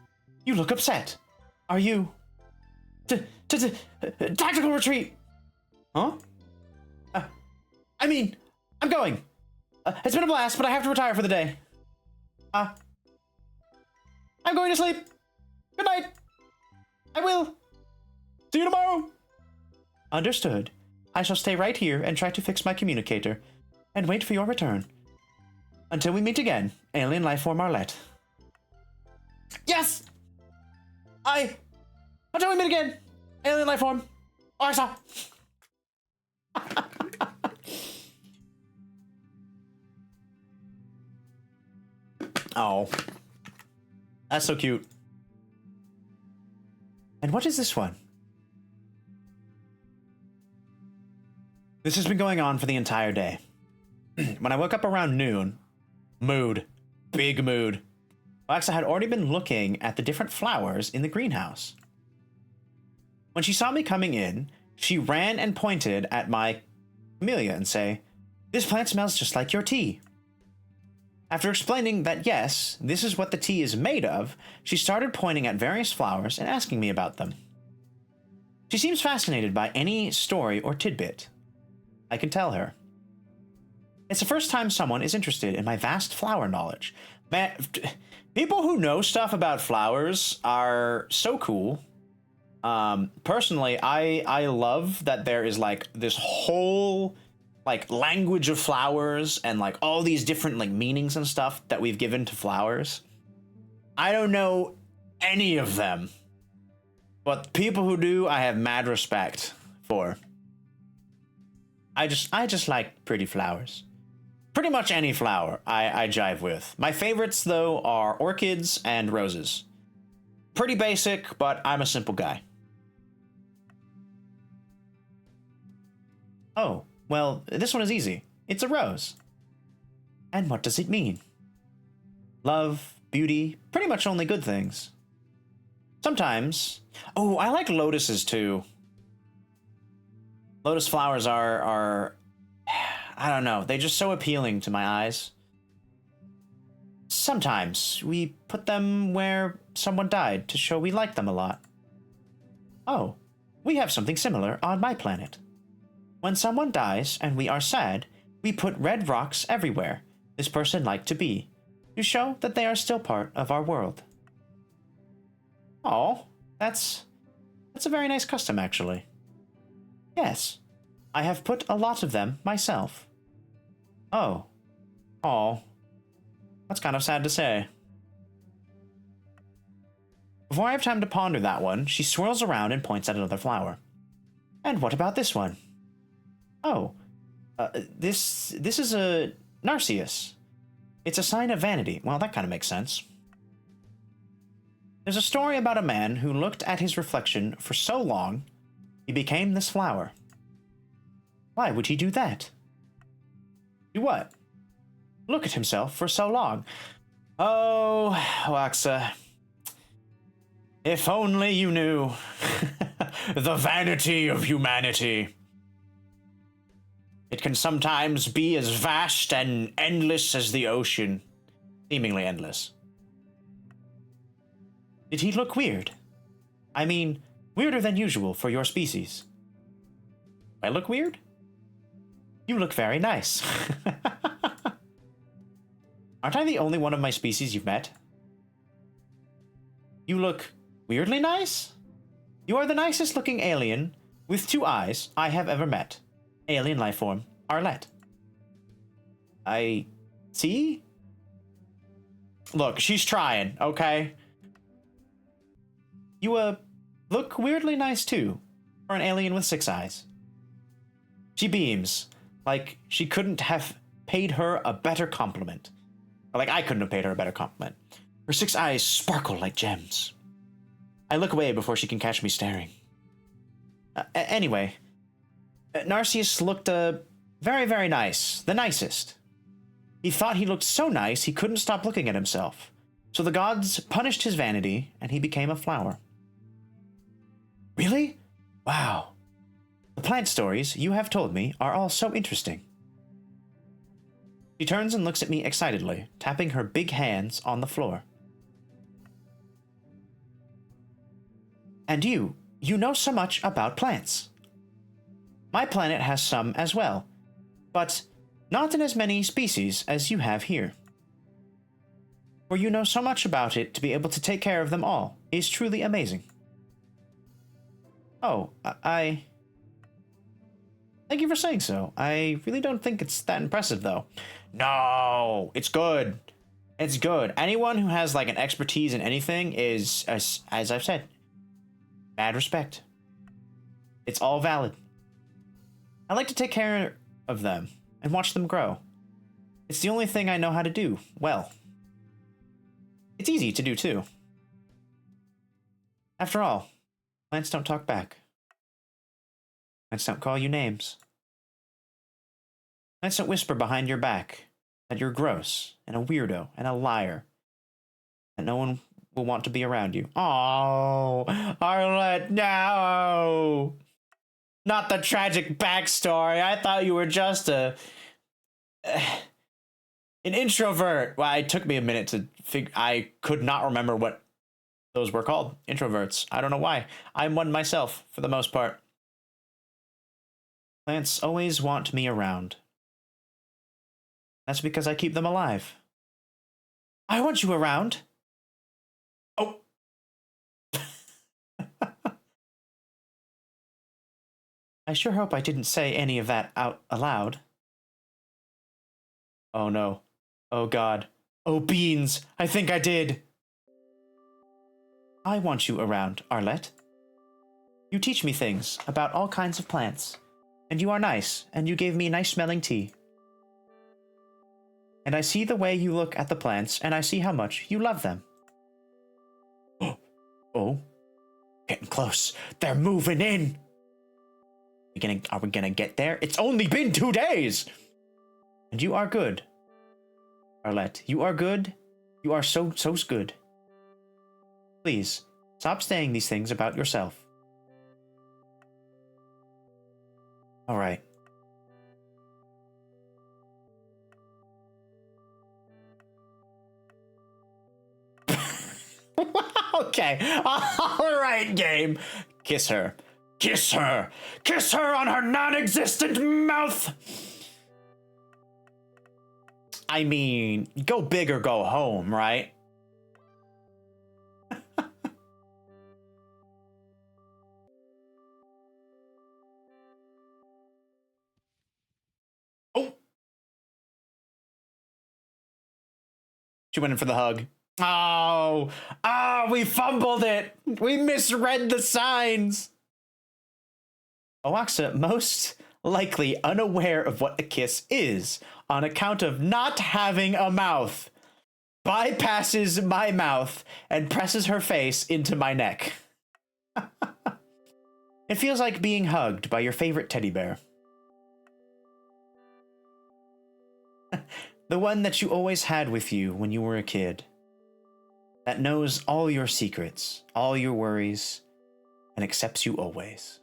Speaker 1: you look upset. Are you... Tactical retreat! Huh? I'm going. It's been a blast, but I have to retire for the day. I'm going to sleep. Good night. I will. See you tomorrow. Understood. I shall stay right here and try to fix my communicator, and wait for your return. Until we meet again, alien lifeform Arlette. Yes! Until we meet again, alien lifeform Arlette. Oh. That's so cute. And what is this one? This has been going on for the entire day. When I woke up around noon, big mood. Alexa had already been looking at the different flowers in the greenhouse. When she saw me coming in, she ran and pointed at my camellia and say, "This plant smells just like your tea." After explaining that yes, this is what the tea is made of, she started pointing at various flowers and asking me about them. She seems fascinated by any story or tidbit I can tell her. It's the first time someone is interested in my vast flower knowledge. Man, people who know stuff about flowers are so cool. Personally, I love that there is like this whole like language of flowers and like all these different like meanings and stuff that we've given to flowers. I don't know any of them, but people who do, I have mad respect for. I just like pretty flowers. Pretty much any flower I jive with. My favorites, though, are orchids and roses. Pretty basic, but I'm a simple guy. Oh, well, this one is easy. It's a rose. And what does it mean? Love, beauty, pretty much only good things. Sometimes... Oh, I like lotuses, too. Lotus flowers are I don't know, they're just so appealing to my eyes. Sometimes we put them where someone died to show we like them a lot. Oh, we have something similar on my planet. When someone dies and we are sad, we put red rocks everywhere this person liked to be, to show that they are still part of our world. Oh, that's a very nice custom, actually. Yes, I have put a lot of them myself. Oh. Aw. That's kind of sad to say. Before I have time to ponder that one, she swirls around and points at another flower. And what about this one? Oh. This is a Narcissus. It's a sign of vanity. Well, that kind of makes sense. There's a story about a man who looked at his reflection for so long, he became this flower. Why would he do that? Do what? Look at himself for so long. Oh, Waxa. If only you knew. The vanity of humanity. It can sometimes be as vast and endless as the ocean. Seemingly endless. Did he look weird? I mean, weirder than usual for your species. I look weird? You look very nice. Aren't I the only one of my species you've met? You look weirdly nice? You are the nicest looking alien with 2 eyes I have ever met. Alien life form, Arlette. I... see? Look, she's trying, okay? You, look weirdly nice, too, for an alien with 6 eyes. She beams, like she couldn't have paid her a better compliment. Like I couldn't have paid her a better compliment. Her 6 eyes sparkle like gems. I look away before she can catch me staring. Anyway, Narcissus looked, very, very nice. The nicest. He thought he looked so nice he couldn't stop looking at himself. So the gods punished his vanity, and he became a flower. Really? Wow. The plant stories you have told me are all so interesting. She turns and looks at me excitedly, tapping her big hands on the floor. And you know so much about plants. My planet has some as well, but not in as many species as you have here. For you know so much about it to be able to take care of them all is truly amazing. Oh, I... Thank you for saying so. I really don't think it's that impressive, though. No, it's good. It's good. Anyone who has, like, an expertise in anything is, as I've said, mad respect. It's all valid. I like to take care of them and watch them grow. It's the only thing I know how to do well. It's easy to do, too. After all, plants don't talk back. Plants don't call you names. Plants don't whisper behind your back that you're gross and a weirdo and a liar. That no one will want to be around you. Oh, Arlette, no! Not the tragic backstory. I thought you were just an introvert. Well, it took me a minute to figure. I could not remember what those were called. Introverts. I don't know why. I'm one myself, for the most part. Plants always want me around. That's because I keep them alive. I want you around. Oh. I sure hope I didn't say any of that out aloud. Oh no. Oh God. Oh beans. I think I did. I want you around, Arlette. You teach me things about all kinds of plants. And you are nice, and you gave me nice smelling tea. And I see the way you look at the plants, and I see how much you love them. Oh, getting close. They're moving in. Are we gonna get there? It's only been 2 days. And you are good, Arlette. You are good. You are so good. Please, stop saying these things about yourself. All right. Okay. All right, game. Kiss her. Kiss her. Kiss her on her non-existent mouth. I mean, go big or go home, right? Oh. She went in for the hug. Oh, we fumbled it. We misread the signs. Oaxa, most likely unaware of what a kiss is, on account of not having a mouth, bypasses my mouth and presses her face into my neck. It feels like being hugged by your favorite teddy bear. The one that you always had with you when you were a kid. That knows all your secrets, all your worries, and accepts you always.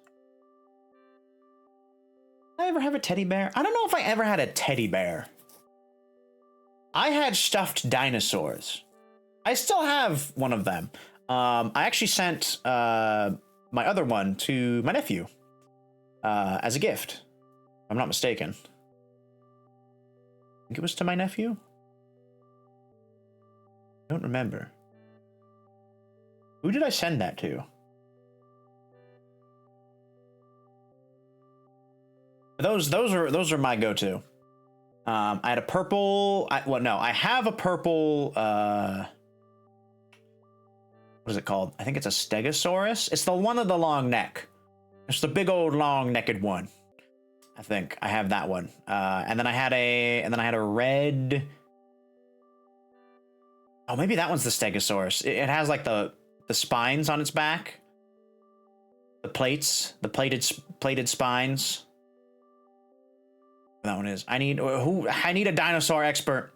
Speaker 1: Did I ever have a teddy bear? I don't know if I ever had a teddy bear. I had stuffed dinosaurs. I still have one of them. I actually sent my other one to my nephew as a gift, if I'm not mistaken. I think it was to my nephew? I don't remember. Who did I send that to? Those are my go-to. I had a purple. I have a purple. What is it called? I think it's a Stegosaurus. It's the one with the long neck. It's the big old long-necked one. I think I have that one. And then I had a red. Oh, maybe that one's the Stegosaurus. It has like the spines on its back. The plated spines. That one is. I need a dinosaur expert.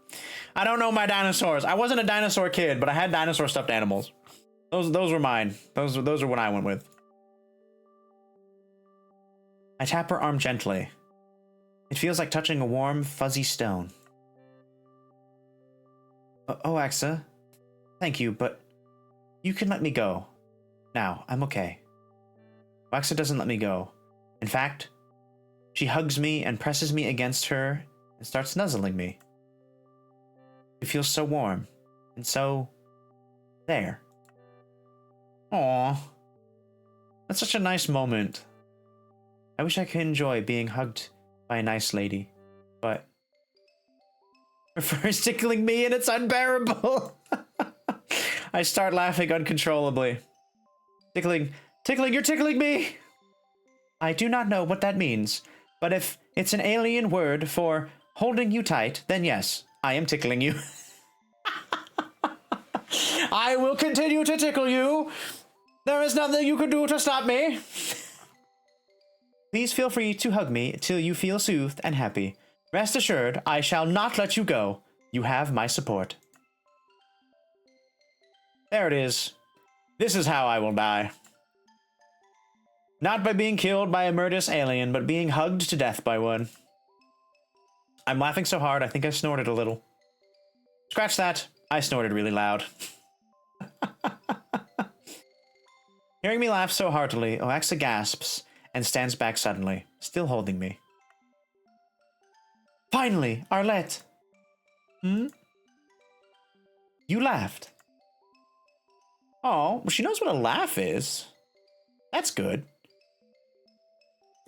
Speaker 1: I don't know my dinosaurs. I wasn't a dinosaur kid, but I had dinosaur stuffed animals. Those were mine. Those are what I went with. I tap her arm gently. It feels like touching a warm, fuzzy stone. Oh, Axa. Thank you, but you can let me go. Now, I'm okay. Axa doesn't let me go. In fact, she hugs me and presses me against her and starts nuzzling me. It feels so warm and so there. Aww. That's such a nice moment. I wish I could enjoy being hugged by a nice lady, but her fur is tickling me and it's unbearable. I start laughing uncontrollably. Tickling, you're tickling me! I do not know what that means, but if it's an alien word for holding you tight, then yes, I am tickling you. I will continue to tickle you. There is nothing you can do to stop me. Please feel free to hug me till you feel soothed and happy. Rest assured, I shall not let you go. You have my support. There it is. This is how I will die. Not by being killed by a murderous alien, but being hugged to death by one. I'm laughing so hard, I think I snorted a little. Scratch that. I snorted really loud. Hearing me laugh so heartily, Oaxa gasps and stands back suddenly, still holding me. Finally, Arlette! You laughed. Oh, well, she knows what a laugh is. That's good.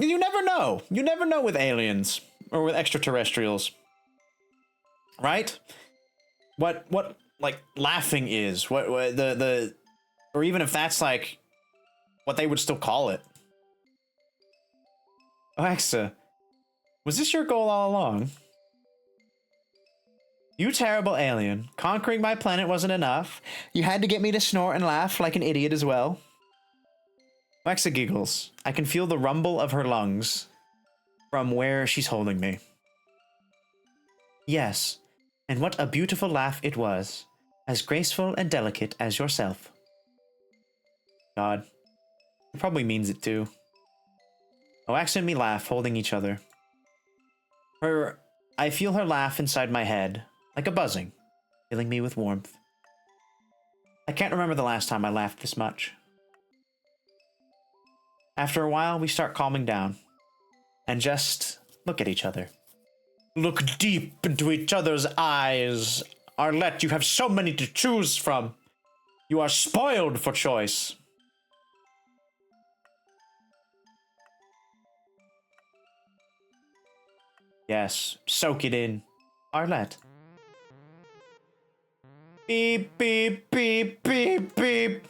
Speaker 1: You never know. You never know with aliens or with extraterrestrials. Right? What like laughing is. What the or even if that's like what they would still call it. Alexa, was this your goal all along? You terrible alien. Conquering my planet wasn't enough. You had to get me to snort and laugh like an idiot as well. Alexa giggles. I can feel the rumble of her lungs from where she's holding me. Yes, and what a beautiful laugh it was. As graceful and delicate as yourself. God. It probably means it too. Oaxa and me laugh, holding each other. I feel her laugh inside my head, like a buzzing, filling me with warmth. I can't remember the last time I laughed this much. After a while, we start calming down, and just look at each other. Look deep into each other's eyes. Arlette, you have so many to choose from. You are spoiled for choice. Yes, soak it in. Arlette. Beep, beep, beep, beep, beep.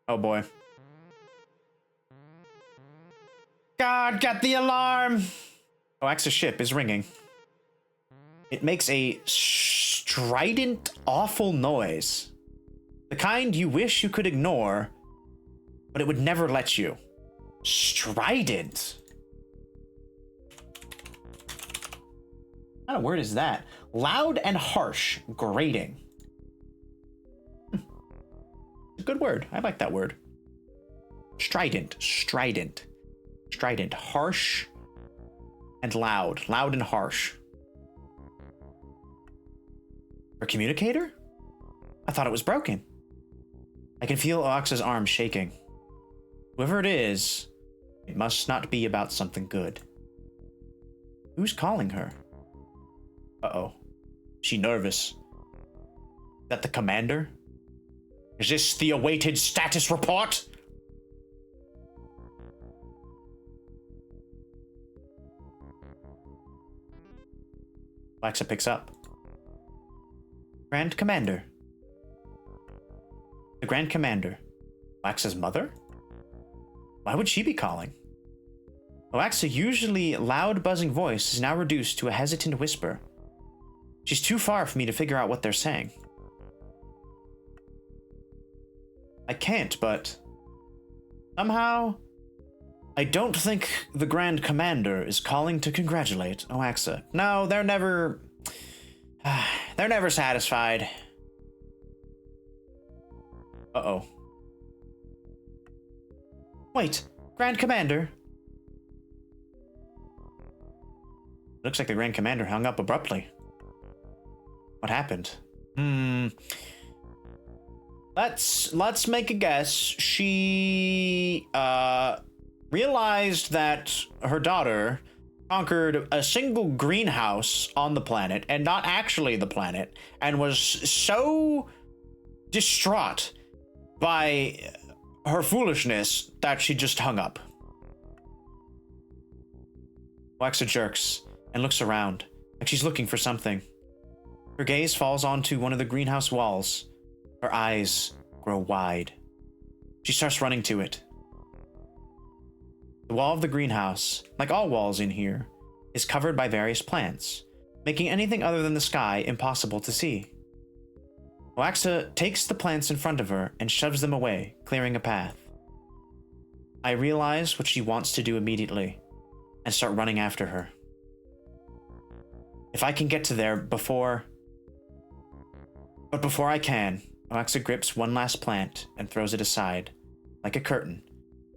Speaker 1: Oh boy. God, get the alarm! Oaxa's ship is ringing. It makes a strident, awful noise. The kind you wish you could ignore, but it would never let you. Strident. What kind of word is that? Loud and harsh, grating. A good word. I like that word. Strident, strident. Strident, harsh and loud. Loud and harsh. A communicator? I thought it was broken. I can feel Oaxa's arm shaking. Whoever it is, it must not be about something good. Who's calling her? Uh-oh. She nervous? Is that the commander? Is this the awaited status report? Alexa picks up. Grand Commander. The Grand Commander. Alexa's mother? Why would she be calling? Alexa's usually loud, buzzing voice is now reduced to a hesitant whisper. She's too far for me to figure out what they're saying. I can't, but somehow I don't think the Grand Commander is calling to congratulate Oaxa. No, they're never satisfied. Uh-oh. Wait, Grand Commander. Looks like the Grand Commander hung up abruptly. What happened? Let's make a guess. She realized that her daughter conquered a single greenhouse on the planet, and not actually the planet, and was so distraught by her foolishness that she just hung up. Waxa jerks and looks around, like she's looking for something. Her gaze falls onto one of the greenhouse walls. Her eyes grow wide. She starts running to it. The wall of the greenhouse, like all walls in here, is covered by various plants, making anything other than the sky impossible to see. Waxa takes the plants in front of her and shoves them away, clearing a path. I realize what she wants to do immediately, and start running after her. If I can get to there before I can, Waxa grips one last plant and throws it aside, like a curtain,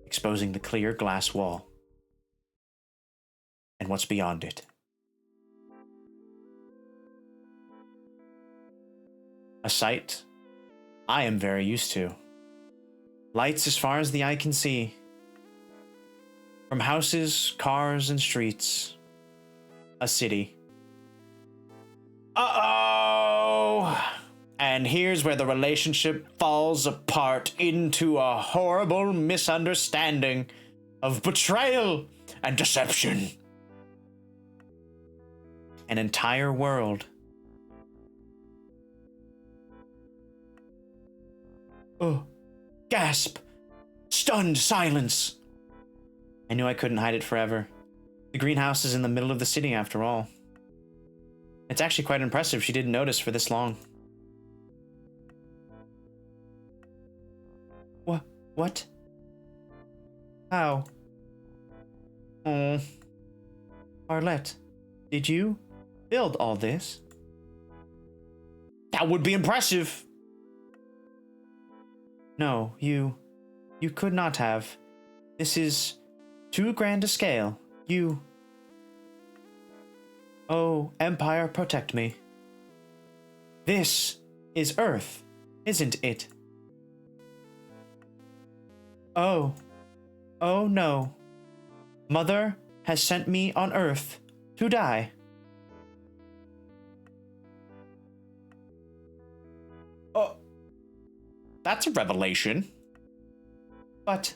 Speaker 1: exposing the clear glass wall. And what's beyond it. A sight I am very used to. Lights as far as the eye can see. From houses, cars, and streets. A city. Uh-oh! And here's where the relationship falls apart into a horrible misunderstanding of betrayal and deception. An entire world. Oh, gasp! Stunned silence! I knew I couldn't hide it forever. The greenhouse is in the middle of the city after all. It's actually quite impressive she didn't notice for this long. What? How? Oh. Arlette, did you build all this? That would be impressive. No, you could not have. This is too grand a scale. Oh, Empire, protect me. This is Earth, isn't it? Oh no. Mother has sent me on Earth to die. Oh, that's a revelation. But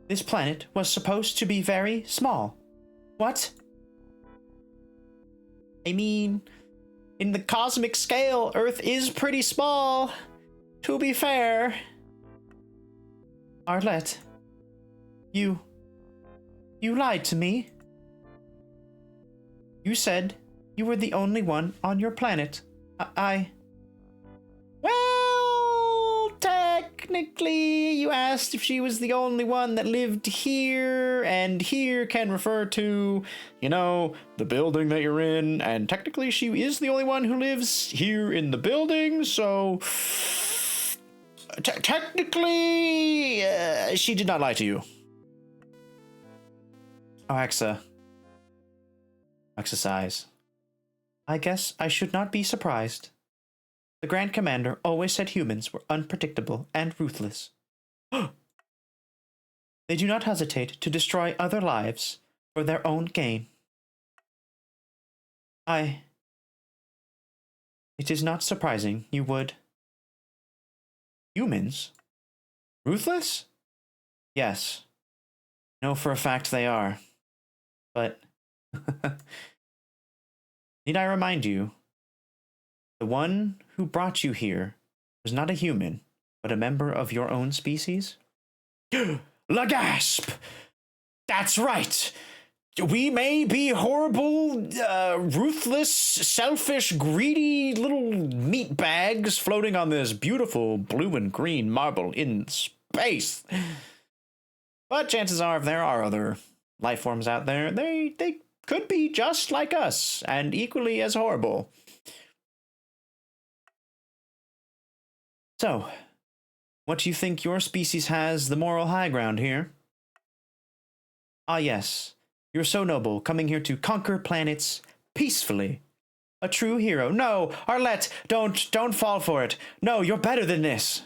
Speaker 1: this planet was supposed to be very small. What? I mean, in the cosmic scale, Earth is pretty small, to be fair. Arlette, you lied to me. You said you were the only one on your planet. Well, technically, you asked if she was the only one that lived here, and here can refer to, the building that you're in, and technically she is the only one who lives here in the building, so technically, she did not lie to you. Oaxa sighs. I guess I should not be surprised. The Grand Commander always said humans were unpredictable and ruthless. They do not hesitate to destroy other lives for their own gain. It is not surprising you would. Humans? Ruthless? Yes. Know for a fact they are. But Need I remind you, the one who brought you here was not a human, but a member of your own species? La gasp! That's right! We may be horrible, ruthless, selfish, greedy little meat bags floating on this beautiful blue and green marble in space. But chances are, if there are other life forms out there, they could be just like us and equally as horrible. So, what do you think your species has the moral high ground here? Ah, yes. You're so noble, coming here to conquer planets peacefully. A true hero. No, Arlette, don't fall for it. No, you're better than this.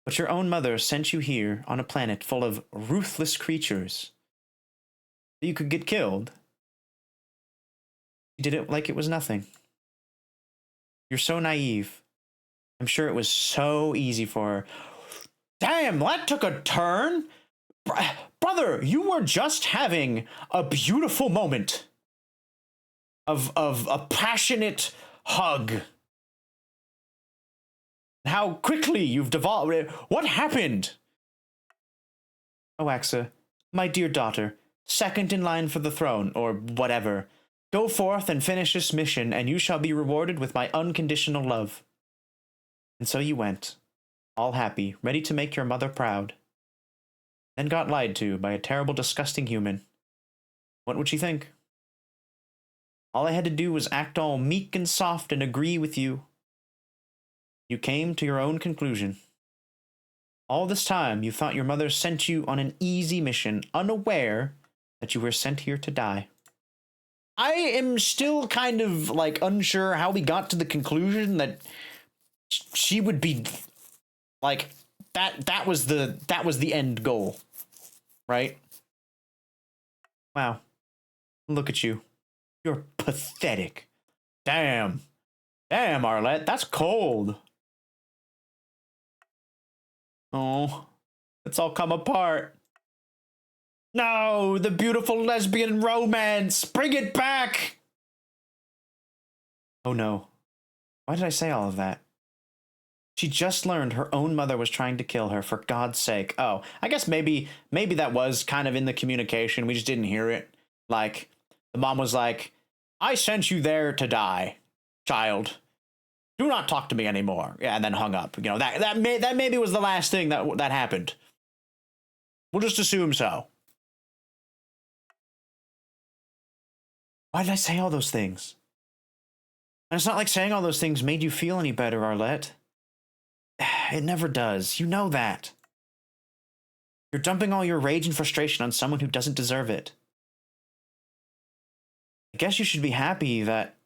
Speaker 1: But your own mother sent you here on a planet full of ruthless creatures. You could get killed. You did it like it was nothing. You're so naive. I'm sure it was so easy for her. Damn, that took a turn. Brother, you were just having a beautiful moment of a passionate hug. How quickly you've devolved. What happened? Oh, Axa, my dear daughter, second in line for the throne, or whatever. Go forth and finish this mission, and you shall be rewarded with my unconditional love. And so you went, all happy, ready to make your mother proud. Then got lied to by a terrible, disgusting human. What would she think? All I had to do was act all meek and soft and agree with you. You came to your own conclusion. All this time, you thought your mother sent you on an easy mission, unaware that you were sent here to die. I am still kind of, like, unsure how we got to the conclusion that she would be, like, that was the end goal, right? Wow. Look at you. You're pathetic. Damn. Damn, Arlette, that's cold. Oh, it's all come apart. No, the beautiful lesbian romance. Bring it back. Oh no. Why did I say all of that? She just learned her own mother was trying to kill her, for God's sake. Oh, I guess maybe that was kind of in the communication. We just didn't hear it. Like, the mom was like, I sent you there to die, child. Do not talk to me anymore. Yeah, and then hung up. You know, that maybe was the last thing that happened. We'll just assume so. Why did I say all those things? And it's not like saying all those things made you feel any better, Arlette. It never does. You know that. You're dumping all your rage and frustration on someone who doesn't deserve it. I guess you should be happy that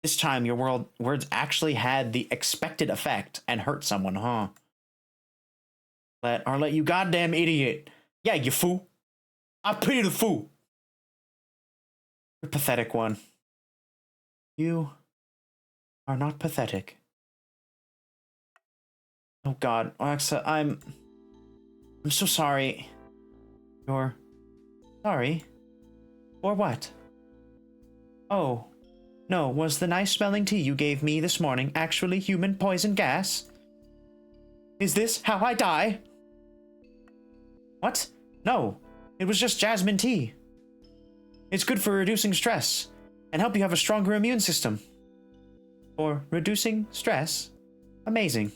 Speaker 1: this time your words actually had the expected effect and hurt someone, huh? Arlette, you goddamn idiot. Yeah, you fool. I pity the fool. You're a pathetic one. You are not pathetic. Oh God, Alexa, I'm so sorry. You're sorry? For what? Oh, no, was the nice smelling tea you gave me this morning actually human poison gas? Is this how I die? What? No, it was just jasmine tea. It's good for reducing stress and help you have a stronger immune system. For reducing stress? Amazing.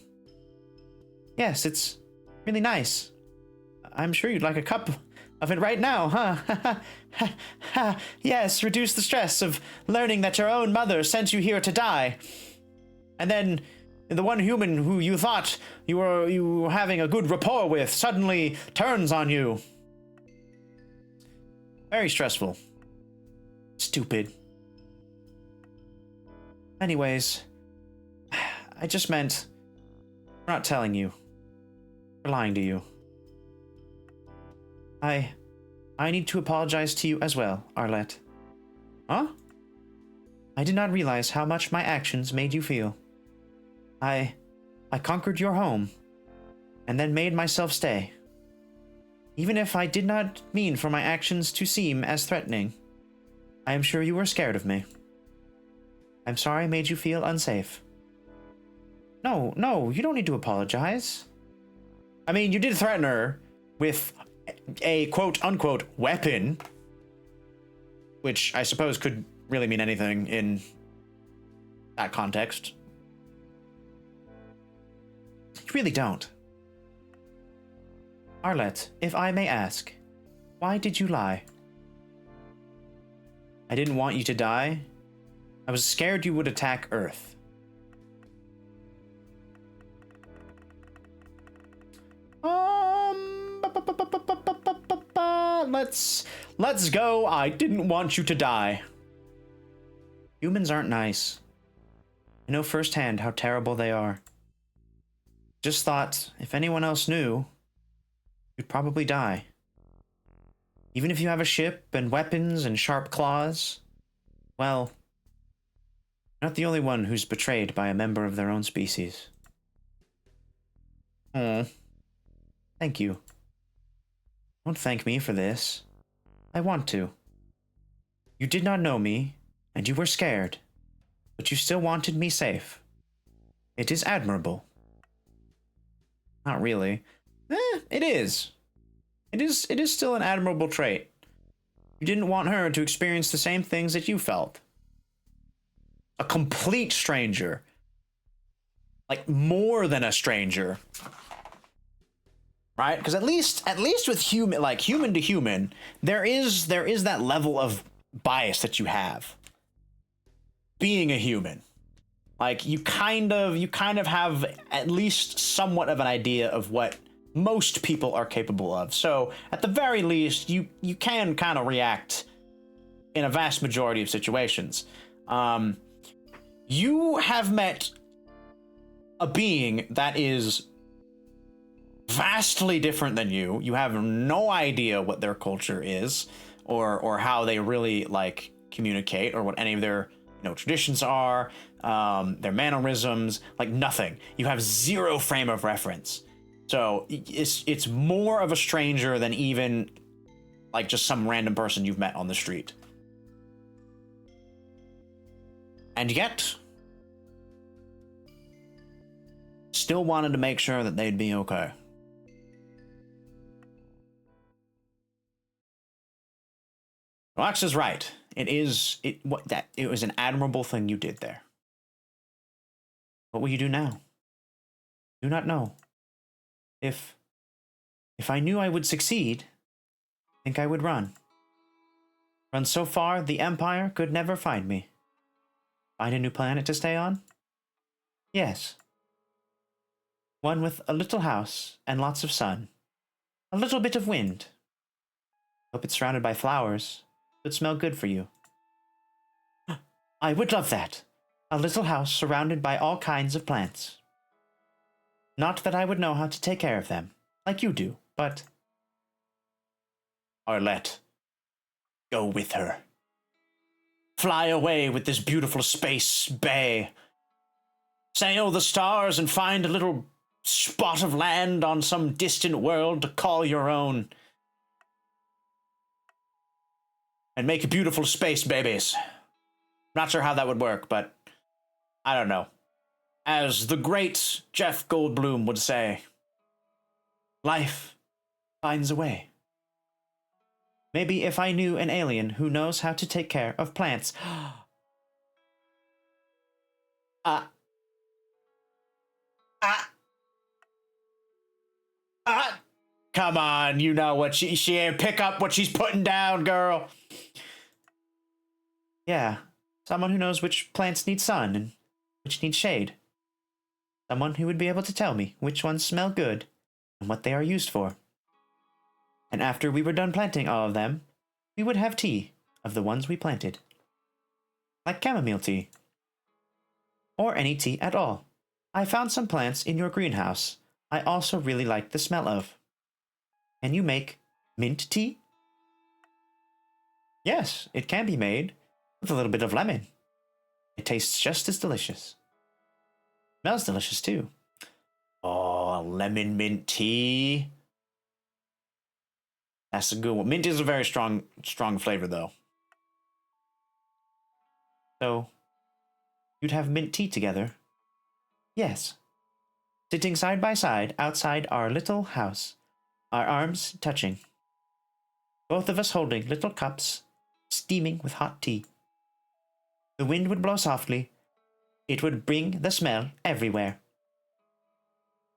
Speaker 1: Yes, it's really nice. I'm sure you'd like a cup of it right now, huh? Yes, reduce the stress of learning that your own mother sent you here to die. And then the one human who you thought you were having a good rapport with suddenly turns on you. Very stressful. Stupid. Anyways, I just meant we're not telling you. We're lying to you. I need to apologize to you as well, Arlette. Huh? I did not realize how much my actions made you feel. I conquered your home, and then made myself stay. Even if I did not mean for my actions to seem as threatening, I am sure you were scared of me. I'm sorry I made you feel unsafe. No, no, you don't need to apologize. I mean, you did threaten her with a quote-unquote weapon, which I suppose could really mean anything in that context. You really don't. Arlette, if I may ask, why did you lie? I didn't want you to die. I was scared you would attack Earth. Let's go. I didn't want you to die. Humans aren't nice. I know firsthand how terrible they are. Just thought, if anyone else knew, you'd probably die. Even if you have a ship and weapons and sharp claws, well, you're not the only one who's betrayed by a member of their own species. Oh, thank you. Don't thank me for this. I want to. You did not know me, and you were scared, but you still wanted me safe. It is admirable. Not really. It is. It is still an admirable trait. You didn't want her to experience the same things that you felt. A complete stranger. Like, more than a stranger. Right? Because at least with human to human, there is that level of bias that you have. Being a human. Like, you kind of have at least somewhat of an idea of what most people are capable of. So, at the very least, you can kind of react in a vast majority of situations. You have met a being that is vastly different than you. You have no idea what their culture is, or how they really, like, communicate, or what any of their traditions are, their mannerisms, like nothing. You have zero frame of reference. So it's more of a stranger than even like just some random person you've met on the street. And yet, still wanted to make sure that they'd be okay. Rox is right. It was an admirable thing you did there. What will you do now? Do not know. If I knew I would succeed, I think I would run. Run so far, the Empire could never find me. Find a new planet to stay on? Yes. One with a little house and lots of sun. A little bit of wind. Hope it's surrounded by flowers. It would smell good for you. I would love that. A little house surrounded by all kinds of plants. Not that I would know how to take care of them, like you do, but... Arlette, go with her. Fly away with this beautiful space bay. Sail the stars and find a little spot of land on some distant world to call your own. And make beautiful space babies. Not sure how that would work, but I don't know. As the great Jeff Goldblum would say, life finds a way. Maybe if I knew an alien who knows how to take care of plants. Come on, you know what she pick up what she's putting down, girl. Yeah, someone who knows which plants need sun and which need shade. Someone who would be able to tell me which ones smell good and what they are used for. And after we were done planting all of them, we would have tea of the ones we planted. Like chamomile tea. Or any tea at all. I found some plants in your greenhouse I also really like the smell of. Can you make mint tea? Yes, it can be made with a little bit of lemon. It tastes just as delicious. Smells delicious too. Oh, lemon mint tea. That's a good one. Mint is a very strong flavor though. So, You'd have mint tea together. Yes. Sitting side by side outside our little house, our arms touching. Both of us holding little cups, steaming with hot tea. The wind would blow softly. It would bring the smell everywhere.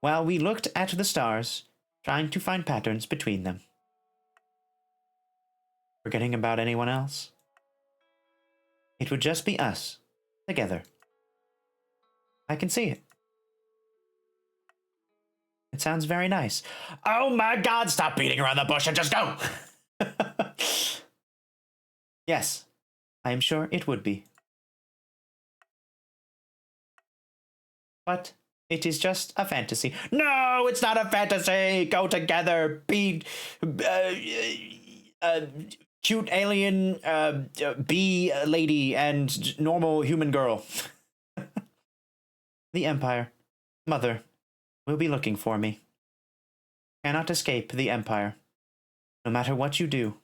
Speaker 1: While we looked at the stars, trying to find patterns between them. Forgetting about anyone else. It would just be us, together. I can see it. It sounds very nice. Oh my God, stop beating around the bush and just go! Yes, I am sure it would be. But it is just a fantasy. No, it's not a fantasy! Go together! Be... cute alien bee lady and normal human girl. The Empire. Mother. Will be looking for me. Cannot escape the Empire, no matter what you do.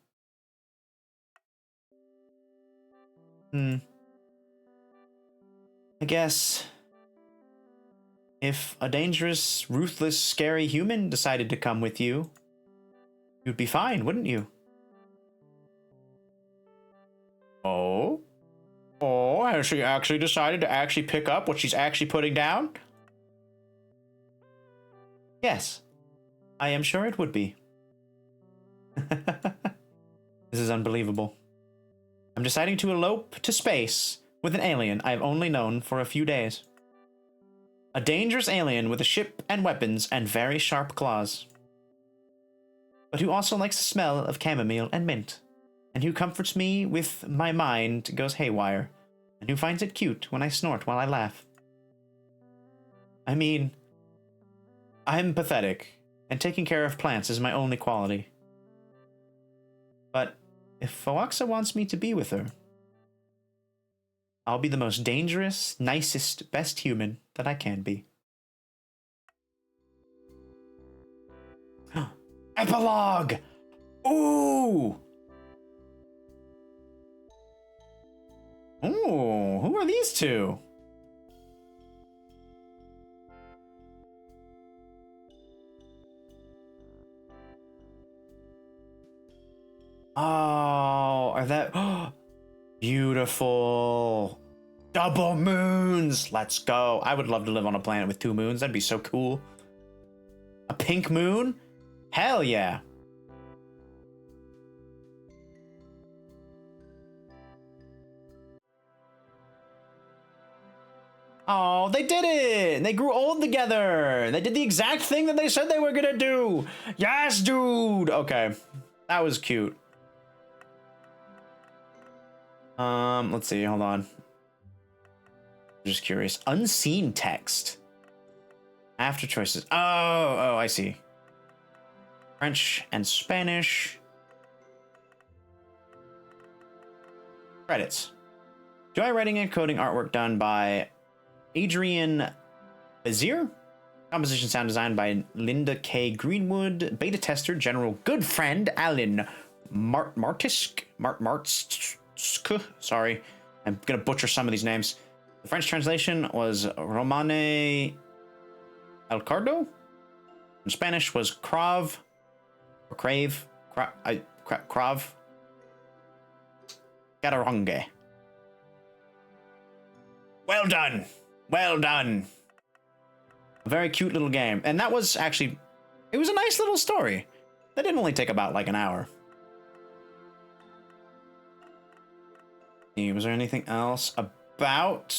Speaker 1: I guess if a dangerous, ruthless, scary human decided to come with you, you'd be fine, wouldn't you? Oh? Oh, has she actually decided to actually pick up what she's actually putting down? Yes, I am sure it would be. This is unbelievable. I'm deciding to elope to space with an alien I've only known for a few days. A dangerous alien with a ship and weapons and very sharp claws. But who also likes the smell of chamomile and mint, and who comforts me with my mind goes haywire, and who finds it cute when I snort while I laugh. I mean, I'm pathetic, and taking care of plants is my only quality. But if Phoaxa wants me to be with her, I'll be the most dangerous, nicest, best human that I can be. Epilogue! Ooh! Ooh, who are these two? Oh, are that... Beautiful. Double moons. Let's go. I would love to live on a planet with 2 moons. That'd be so cool. A pink moon? Hell yeah. Oh, they did it! They grew old together! They did the exact thing that they said they were gonna do! Yes, dude! Okay. That was cute. Let's see, hold on. Just curious. Unseen text. After choices. Oh, I see. French and Spanish. Credits. Joy writing and coding artwork done by Adrian Bazir. Composition sound design by Linda K. Greenwood. Beta tester, general good friend, Alan Martisk. Sorry, I'm gonna butcher some of these names. The French translation was Romane Alcardo. In Spanish was Krav, or Crave, Krav Gararonge. Well done. Well done. A very cute little game. And that was actually, it was a nice little story. That didn't only take about like an hour. Was there anything else about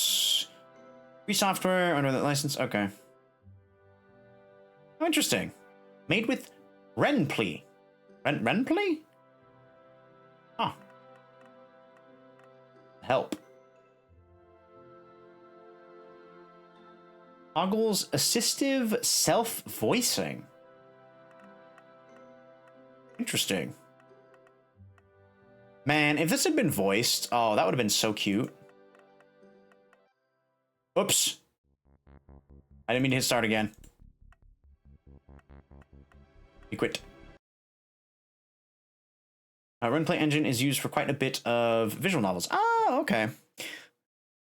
Speaker 1: free software under that license? Okay. Oh, interesting. Made with Renpli. Renpli? Huh. Help. Toggles assistive self-voicing. Interesting. Man, if this had been voiced, oh, that would have been so cute. Oops. I didn't mean to hit start again. He quit. Runplay engine is used for quite a bit of visual novels. Oh, okay.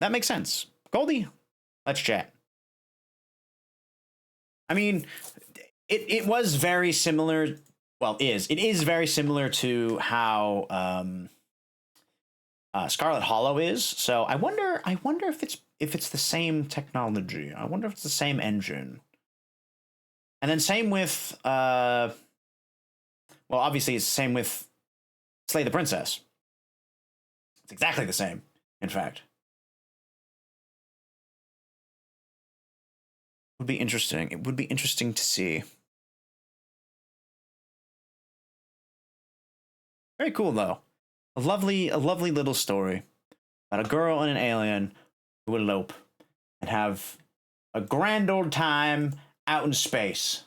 Speaker 1: That makes sense. Goldie, let's chat. I mean, it was very similar. Well, it is very similar to how Scarlet Hollow is. So I wonder if it's the same technology. I wonder if it's the same engine. And then same with well, obviously it's the same with Slay the Princess. It's exactly the same, in fact. Would be interesting. It would be interesting to see. Very cool though. A lovely little story about a girl and an alien who elope and have a grand old time out in space.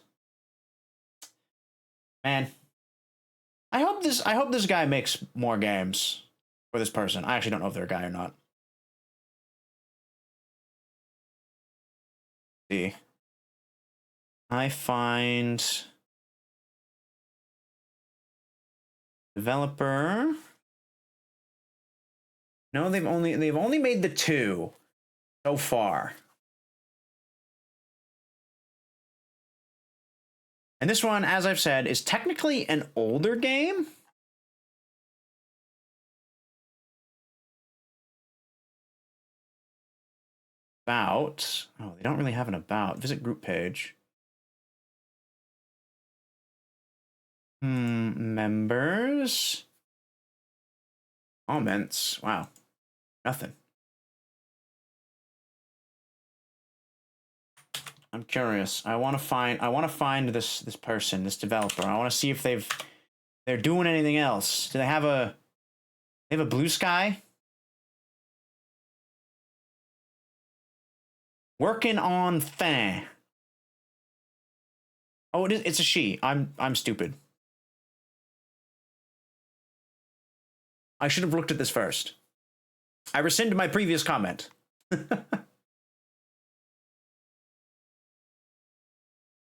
Speaker 1: Man, I hope this guy makes more games for this person. I actually don't know if they're a guy or not. Let's see. I find developer. No, they've only made the 2 so far. And this one, as I've said, is technically an older game. About. Oh, they don't really have an about. Visit group page. Members. Comments. Wow. Nothing. I'm curious. I want to find this person, this developer. I want to see if they're doing anything else. Do they have a blue sky? Working on thing. Oh, it's a she. I'm stupid. I should have looked at this first. I rescind my previous comment.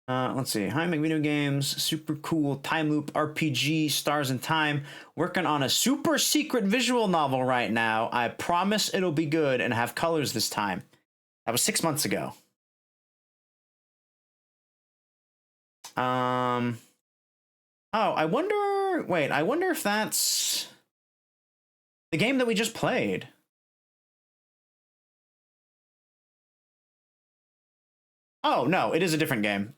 Speaker 1: Let's see. Hi, make video games. Super cool time loop RPG. Stars in Time. Working on a super secret visual novel right now. I promise it'll be good and have colors this time. That was 6 months ago. Oh, I wonder. Wait, I wonder if that's the game that we just played. Oh no, it is a different game.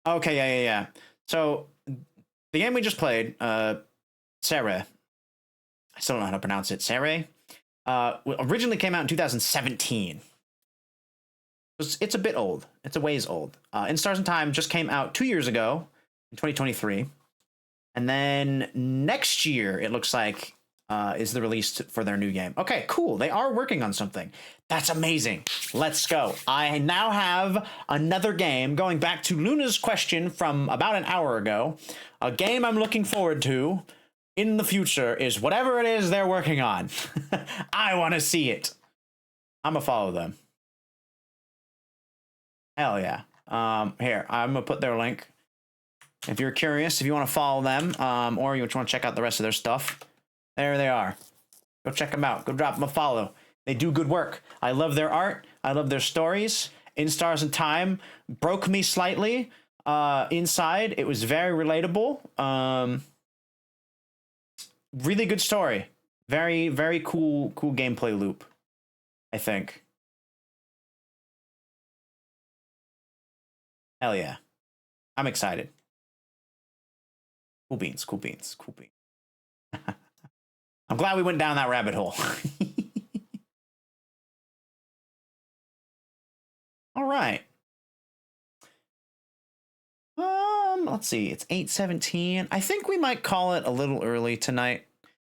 Speaker 1: Okay, yeah. So the game we just played, Serre. I still don't know how to pronounce it. Serre. Originally came out in 2017. It's a bit old. It's a ways old. In Stars in Time just came out 2 years ago, in 2023, and then next year it looks like is the release for their new game. Okay, cool. They are working on something. That's amazing. Let's go. I now have another game, going back to Luna's question from about an hour ago. A game I'm looking forward to in the future is whatever it is they're working on. I want to see it. I'm going to follow them. Hell yeah. Here, I'm going to put their link. If you're curious, if you want to follow them, or you want to check out the rest of their stuff, there they are. Go check them out. Go drop them a follow. They do good work. I love their art. I love their stories. In Stars in Time broke me slightly inside. It was very relatable. Really good story. Very, very cool gameplay loop, I think. Hell yeah. I'm excited. Cool beans. I'm glad we went down that rabbit hole. All right. Let's see. It's 8:17. I think we might call it a little early tonight.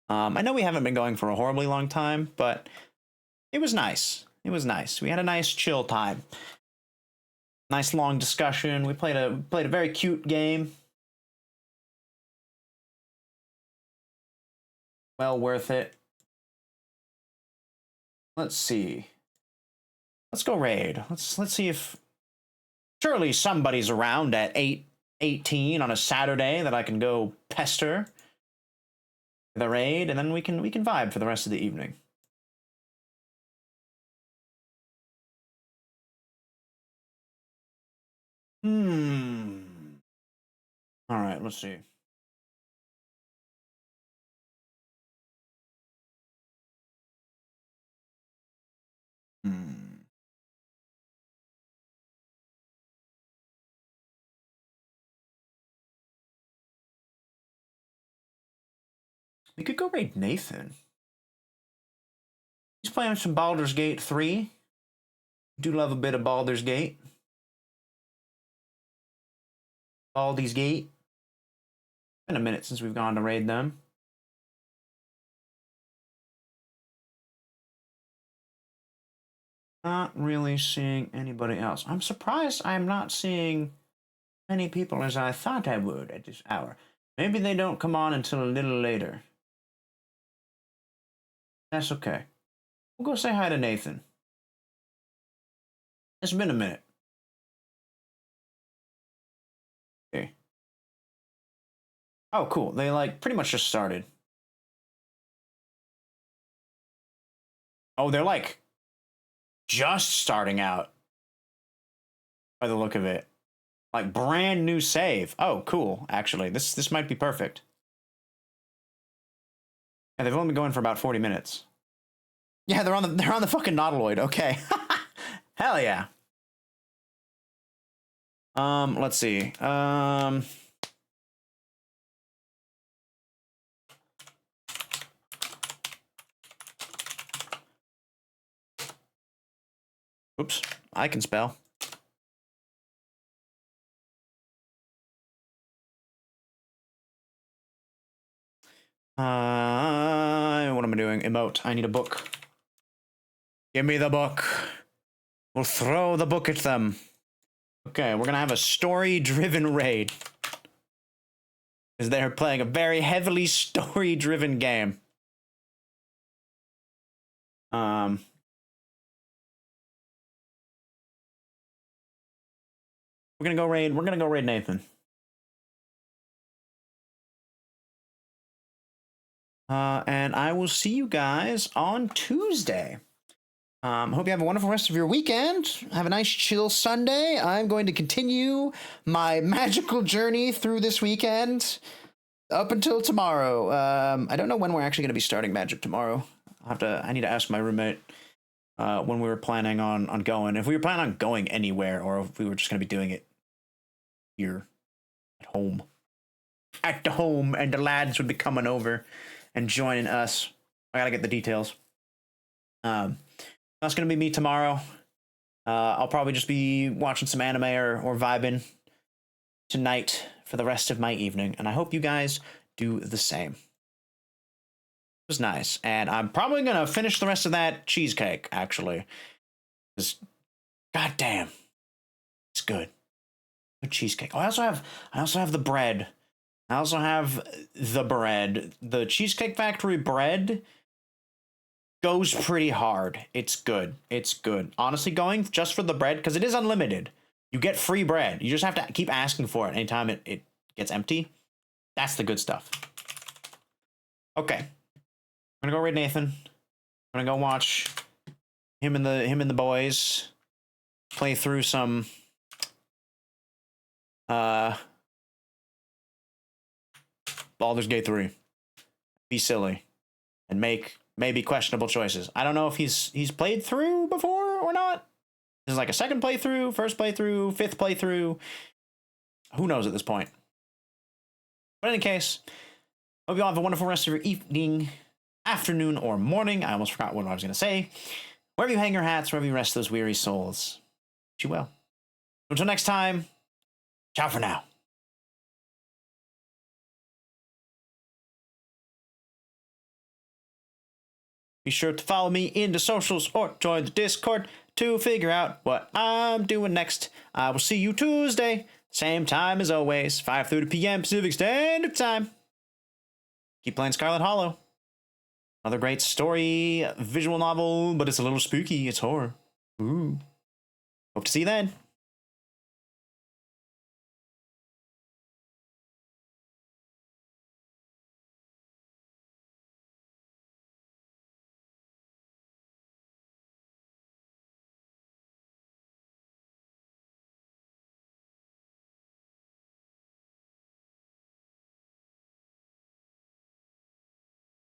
Speaker 1: I know we haven't been going for a horribly long time, but it was nice. It was nice. We had a nice chill time. Nice long discussion. We played a very cute game. Well worth it. Let's see. Let's go raid. Let's see if surely somebody's around at 8:18 on a Saturday that I can go pester the raid, and then we can vibe for the rest of the evening. All right, let's see. We could go raid Nathan. He's playing some Baldur's Gate 3. Do love a bit of Baldur's Gate. Baldi's Gate. It's been a minute since we've gone to raid them. Not really seeing anybody else. I'm surprised I'm not seeing many people as I thought I would at this hour. Maybe they don't come on until a little later. That's okay. We'll go say hi to Nathan. It's been a minute. Okay. Oh, cool. They, like, pretty much just started. Oh, they're, like, just starting out. By the look of it. Like, brand new save. Oh, cool, actually. This might be perfect. And they've only been going for about 40 minutes. Yeah, they're on the fucking Nautiloid. Okay. Hell yeah. Let's see. Oops, I can spell. What am I doing? Emote. I need a book. Give me the book. We'll throw the book at them. Okay, we're gonna have a story-driven raid. Because they're playing a very heavily story-driven game. We're gonna go raid Nathan. And I will see you guys on Tuesday. Hope you have a wonderful rest of your weekend. Have a nice chill Sunday. I'm going to continue my magical journey through this weekend up until tomorrow. I don't know when we're actually going to be starting Magic tomorrow. I need to ask my roommate when we were planning on going. If we were planning on going anywhere, or if we were just going to be doing it here at home. At the home, and the lads would be coming over and joining us. I gotta get the details. That's gonna be me tomorrow. I'll probably just be watching some anime or vibing tonight for the rest of my evening, and I hope you guys do the same. It was nice, and I'm probably gonna finish the rest of that cheesecake, actually. Because, goddamn, it's good. Good cheesecake. Oh, I also have the bread. I also have the bread. The Cheesecake Factory bread goes pretty hard. It's good. It's good. Honestly, going just for the bread, because it is unlimited. You get free bread. You just have to keep asking for it anytime it gets empty. That's the good stuff. Okay. I'm gonna go raid Nathan. I'm gonna go watch him and the boys play through some Baldur's Gate 3. Be silly. And make maybe questionable choices. I don't know if he's played through before or not. This is like a second playthrough, first playthrough, fifth playthrough. Who knows at this point? But in any case, hope you all have a wonderful rest of your evening, afternoon, or morning. I almost forgot what I was going to say. Wherever you hang your hats, wherever you rest those weary souls. Wish you well. Until next time, ciao for now. Be sure to follow me in the socials or join the Discord to figure out what I'm doing next. I will see you Tuesday, same time as always, 5:30 p.m. Pacific Standard Time. Keep playing Scarlet Hollow. Another great story, visual novel, but it's a little spooky. It's horror. Ooh. Hope to see you then.